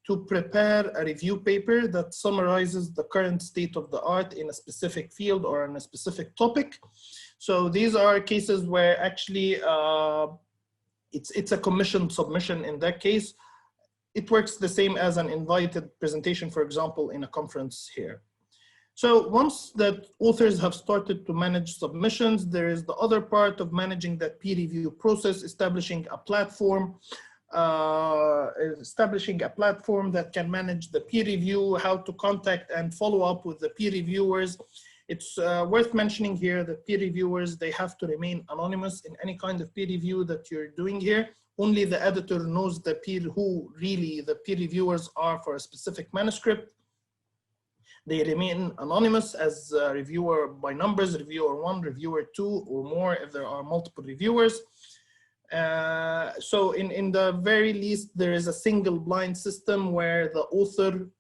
to prepare a review paper that summarizes the current state of the art in a specific field or in a specific topic. So these are cases where actually it's a commissioned submission. In that case, it works the same as an invited presentation, for example, in a conference here. So once that authors have started to manage submissions, there is the other part of managing that peer review process, establishing a platform that can manage the peer review, how to contact and follow up with the peer reviewers. It's worth mentioning here that peer reviewers, they have to remain anonymous in any kind of peer review that you're doing here. Only the editor knows who really the peer reviewers are for a specific manuscript. They remain anonymous as reviewer by numbers, reviewer 1, reviewer 2, or more if there are multiple reviewers. So in the very least, there is a single blind system where the author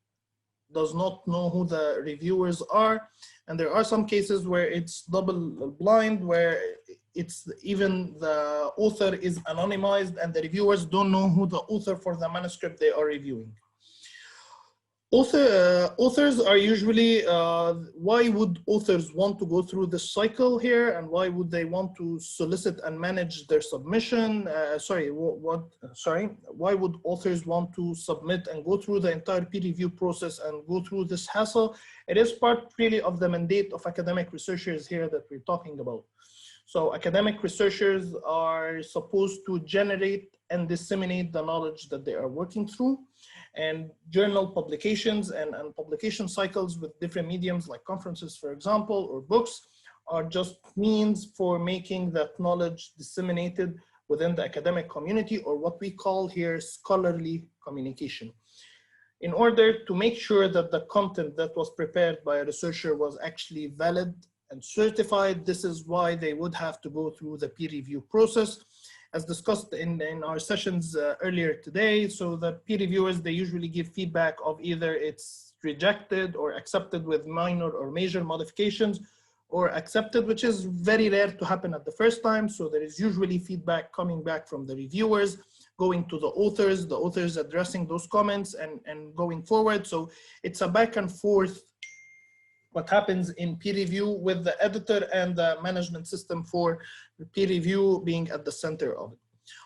does not know who the reviewers are. And there are some cases where it's double blind, where it's even the author is anonymized and the reviewers don't know who the author for the manuscript they are reviewing. Authors are usually, why would authors want to go through this cycle here, and why would they want to solicit and manage their submission? Why would authors want to submit and go through the entire peer review process and go through this hassle? It is part really of the mandate of academic researchers here that we're talking about. So academic researchers are supposed to generate and disseminate the knowledge that they are working through. And journal publications and publication cycles with different mediums like conferences, for example, or books are just means for making that knowledge disseminated within the academic community, or what we call here scholarly communication. In order to make sure that the content that was prepared by a researcher was actually valid and certified, this is why they would have to go through the peer review process. As discussed in our sessions earlier today, so the peer reviewers, they usually give feedback of either it's rejected or accepted with minor or major modifications, or accepted, which is very rare to happen at the first time. So there is usually feedback coming back from the reviewers, going to the authors addressing those comments and going forward. So it's a back and forth what happens in peer review with the editor and the management system for peer review being at the center of it.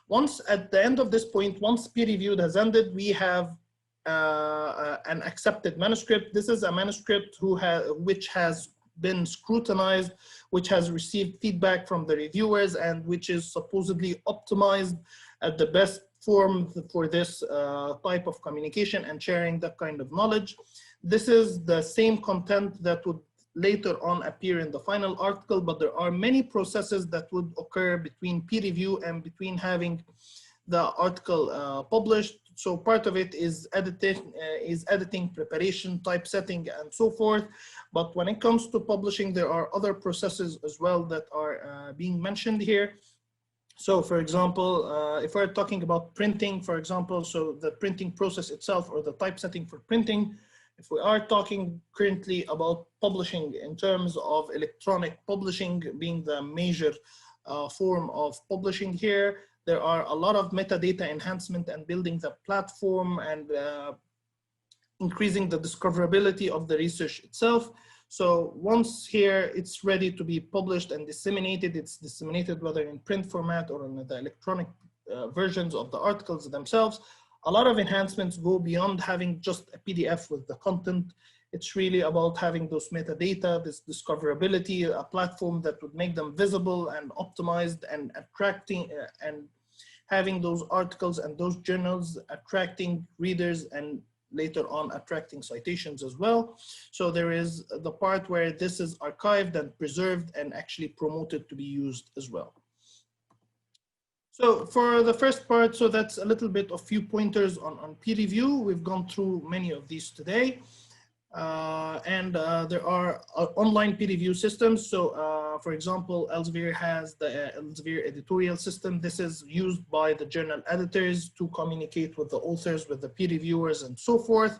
Once at the end of this point, once peer review has ended, we have an accepted manuscript. This is a manuscript which has been scrutinized, which has received feedback from the reviewers, and which is supposedly optimized at the best form for this type of communication and sharing that kind of knowledge. This is the same content that would later on appear in the final article, but there are many processes that would occur between peer review and between having the article published. So part of it is editing, preparation, typesetting, and so forth. But when it comes to publishing, there are other processes as well that are being mentioned here. So for example, if we're talking about printing, for example, so the printing process itself or the typesetting for printing, if we are talking currently about publishing in terms of electronic publishing being the major form of publishing here, there are a lot of metadata enhancement and building the platform and increasing the discoverability of the research itself. So once here it's ready to be published and disseminated, it's disseminated whether in print format or in the electronic versions of the articles themselves. A lot of enhancements go beyond having just a PDF with the content. It's really about having those metadata, this discoverability, a platform that would make them visible and optimized and attracting and having those articles and those journals attracting readers and later on attracting citations as well. So there is the part where this is archived and preserved and actually promoted to be used as well. So for the first part, so that's a little bit of few pointers on peer review. We've gone through many of these today. There are online peer review systems. So for example, Elsevier has the Elsevier Editorial system. This is used by the journal editors to communicate with the authors, with the peer reviewers and so forth.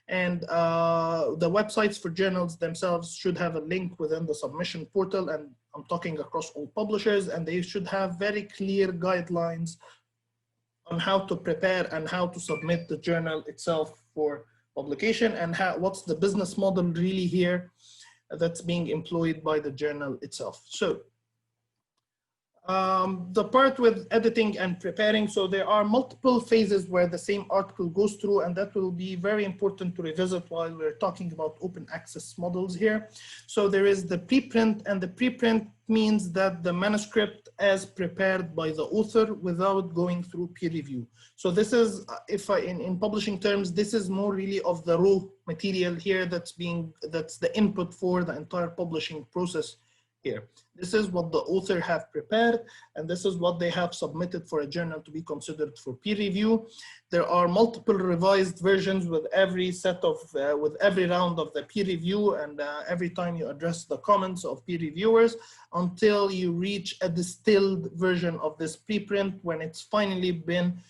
And the websites for journals themselves should have a link within the submission portal, and I'm talking across all publishers, and they should have very clear guidelines on how to prepare and how to submit the journal itself for publication, and what's the business model really here that's being employed by the journal itself. So the part with editing and preparing, so there are multiple phases where the same article goes through, and that will be very important to revisit while we're talking about open access models here. So there is the preprint, and the preprint means that the manuscript as prepared by the author without going through peer review. So this is, in publishing terms, this is more really of the raw material here that's the input for the entire publishing process here. This is what the author have prepared, and this is what they have submitted for a journal to be considered for peer review. There are multiple revised versions with every with every round of the peer review, and every time you address the comments of peer reviewers until you reach a distilled version of this preprint when it's finally been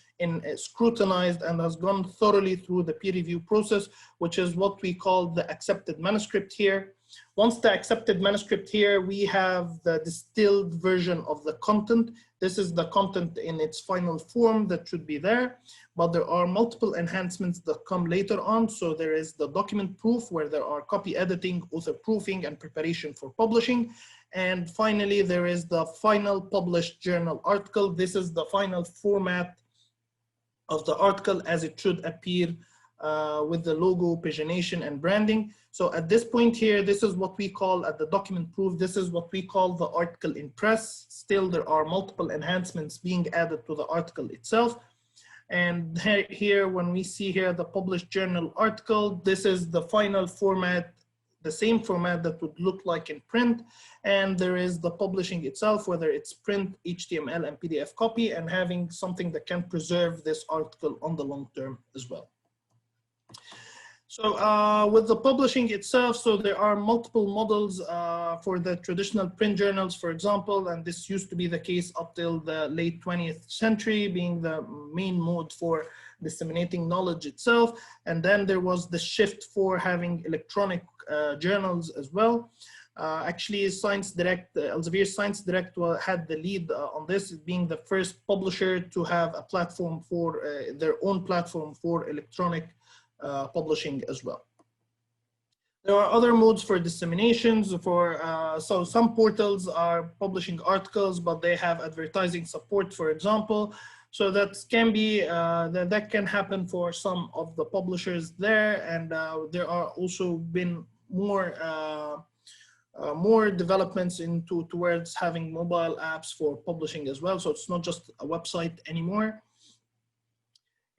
scrutinized and has gone thoroughly through the peer review process, which is what we call the accepted manuscript here. Once the accepted manuscript here, we have the distilled version of the content. This is the content in its final form that should be there, but there are multiple enhancements that come later on. So there is the document proof where there are copy editing, author proofing, and preparation for publishing. And finally, there is the final published journal article. This is the final format of the article as it should appear with the logo, pagination, and branding. So at this point here, this is what we call at the document proof, this is what we call the article in press. Still, there are multiple enhancements being added to the article itself. And here, when we see here the published journal article, this is the final format, the same format that would look like in print. And there is the publishing itself, whether it's print, HTML, and PDF copy, and having something that can preserve this article on the long term as well. So with the publishing itself, so there are multiple models for the traditional print journals, for example, and this used to be the case up till the late 20th century, being the main mode for disseminating knowledge itself. And then there was the shift for having electronic journals as well. Actually, Science Direct, Elsevier Science Direct had the lead on this, being the first publisher to have a platform for their own platform for electronic publishing as well. There are other modes for disseminations. So some portals are publishing articles, but they have advertising support, for example. So that can be that can happen for some of the publishers there, and there are also been more developments towards having mobile apps for publishing as well. So it's not just a website anymore.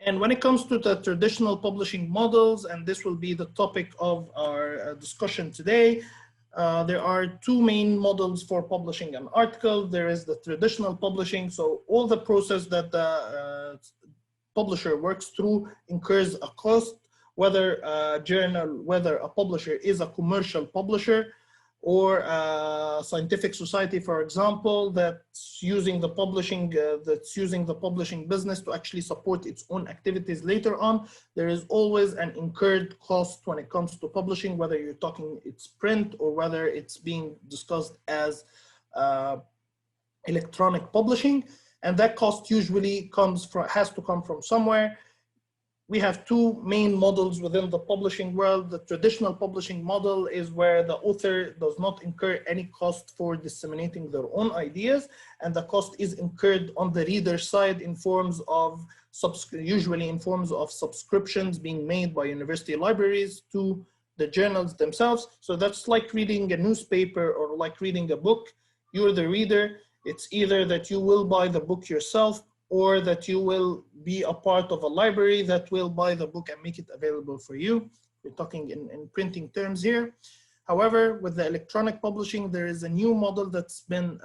And when it comes to the traditional publishing models, and this will be the topic of our discussion today, there are two main models for publishing an article. There is the traditional publishing. So all the process that the publisher works through incurs a cost, whether a publisher is a commercial publisher or a scientific society, for example, that's using the publishing business to actually support its own activities later on. There is always an incurred cost when it comes to publishing, whether you're talking it's print or whether it's being discussed as electronic publishing, and that cost usually has to come from somewhere. We have two main models within the publishing world. The traditional publishing model is where the author does not incur any cost for disseminating their own ideas, and the cost is incurred on the reader side in forms of usually in forms of subscriptions being made by university libraries to the journals themselves. So that's like reading a newspaper or like reading a book. You're the reader. It's either that you will buy the book yourself or that you will be a part of a library that will buy the book and make it available for you. We're talking in printing terms here. However, with the electronic publishing, there is a new model that's been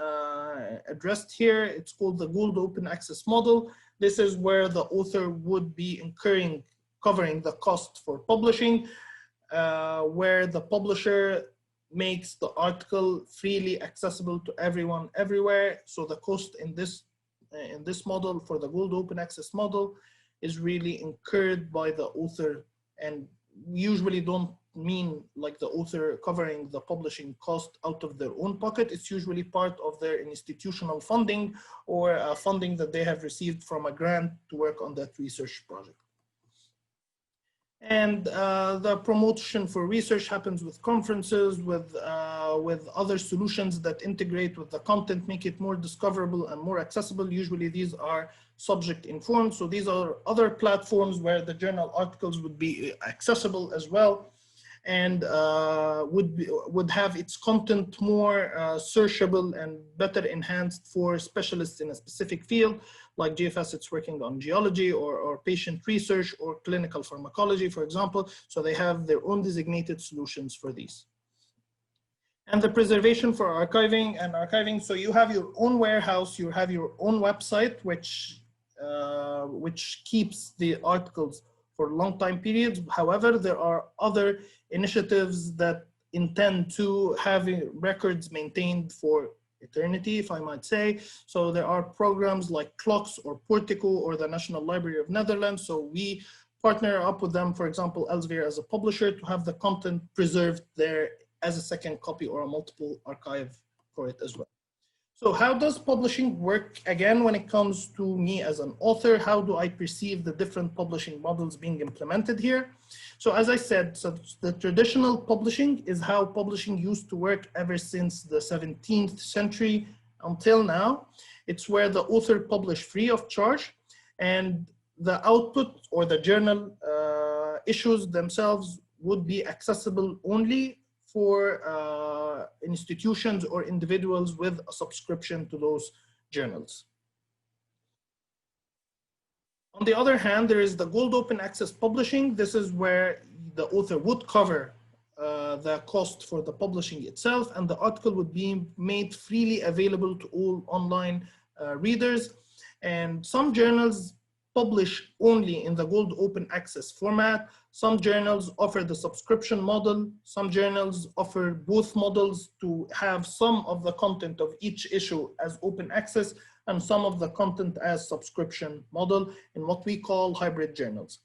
addressed here. It's called the Gold Open Access model. This is where the author would be covering the cost for publishing, where the publisher makes the article freely accessible to everyone everywhere. So the cost in this model, for the Gold Open Access model, is really incurred by the author, and we usually don't mean like the author covering the publishing cost out of their own pocket. It's usually part of their institutional funding or funding that they have received from a grant to work on that research project. And the promotion for research happens with conferences, with other solutions that integrate with the content, make it more discoverable and more accessible. Usually these are subject informed. So these are other platforms where the journal articles would be accessible as well, and would have its content more searchable and better enhanced for specialists in a specific field. Like GFS, it's working on geology or patient research or clinical pharmacology, for example. So they have their own designated solutions for these. And the preservation for archiving. So you have your own warehouse, you have your own website, which keeps the articles for long time periods. However, there are other initiatives that intend to have records maintained for eternity, if I might say. So there are programs like Clocks or Portico or the National Library of Netherlands. So we partner up with them, for example, Elsevier as a publisher, to have the content preserved there as a second copy or a multiple archive for it as well. So how does publishing work? Again, when it comes to me as an author, how do I perceive the different publishing models being implemented here? So as I said, so the traditional publishing is how publishing used to work ever since the 17th century until now. It's where the author published free of charge, and the output or the journal issues themselves would be accessible only for institutions or individuals with a subscription to those journals. On the other hand, there is the Gold Open Access publishing. This is where the author would cover the cost for the publishing itself, and the article would be made freely available to all online readers. And some journals publish only in the Gold Open Access format. Some journals offer the subscription model. Some journals offer both models to have some of the content of each issue as open access and some of the content as subscription model in what we call hybrid journals.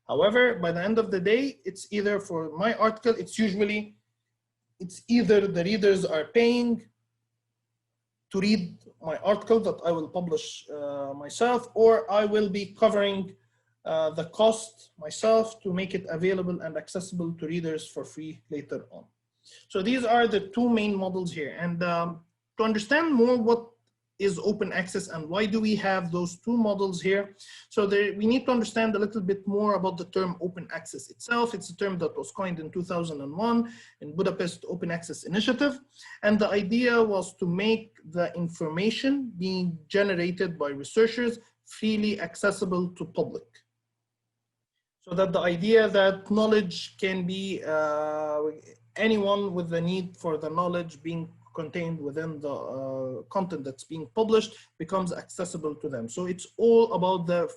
However, by the end of the day, it's either for my article, it's usually it's either the readers are paying to read my article that I will publish myself, or I will be covering the cost myself to make it available and accessible to readers for free later on. So these are the two main models here. And to understand more what is open access and why do we have those two models here, so we need to understand a little bit more about the term open access itself. It's a term that was coined in 2001 in Budapest Open Access Initiative. And the idea was to make the information being generated by researchers freely accessible to public. So that the idea that knowledge can be, anyone with the need for the knowledge being contained within the content that's being published becomes accessible to them. So it's all about the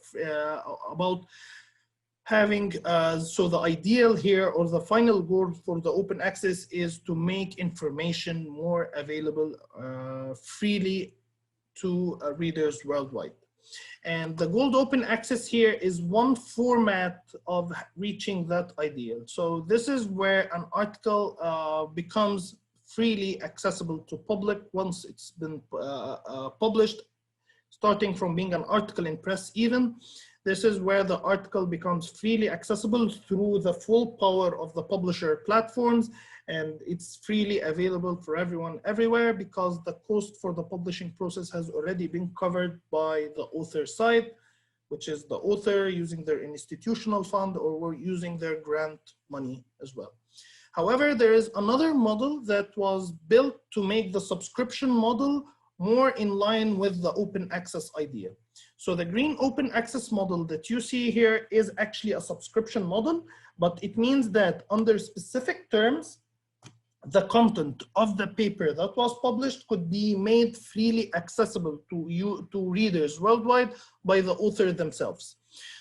having, so the ideal here, or the final goal for the open access, is to make information more available freely to readers worldwide. And the Gold Open Access here is one format of reaching that ideal. So this is where an article becomes freely accessible to public once it's been published, starting from being an article in press even. This is where the article becomes freely accessible through the full power of the publisher platforms, and it's freely available for everyone everywhere because the cost for the publishing process has already been covered by the author side, which is the author using their institutional fund or using their grant money as well. However, there is another model that was built to make the subscription model more in line with the open access idea. So the green open access model that you see here is actually a subscription model, but it means that under specific terms, the content of the paper that was published could be made freely accessible to readers worldwide by the author themselves.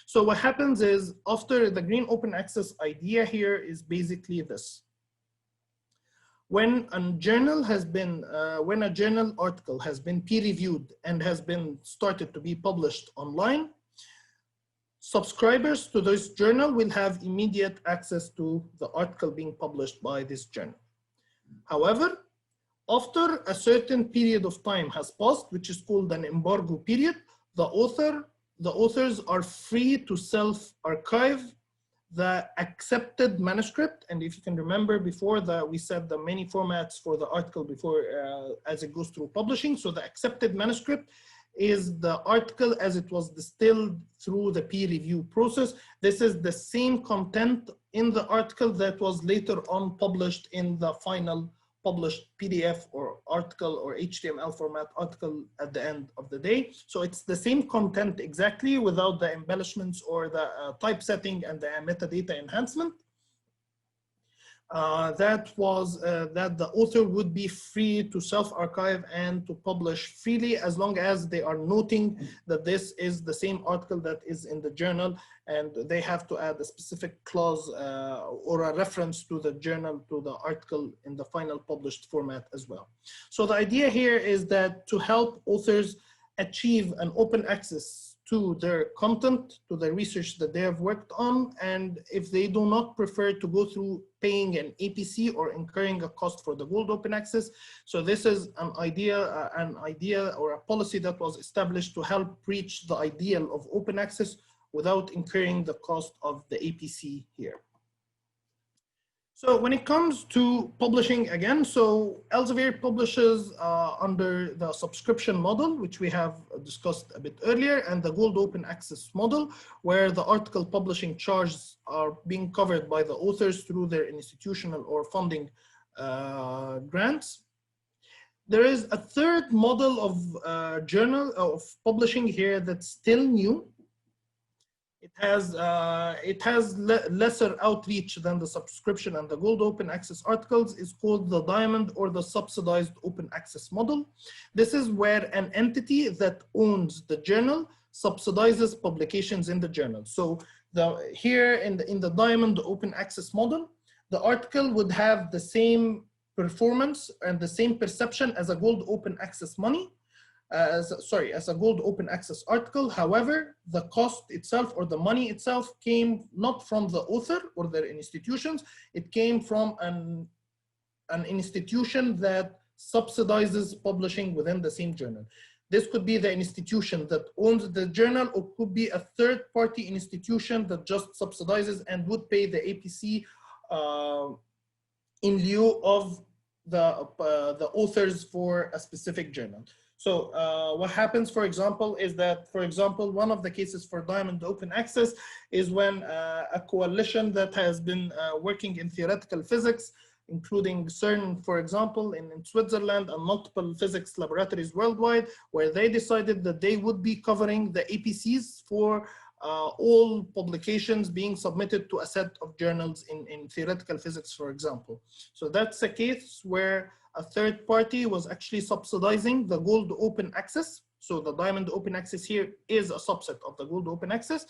So what happens is, after the green open access idea here is basically this. When a journal has been, when a journal article has been peer reviewed and has been started to be published online, subscribers to this journal will have immediate access to the article being published by this journal. However, after a certain period of time has passed, which is called an embargo period, the authors are free to self-archive the accepted manuscript. And if you can remember before that, we said the many formats for the article before as it goes through publishing. So the accepted manuscript is the article as it was distilled through the peer review process. This is the same content in the article that was later on published in the final published PDF or article or HTML format article at the end of the day. So it's the same content exactly without the embellishments or the typesetting and the metadata enhancement. That the author would be free to self-archive and to publish freely as long as they are noting that this is the same article that is in the journal, and they have to add a specific clause or a reference to the journal, to the article in the final published format as well. So the idea here is that to help authors achieve an open access to their content, to the research that they have worked on, and if they do not prefer to go through paying an APC or incurring a cost for the Gold Open Access. So this is an idea or a policy that was established to help reach the ideal of open access without incurring the cost of the APC here. So when it comes to publishing again, so Elsevier publishes under the subscription model, which we have discussed a bit earlier, and the Gold Open Access model, where the article publishing charges are being covered by the authors through their institutional or funding grants. There is a third model of of publishing here that's still new. It has lesser outreach than the subscription and the Gold Open Access articles. Is called the Diamond or the Subsidized Open Access model. This is where an entity that owns the journal subsidizes publications in the journal. So here in the Diamond Open Access model, the article would have the same performance and the same perception as a Gold Open Access money. As a Gold Open Access article. However, the cost itself or the money itself came not from the author or their institutions, it came from an institution that subsidizes publishing within the same journal. This could be the institution that owns the journal, or could be a third-party institution that just subsidizes and would pay the APC in lieu of the authors for a specific journal. So what happens, for example, is that, for example, one of the cases for Diamond Open Access is when a coalition that has been working in theoretical physics, including CERN, for example, in Switzerland, and multiple physics laboratories worldwide, where they decided that they would be covering the APCs for all publications being submitted to a set of journals in theoretical physics, for example. So that's a case where a third party was actually subsidizing the Gold Open Access. So the Diamond Open Access here is a subset of the Gold Open Access,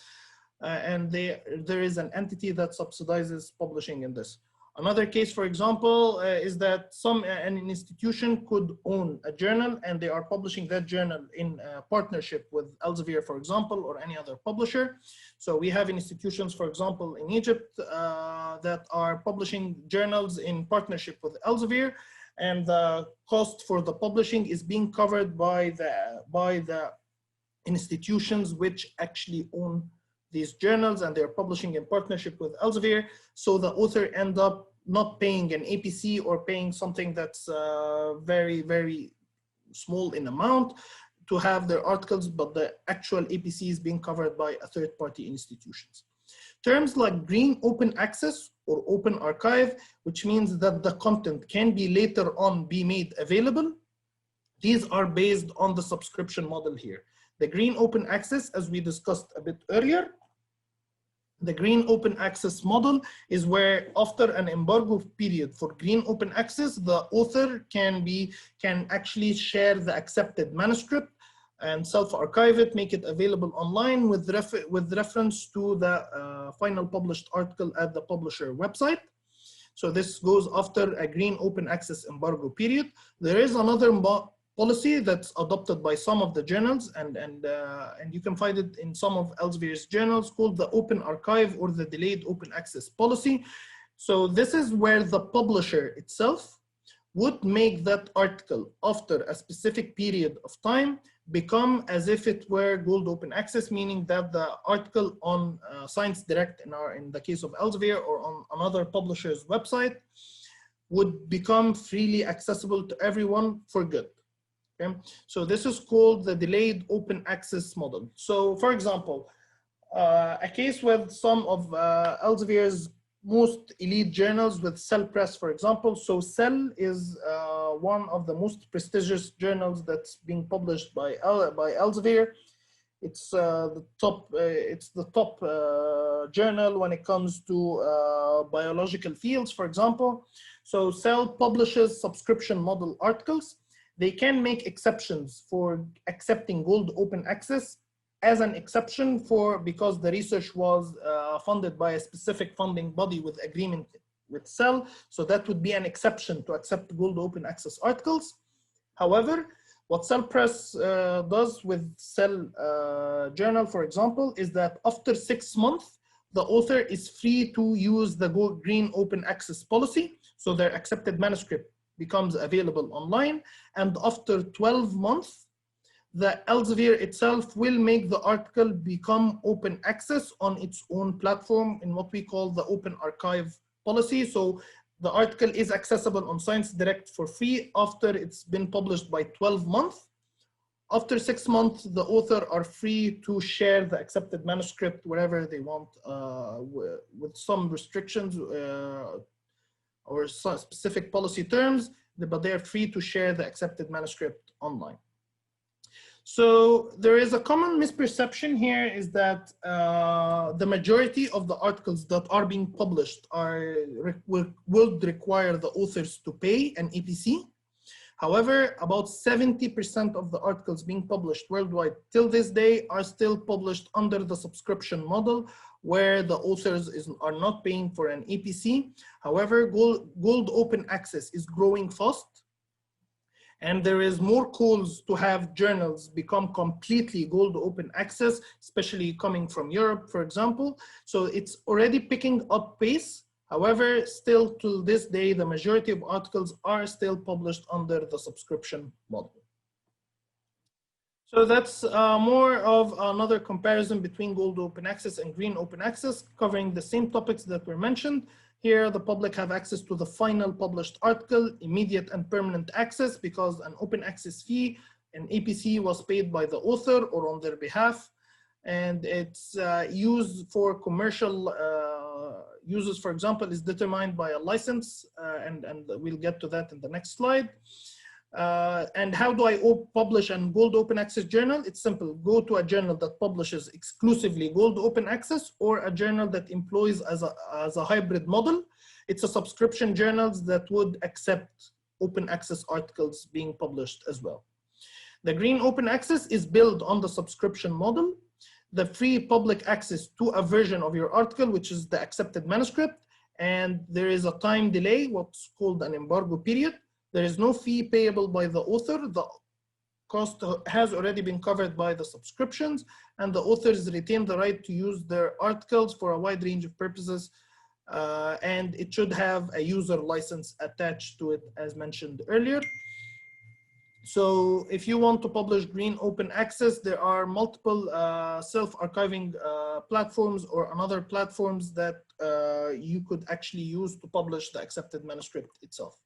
and there is an entity that subsidizes publishing in this. Another case, for example, is that an institution could own a journal and they are publishing that journal in partnership with Elsevier, for example, or any other publisher. So we have institutions, for example, in Egypt that are publishing journals in partnership with Elsevier, and the cost for the publishing is being covered by the institutions which actually own these journals, and they're publishing in partnership with Elsevier. So the author end up not paying an APC or paying something that's very, very small in amount to have their articles, but the actual APC is being covered by a third-party institutions. Terms like green open access or open archive, which means that the content can be later on be made available. These are based on the subscription model here. The green open access, as we discussed a bit earlier, the green open access model is where after an embargo period for green open access, the author can actually share the accepted manuscript and self-archive it, make it available online with reference to the final published article at the publisher website. So this goes after a green open access embargo period. There is another policy that's adopted by some of the journals, and you can find it in some of Elsevier's journals, called the open archive or the delayed open access policy. So this is where the publisher itself would make that article after a specific period of time become as if it were gold open access, meaning that the article on Science Direct in the case of Elsevier or on another publisher's website would become freely accessible to everyone for good. Okay? So this is called the delayed open access model. So for example, a case with some of Elsevier's most elite journals with Cell Press, for example. So Cell is one of the most prestigious journals that's being published by Elsevier. It's the top journal when it comes to biological fields, for example. So Cell publishes subscription model articles. They can make exceptions for accepting gold open access as an exception because the research was funded by a specific funding body with agreement with Cell. So that would be an exception to accept gold open access articles. However, what Cell Press does with Cell Journal, for example, is that after 6 months, the author is free to use the green open access policy. So their accepted manuscript becomes available online. And after 12 months, the Elsevier itself will make the article become open access on its own platform in what we call the open archive policy. So the article is accessible on Science Direct for free after it's been published by 12 months. After 6 months, the author are free to share the accepted manuscript wherever they want with some restrictions or some specific policy terms, but they're free to share the accepted manuscript online. So there is a common misperception here is that the majority of the articles that are being published will require the authors to pay an EPC. However, about 70% of the articles being published worldwide till this day are still published under the subscription model, where the authors are not paying for an EPC. However, gold open access is growing fast. And there is more calls to have journals become completely gold open access, especially coming from Europe, for example. So it's already picking up pace. However, still to this day, the majority of articles are still published under the subscription model. So that's more of another comparison between gold open access and green open access, covering the same topics that were mentioned. Here, the public have access to the final published article, immediate and permanent access, because an open access fee, an APC, was paid by the author or on their behalf. And it's used for commercial uses, for example, is determined by a license, and we'll get to that in the next slide. And how do I publish a gold open access journal? It's simple. Go to a journal that publishes exclusively gold open access, or a journal that employs as a hybrid model. It's a subscription journals that would accept open access articles being published as well. The green open access is built on the subscription model. The free public access to a version of your article, which is the accepted manuscript, and there is a time delay, what's called an embargo period. There is no fee payable by the author. The cost has already been covered by the subscriptions, and the authors retain the right to use their articles for a wide range of purposes, and it should have a user license attached to it, as mentioned earlier. So if you want to publish green open access, there are multiple self-archiving platforms or another platforms that you could actually use to publish the accepted manuscript itself.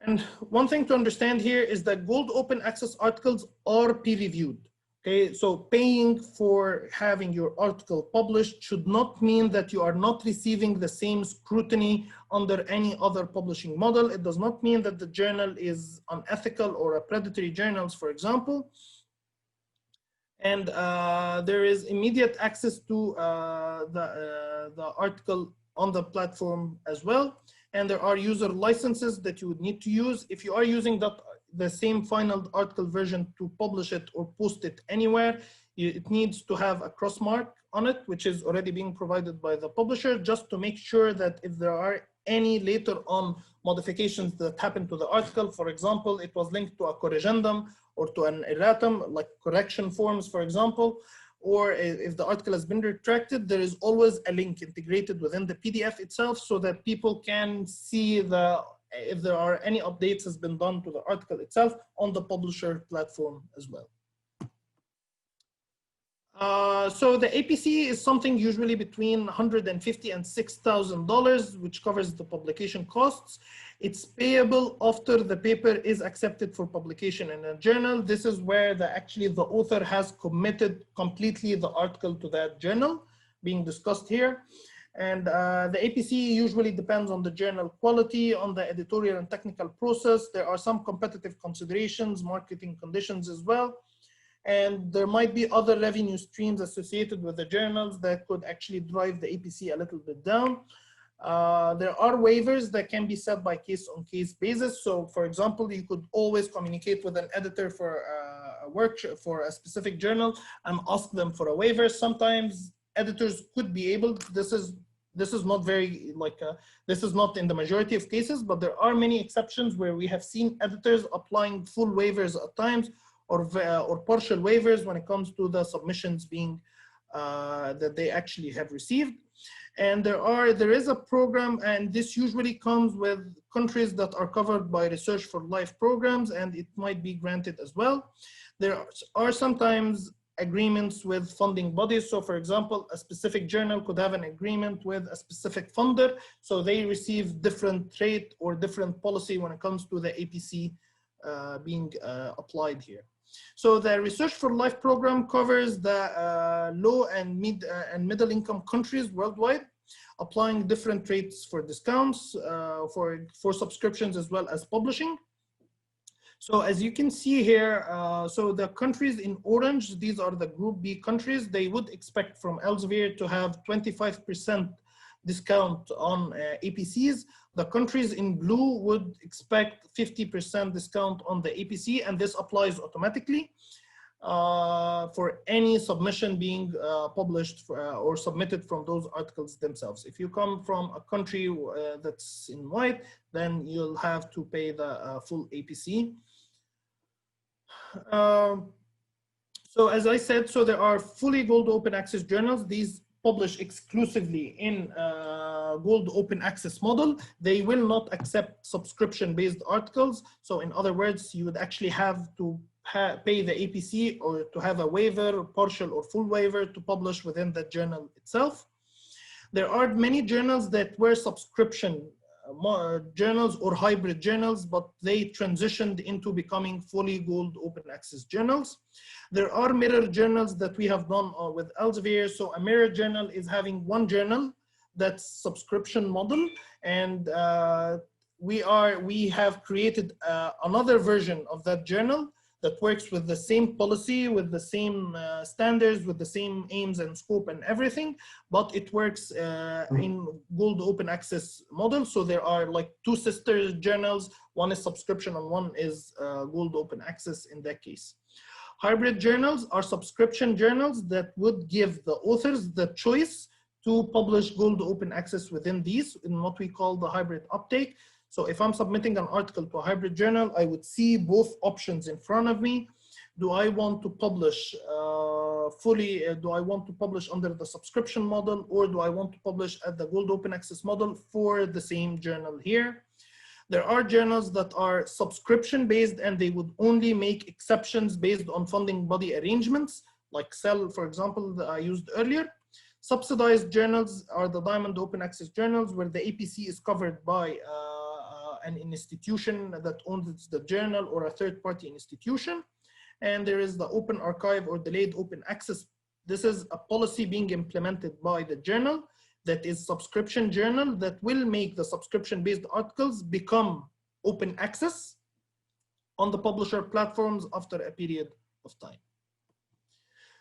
And one thing to understand here is that gold open access articles are peer-reviewed. Okay, so paying for having your article published should not mean that you are not receiving the same scrutiny under any other publishing model. It does not mean that the journal is unethical or a predatory journals, for example. And there is immediate access to the article on the platform as well. And there are user licenses that you would need to use. If you are using the same final article version to publish it or post it anywhere, it needs to have a cross mark on it, which is already being provided by the publisher, just to make sure that if there are any later on modifications that happen to the article, for example, it was linked to a corrigendum or to an erratum, like correction forms, for example, or if the article has been retracted, there is always a link integrated within the PDF itself so that people can see if there are any updates has been done to the article itself on the publisher platform as well. So the APC is something usually between $150 and $6,000, which covers the publication costs. It's payable after the paper is accepted for publication in a journal. This is where actually the author has committed completely the article to that journal being discussed here. And the APC usually depends on the journal quality, on the editorial and technical process. There are some competitive considerations, marketing conditions as well. And there might be other revenue streams associated with the journals that could actually drive the APC a little bit down. There are waivers that can be set by case-on-case basis. So for example, you could always communicate with an editor for a workshop for a specific journal and ask them for a waiver. Sometimes editors could be able, this is not very this is not in the majority of cases, but there are many exceptions where we have seen editors applying full waivers at times, or partial waivers when it comes to the submissions being that they actually have received. And there is a program, and this usually comes with countries that are covered by Research for Life programs, and it might be granted as well. There are sometimes agreements with funding bodies. So for example, a specific journal could have an agreement with a specific funder, so they receive different rate or different policy when it comes to the APC being applied here. So the Research for Life program covers the low and middle income countries worldwide, applying different rates for discounts for subscriptions as well as publishing. So as you can see here, so the countries in orange, these are the Group B countries. They would expect from Elsevier to have 25% discount on APCs. The countries in blue would expect 50% discount on the APC, and this applies automatically for any submission being published or submitted from those articles themselves. If you come from a country that's in white, then you'll have to pay the full APC. So as I said, so there are fully gold open access journals. These publish exclusively in gold open access model, they will not accept subscription-based articles. So in other words, you would actually have to pay the APC or to have a waiver, partial or full waiver, to publish within the journal itself. There are many journals that were subscription journals or hybrid journals, but they transitioned into becoming fully gold open access journals. There are mirror journals that we have done with Elsevier. So a mirror journal is having one journal that's subscription model, and we have created another version of that journal that works with the same policy, with the same standards, with the same aims and scope and everything, but it works in gold open access model. So there are like two sister journals, one is subscription and one is gold open access in that case. Hybrid journals are subscription journals that would give the authors the choice to publish gold open access within these in what we call the hybrid uptake. So if I'm submitting an article to a hybrid journal, I would see both options in front of me. Do I want to publish do I want to publish under the subscription model, or do I want to publish at the gold open access model for the same journal here? There are journals that are subscription based and they would only make exceptions based on funding body arrangements, like Cell, for example, that I used earlier. Subsidized journals are the diamond open access journals where the APC is covered by an institution that owns the journal or a third-party institution. And there is the open archive or delayed open access. This is a policy being implemented by the journal that is subscription journal that will make the subscription-based articles become open access on the publisher platforms after a period of time.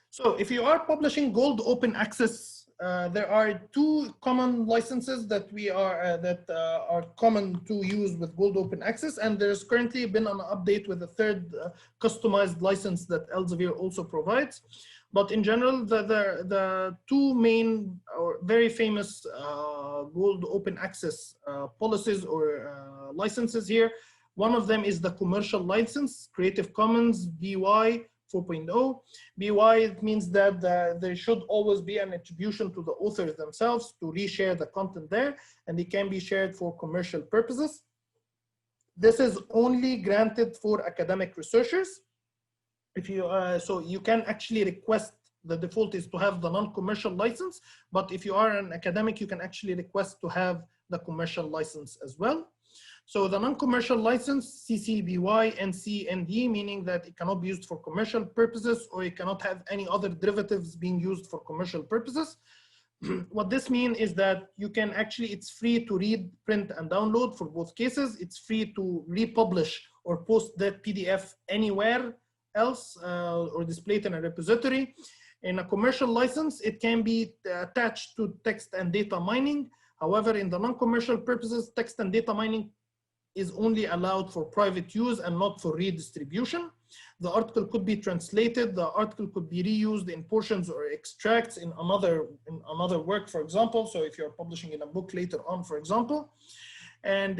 So if you are publishing gold open access, there are two common licenses that are common to use with gold open access, and there's currently been an update with a third customized license that Elsevier also provides. But in general, the two main or very famous gold open access policies or licenses here, one of them is the commercial license, Creative Commons BY 4.0. BY, it means that there should always be an attribution to the authors themselves to reshare the content there, and it can be shared for commercial purposes. This is only granted for academic researchers. If you so you can actually request, the default is to have the non-commercial license, but if you are an academic, you can actually request to have the commercial license as well. So the non-commercial license, CC BY NC ND, meaning that it cannot be used for commercial purposes, or it cannot have any other derivatives being used for commercial purposes. What this means is that you can actually, it's free to read, print, and download for both cases. It's free to republish or post that PDF anywhere else or display it in a repository. In a commercial license, it can be attached to text and data mining. However, in the non-commercial purposes, text and data mining is only allowed for private use and not for redistribution. The article could be translated, the article could be reused in portions or extracts in another work, for example. So if you're publishing in a book later on, for example. And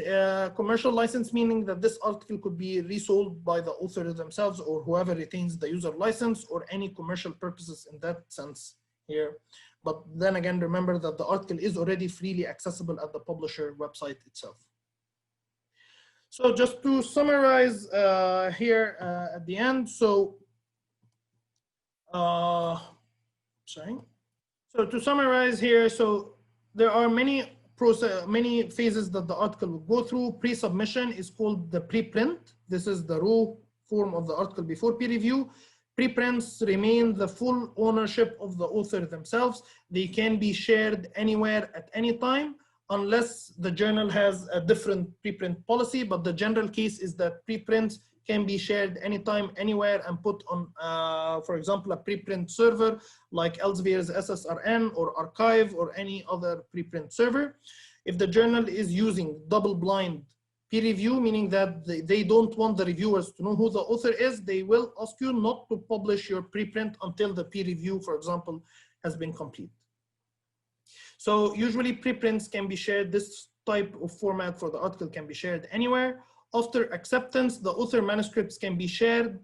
commercial license, meaning that this article could be resold by the author themselves or whoever retains the user license, or any commercial purposes in that sense here. But then again, remember that the article is already freely accessible at the publisher website itself. So just to summarize here at the end, so So to summarize here, so there are many phases that the article will go through. Pre-submission is called the preprint. This is the raw form of the article before peer review. Preprints remain the full ownership of the author themselves. They can be shared anywhere at any time, unless the journal has a different preprint policy. But the general case is that preprints can be shared anytime, anywhere, and put on, for example, a preprint server like Elsevier's SSRN or Archive or any other preprint server. If the journal is using double-blind peer review, meaning that they don't want the reviewers to know who the author is, they will ask you not to publish your preprint until the peer review, for example, has been complete. So usually preprints can be shared. This type of format for the article can be shared anywhere. After acceptance, the author manuscripts can be shared.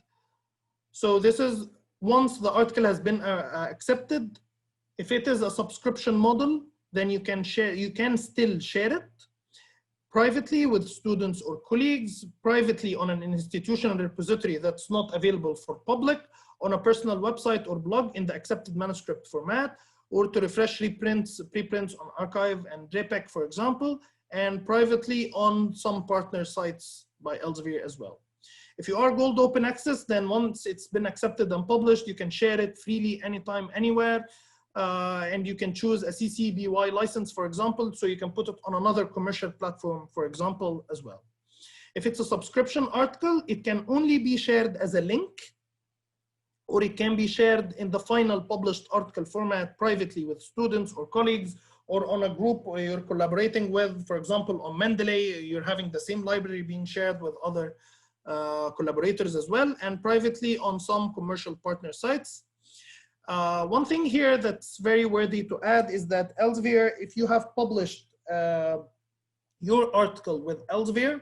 So this is once the article has been accepted, If it is a subscription model, then you can still share it privately with students or colleagues, privately on an institutional repository that's not available for public, on a personal website or blog in the accepted manuscript format, or to refresh preprints on archive and JPEG, for example, and privately on some partner sites by Elsevier as well. If you are Gold Open Access, then once it's been accepted and published, you can share it freely anytime, anywhere. And you can choose a CC BY license, for example, so you can put it on another commercial platform, for example, as well. If it's a subscription article, it can only be shared as a link, or it can be shared in the final published article format privately with students or colleagues, or on a group where you're collaborating with. For example, on Mendeley, you're having the same library being shared with other collaborators as well, and privately on some commercial partner sites. One thing here that's very worthy to add is that Elsevier, if you have published your article with Elsevier,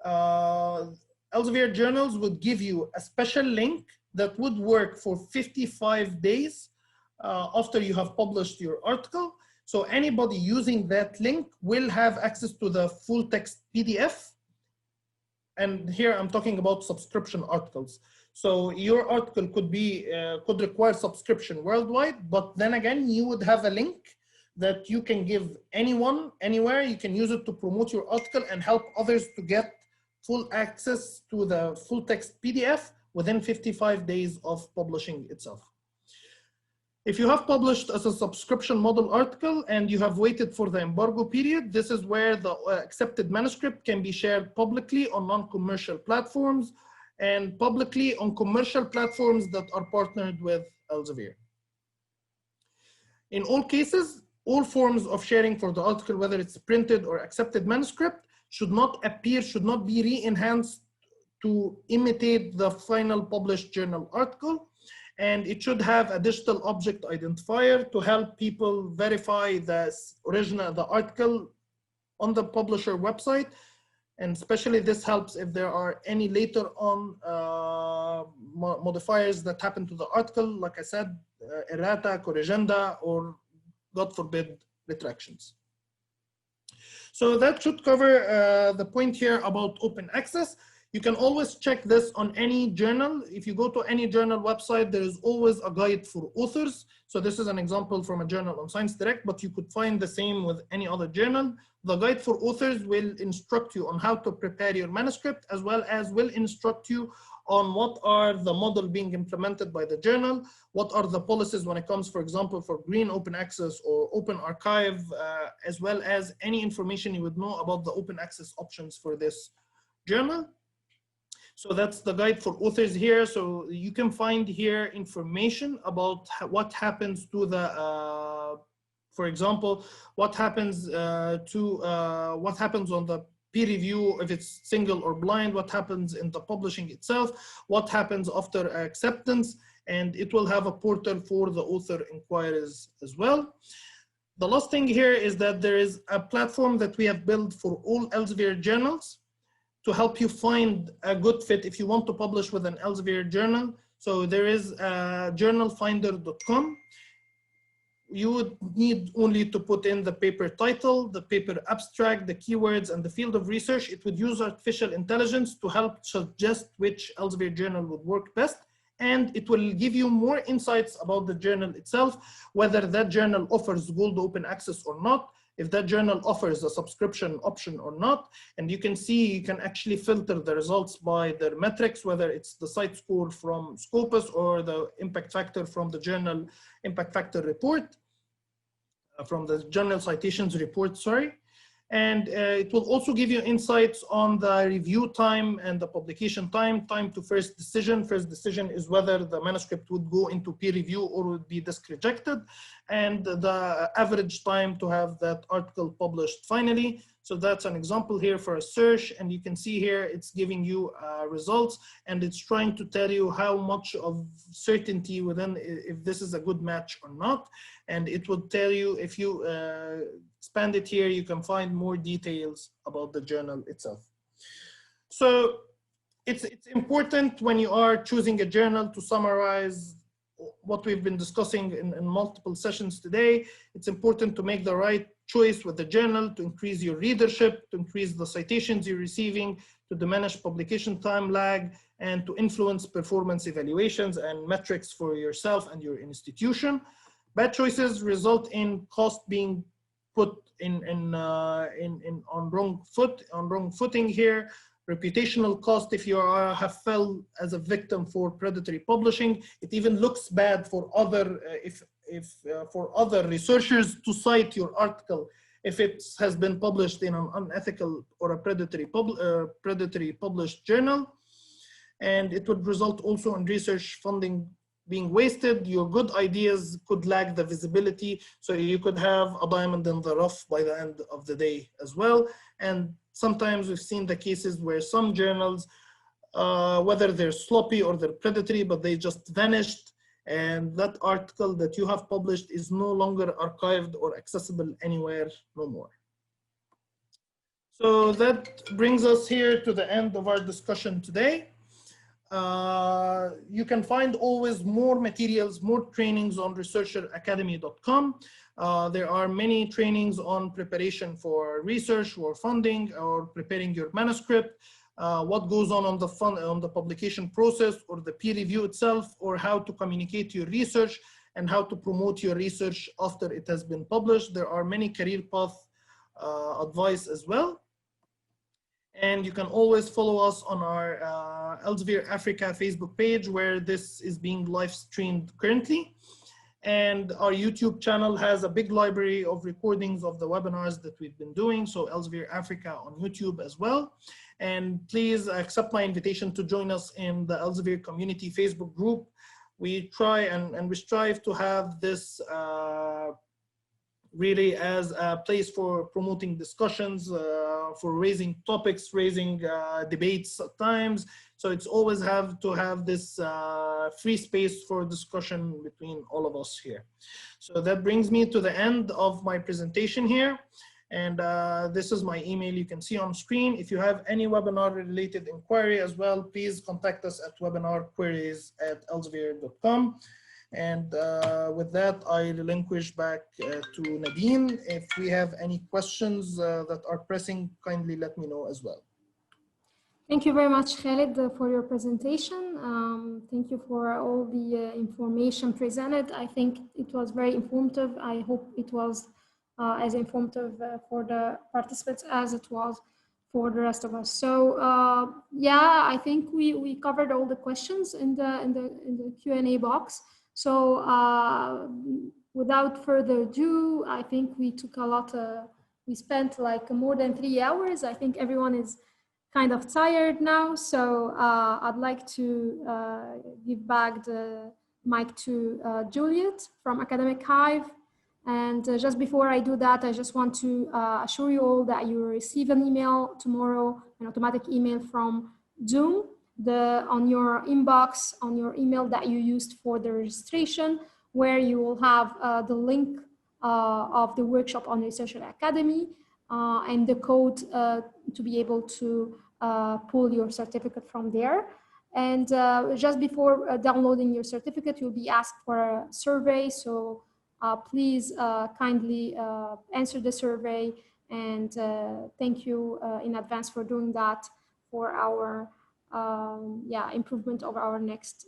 Elsevier journals would give you a special link that would work for 55 days after you have published your article. So anybody using that link will have access to the full text PDF. And here I'm talking about subscription articles. So your article could require subscription worldwide, but then again, you would have a link that you can give anyone, anywhere. You can use it to promote your article and help others to get full access to the full text PDF within 55 days of publishing itself. If you have published as a subscription model article and you have waited for the embargo period, this is where the accepted manuscript can be shared publicly on non-commercial platforms and publicly on commercial platforms that are partnered with Elsevier. In all cases, all forms of sharing for the article, whether it's printed or accepted manuscript, should not be re-enhanced to imitate the final published journal article. And it should have a digital object identifier to help people verify the article on the publisher website. And especially this helps if there are any later on modifiers that happen to the article, like I said, errata, corrigenda, or God forbid, retractions. So that should cover the point here about open access. You can always check this on any journal. If you go to any journal website, there is always a guide for authors. So this is an example from a journal on Science Direct, but you could find the same with any other journal. The guide for authors will instruct you on how to prepare your manuscript, as well as will instruct you on what are the model being implemented by the journal, what are the policies when it comes, for example, for green open access or open archive, as well as any information you would know about the open access options for this journal. So that's the guide for authors here. So you can find here information about what happens to the, for example, what happens on the peer review if it's single or blind, what happens in the publishing itself, what happens after acceptance, and it will have a portal for the author inquiries as well. The last thing here is that there is a platform that we have built for all Elsevier journals to help you find a good fit if you want to publish with an Elsevier journal. So there is journalfinder.com. You would need only to put in the paper title, the paper abstract, the keywords, and the field of research. It would use artificial intelligence to help suggest which Elsevier journal would work best. And it will give you more insights about the journal itself, whether that journal offers gold open access or not, if that journal offers a subscription option or not. And you can see, you can actually filter the results by their metrics, whether it's the site score from Scopus or the impact factor from the journal impact factor report, from the journal citations report, sorry. And it will also give you insights on the review time and the publication time, time to first decision. First decision is whether the manuscript would go into peer review or would be disk rejected, and the average time to have that article published finally. So that's an example here for a search, and you can see here it's giving you results, and it's trying to tell you how much of certainty within if this is a good match or not. And it will tell you, if you expand it here, you can find more details about the journal itself. So it's important when you are choosing a journal to summarize what we've been discussing in multiple sessions today. It's important to make the right choice with the journal, to increase your readership, to increase the citations you're receiving, to diminish publication time lag, and to influence performance evaluations and metrics for yourself and your institution. Bad choices result in cost being put on wrong footing here. Reputational cost if you have fell as a victim for predatory publishing. It even looks bad for other for other researchers to cite your article if it has been published in an unethical or a predatory published journal. And it would result also in research funding being wasted. Your good ideas could lack the visibility, so you could have a diamond in the rough by the end of the day as well. And sometimes we've seen the cases where some journals, whether they're sloppy or they're predatory, but they just vanished, and that article that you have published is no longer archived or accessible anywhere no more. So that brings us here to the end of our discussion today. You can find always more materials, more trainings on researcheracademy.com. There are many trainings on preparation for research or funding or preparing your manuscript, what goes on the publication process or the peer review itself, or how to communicate your research and how to promote your research after it has been published. There are many career path advice as well. And you can always follow us on our Elsevier Africa Facebook page, where this is being live streamed currently. And our YouTube channel has a big library of recordings of the webinars that we've been doing. So Elsevier Africa on YouTube as well. And please accept my invitation to join us in the Elsevier community Facebook group. We try and we strive to have this really as a place for promoting discussions, for raising topics, raising debates at times. So it's always have to have this free space for discussion between all of us here. So that brings me to the end of my presentation here. And this is my email you can see on screen. If you have any webinar related inquiry as well, please contact us at webinarqueries@elsevier.com. And with that, I relinquish back to Nadine. If we have any questions that are pressing, kindly let me know as well. Thank you very much, Khaled, for your presentation. Thank you for all the information presented. I think it was very informative. I hope it was as informative for the participants as it was for the rest of us. So yeah, I think we covered all the questions in the Q&A box. So without further ado, I think we took a lot, we spent like more than 3 hours. I think everyone is kind of tired now. So I'd like to give back the mic to Juliet from Academic Hive. And just before I do that, I just want to assure you all that you will receive an email tomorrow, an automatic email from Zoom. On your inbox, on your email that you used for the registration, where you will have the link of the workshop on Researcher Academy and the code to be able to pull your certificate from there. And just before downloading your certificate, you'll be asked for a survey. So please kindly answer the survey, and thank you in advance for doing that for our improvement of our next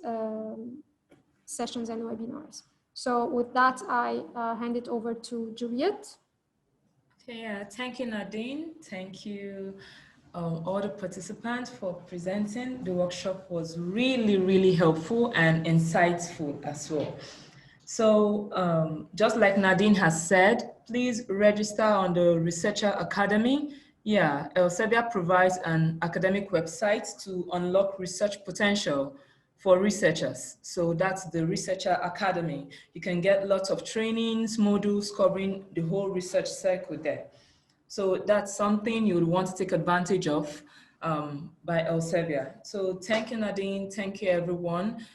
sessions and webinars. So with that, I hand it over to Juliet. Okay, thank you, Nadine. Thank you, all the participants for presenting. The workshop was really, really helpful and insightful as well. So just like Nadine has said, please register on the Researcher Academy. Yeah, Elsevier provides an academic website to unlock research potential for researchers. So that's the Researcher Academy. You can get lots of trainings, modules covering the whole research cycle there. So that's something you would want to take advantage of by Elsevier. So thank you, Nadine. Thank you, everyone.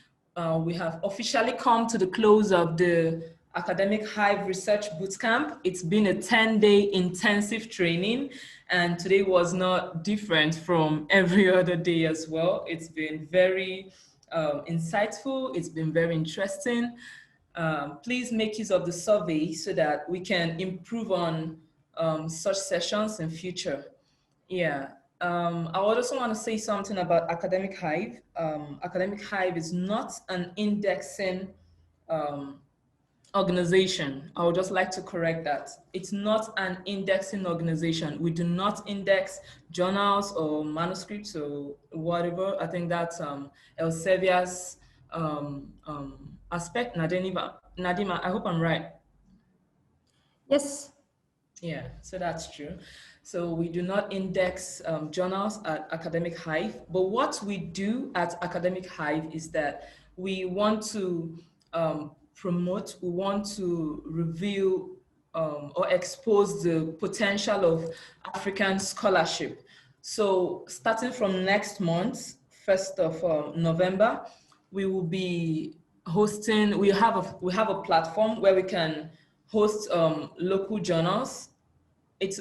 We have officially come to the close of the Academic Hive Research Bootcamp. It's been a 10-day intensive training, and today was not different from every other day as well. It's been very insightful. It's been very interesting. Please make use of the survey so that we can improve on such sessions in future. Yeah. I would also want to say something about Academic Hive. Academic Hive is not an indexing organization. I would just like to correct that. It's not an indexing organization. We do not index journals or manuscripts or whatever. I think that's Elsevier's aspect. Nadima, I hope I'm right. Yes. Yeah, so that's true. So we do not index journals at Academic Hive, but what we do at Academic Hive is that we want to promote, we want to reveal or expose the potential of African scholarship. So starting from next month, 1st of November, we will be hosting, we have a platform where we can host local journals.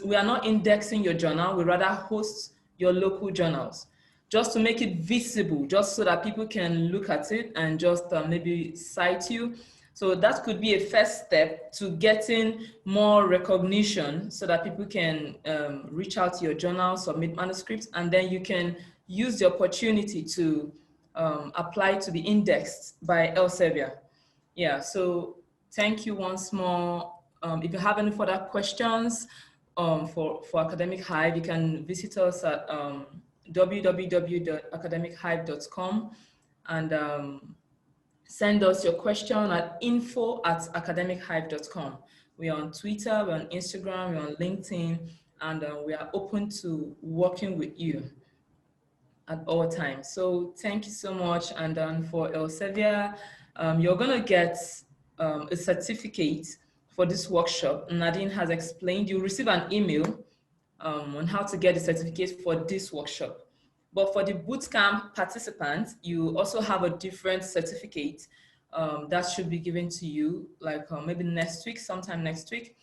We are not indexing your journal, we rather host your local journals just to make it visible, just so that people can look at it and just maybe cite you. So that could be a first step to getting more recognition so that people can reach out to your journal, submit manuscripts, and then you can use the opportunity to apply to be indexed by Elsevier. Yeah, so thank you once more. If you have any further questions for Academic Hive, you can visit us at www.academichive.com and send us your question at info@academichive.com. We're on Twitter, we're on Instagram, we're on LinkedIn, and we are open to working with you at all times. So thank you so much. And then for Elsevier, you're gonna get a certificate for this workshop. Nadine has explained, you'll receive an email on how to get the certificate for this workshop. But for the bootcamp participants, you also have a different certificate that should be given to you, like maybe next week, sometime next week.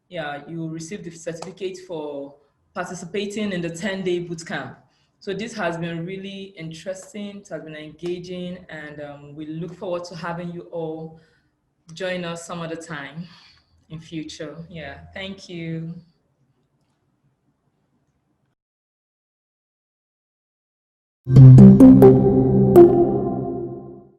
Yeah, you will receive the certificate for participating in the 10-day bootcamp. So this has been really interesting, it has been engaging, and we look forward to having you all join us some other time in future. Yeah, thank you.